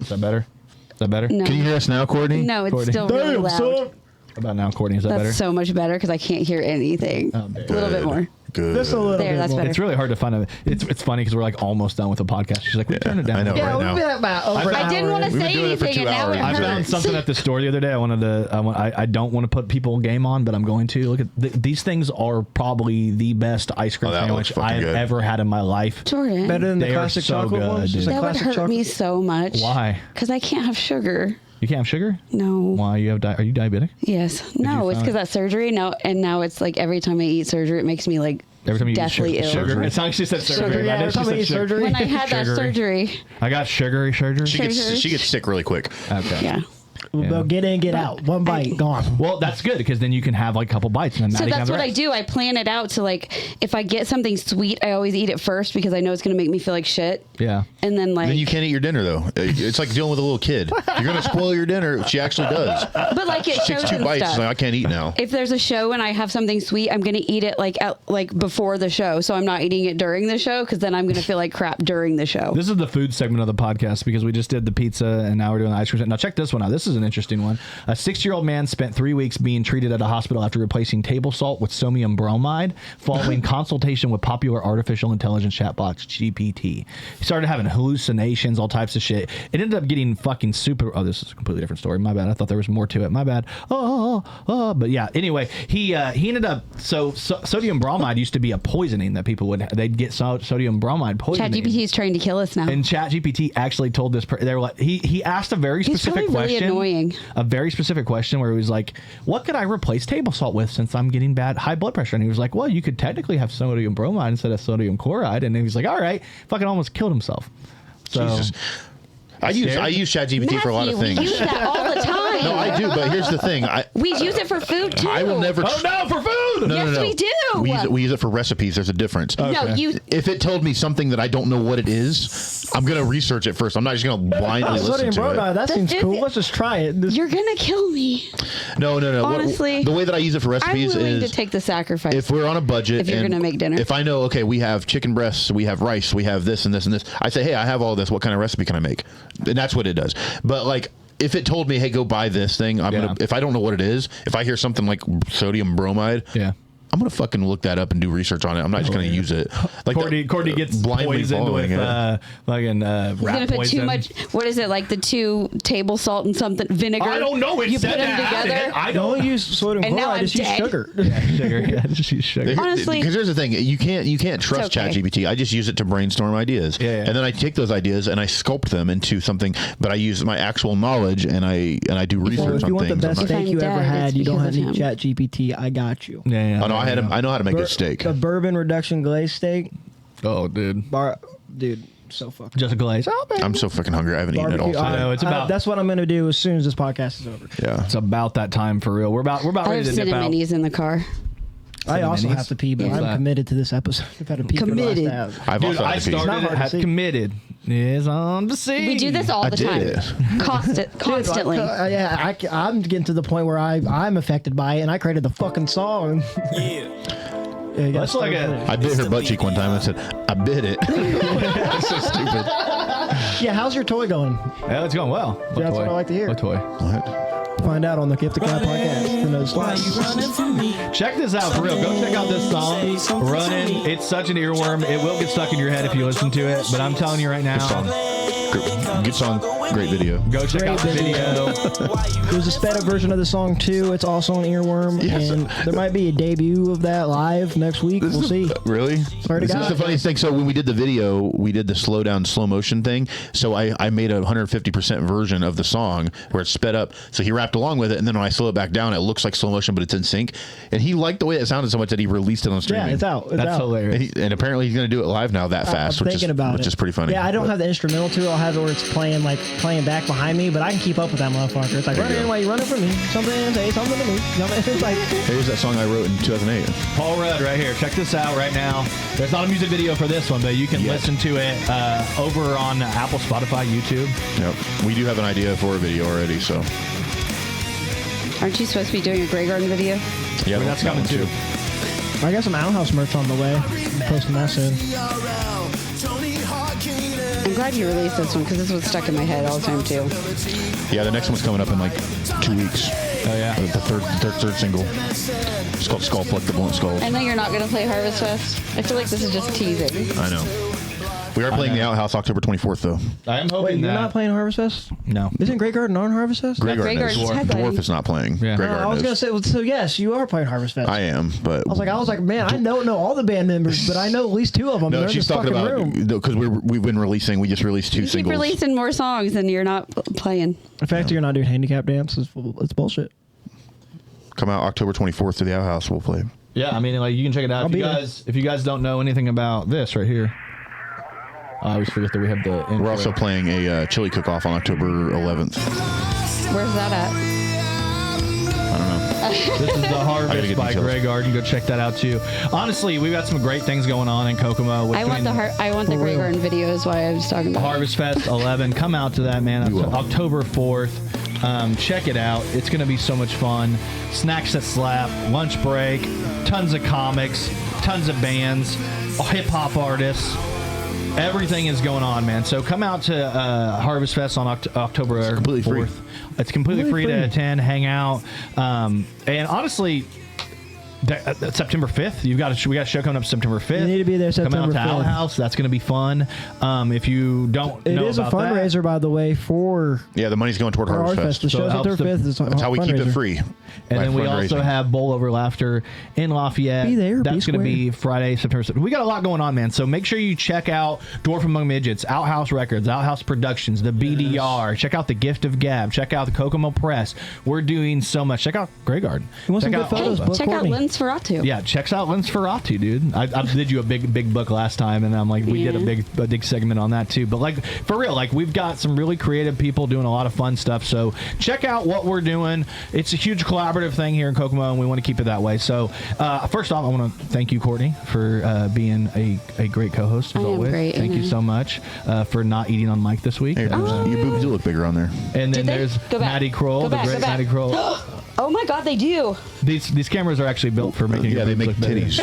Is that better? Is that better? No, Can you hear us now, Courtney? no, it's Courtney. still really loud. How about now, Courtney? Is that That's better? so much better because I can't hear anything. Oh, A little bit more. Good. Just a little There, bit that's more. better. It's really hard to find a. It's funny because we're like almost done with the podcast. She's like, we turn it down. I know, Yeah, right we've now. been about over an I didn't hour want to in. We've been say doing it for anything, 2 and now hours. it I hurts. found something at the store the other day. I don't want to put people game on, but I'm going to. Look at these things are probably the best ice cream Oh, that looks sandwich fucking I've good. ever had in my life. Jordan, Better than the They are classic so chocolate good, ones. Just dude. a that would classic hurt chocolate. me so much. Why? Because I can't have sugar. You can't have sugar? No. Why? Are you diabetic? Yes. No, it's find- because that surgery. No, and now it's like every time I eat surgery, it makes me like Every time you deathly eat ill. sugar. It's not like she said surgery. Yeah, I know every she time I said eat surgery. When I had that Sugary. surgery, I got sugary surgery. She gets sick really quick. Okay. yeah. Well, get in, get out. One bite, gone. Well, that's good because then you can have like a couple bites and then So Maddie can that's have what the I rest. do. I plan it out to like if I get something sweet, I always eat it first because I know it's gonna make me feel like shit. Yeah. And then like, Then you can't eat your dinner though. It's like dealing with a little kid. You're gonna spoil your dinner. She actually does. but like it She takes shows 2 and bites. stuff. She's like, I can't eat now. If there's a show and I have something sweet, I'm gonna eat it like before the show. So I'm not eating it during the show because then I'm gonna feel like crap during the show. This is the food segment of the podcast because we just did the pizza and now we're doing the ice cream. Now check this one out. This is an interesting one. A 6-year-old man spent 3 weeks being treated at a hospital after replacing table salt with sodium bromide following consultation with popular artificial intelligence chatbot GPT. He started having hallucinations, all types of shit. It ended up getting fucking super. Oh, this is a completely different story. My bad. I thought there was more to it. My bad. But yeah. Anyway, he ended up. So sodium bromide used to be a poisoning that people they'd get sodium bromide poisoning. ChatGPT is trying to kill us now. And ChatGPT actually told this. They were like, he asked a very specific probably really question. annoying. A very specific question where he was like, "What could I replace table salt with since I'm getting high blood pressure?" And he was like, "Well, you could technically have sodium bromide instead of sodium chloride." And he was like, "All right," fucking almost killed himself. So Jesus. I use ChatGPT for a lot of Matthew, things. we use that all the time. No, I do, but here's the thing. We use it for food too. I will never. Oh no, for food! Yes, we do. We use it for recipes. There's a difference. No, If it told me something that I don't know what it is, I'm gonna research it first. I'm not just gonna blindly listen to it. That seems cool. Let's just try it. You're gonna kill me. No. Honestly, the way that I use it for recipes I'm willing is to take the sacrifice. if we're on a budget, if you're gonna make dinner, if I know, okay, we have chicken breasts, we have rice, we have this and this and this, I say, hey, I have all this. What kind of recipe can I make? And that's what it does. But like, if it told me, hey, go buy this thing, I'm gonna. If I don't know what it is, if I hear something like sodium bromide, I'm gonna fucking look that up and do research on it. I'm not just gonna use it. Like Courtney gets poisoned with fucking rat gonna put poison. too much. What is it, like the 2 table salt and something vinegar? I don't know. You put them together. I don't use sodium and chloride. Just use sugar. Just use sugar. Honestly, because here's the thing, you can't trust ChatGPT. I just use it to brainstorm ideas, and then I take those ideas and I sculpt them into something. But I use my actual knowledge and I do research on things. If you want the best steak you ever had, you don't have to need ChatGPT. I got you. Oh no, I know how to make a steak. A bourbon reduction glaze steak. Oh, dude. Dude, so fucking. Just a glaze. Oh, baby. I'm so fucking hungry. I haven't eaten it all today. I know, it's about. That's what I'm gonna do as soon as this podcast is over. Yeah, it's about that time for real. We're about ready to dip out. I have minis in the car. I also have to pee, but I'm committed to this episode. I've had to pee committed. I've also had to pee. Started committed. Is on the scene. We do this all the time. Constantly. I'm getting to the point where I'm affected by it, and I created the fucking song. That's like I bit her butt cheek one time. I said, I bit it. That's so stupid. Yeah, how's your toy going? Yeah, it's going well. That's what I like to hear. What toy? What? Find out on the Gift of Gab Podcast for no slice. Check this out for real. Go check out this song, Running. It's such an earworm. It will get stuck in your head if you listen to it, but I'm telling you right now. Good song. Great video. Go check out the video. There's a sped up version of the song too. It's also an earworm, and there might be a debut of that live next week. We'll see. Really? This is the funniest thing. So when we did the video, we did the slow down, slow motion thing. So I made a 150% version of the song where it's sped up. So he rapped along with it, and then when I slow it back down, it looks like slow motion, but it's in sync. And he liked the way it sounded so much that he released it on streaming. Yeah, it's out. That's hilarious. And apparently he's going to do it live now that fast, which is pretty funny. Yeah, I don't have the instrumental to it. I'll have it where it's playing back behind me, but I can keep up with that motherfucker. It's like, run in while you running from me. Say something to me. It's like, here's that song I wrote in 2008. Paul Rudd right here. Check this out right now. There's not a music video for this one, but you can listen to it over on Apple, Spotify, YouTube. Yep. We do have an idea for a video already, so. Aren't you supposed to be doing a Graygarden video? Yeah, that's coming too. I got some Outhouse merch on the way. I'm posting that soon. I'm glad you released this one because this was stuck in my head all the time too. Yeah, the next one's coming up in like 2 weeks. Oh yeah, the third single. It's called Skull Pluck the Blunt Skulls. I know you're not going to play Harvest Fest. I feel like this is just teasing. I know. We are playing the Outhouse October 24th though. I am hoping Wait, you're not playing Harvest Fest? No. Isn't Graygarden on Harvest Fest? Graygarden is. Dwarf is not playing. Yeah. I was going to say, so yes, you are playing Harvest Fest. I am, but I was like, man, I don't know all the band members, but I know at least 2 of them. No, she's talking about because we've been releasing. We just released 2 singles. Keep releasing more songs and you're not playing. The fact that you're not doing handicap dance it's bullshit. Come out October 24th to the Outhouse. We'll play. Yeah, I mean, like you can check it out. If you guys don't know anything about this right here. I always forget that we have the. We're also playing a chili cook-off on October 11th. Where's that at? I don't know. This is the Harvest by Graygarden. Go check that out too. Honestly, we've got some great things going on in Kokomo. I want the Graygarden video is why I was talking about Harvest Fest 11. Come out to that, man. October 4th. Check it out. It's going to be so much fun. Snacks that slap, lunch break, tons of comics, tons of bands, hip-hop artists. Everything is going on, man. So come out to Harvest Fest on October 4th. It's completely free to attend, hang out. And honestly, September 5th, we got a show coming up September 5th. You need to be there September 5th. Come out to Outhouse. That's going to be fun. If you don't know it is a fundraiser, by the way, for... Yeah, the money's going toward Harvest Fest. The show's September 5th. That's how we keep it free. And then we also have Bowl Over Laughter in Lafayette. Be there. That's going to be Friday, September 7th. We got a lot going on, man. So make sure you check out Dwarf Among Midgets, Outhouse Records, Outhouse Productions, the BDR. Yes. Check out the Gift of Gab. Check out the Kokomo Press. We're doing so much. Check out Graygarden. You want some good photos? Check out Lindsay. Linsferatu. Yeah, checks out Linsferatu, dude. I did you a big book last time, and I'm like, we did a big segment on that too. But like for real, like we've got some really creative people doing a lot of fun stuff. So check out what we're doing. It's a huge collaborative thing here in Kokomo, and we want to keep it that way. So first off, I want to thank you, Cortni, for being a great co-host as always. Great. Thank you so much for not eating on mic this week. Hey, your boobs do look bigger on there. And then there's Matty Crull, the great Matty Crull. Oh my God, they do. These cameras are actually built for making. Yeah, they make titties.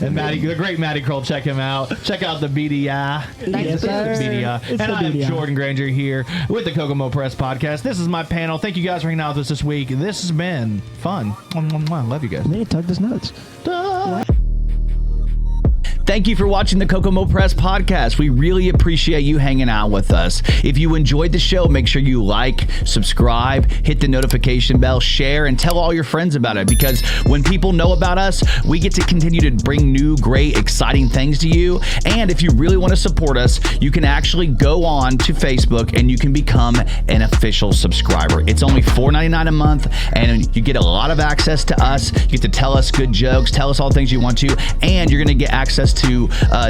And Matty, the great Matty Crull, check him out. Check out the BDR. Nice. BDR. And I'm Jordan Grainger here with the Kokomo Press Podcast. This is my panel. Thank you guys for hanging out with us this week. This has been fun. Love you guys. Man, tug this nuts. Thank you for watching the Kokomo Press Podcast. We really appreciate you hanging out with us. If you enjoyed the show, make sure you like, subscribe, hit the notification bell, share, and tell all your friends about it, because when people know about us, we get to continue to bring new, great, exciting things to you. And if you really want to support us, you can actually go on to Facebook and you can become an official subscriber. It's only $4.99 a month, and you get a lot of access to us. You get to tell us good jokes, tell us all the things you want to, and you're going to get access to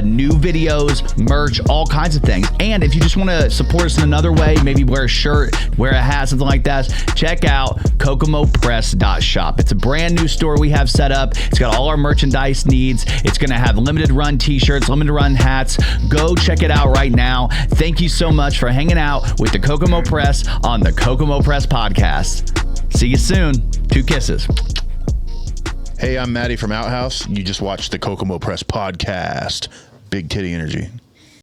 new videos, merch, all kinds of things. And if you just want to support us in another way, maybe wear a shirt, wear a hat, something like that, check out kokomopress.shop. It's a brand new store we have set up. It's got all our merchandise needs. It's going to have limited run t-shirts, limited run hats. Go check it out right now. Thank you so much for hanging out with the Kokomo Press on the Kokomo Press Podcast. See you soon. 2 kisses. Hey, I'm Matty from Outhouse. You just watched the Kokomo Press Podcast. Big titty energy.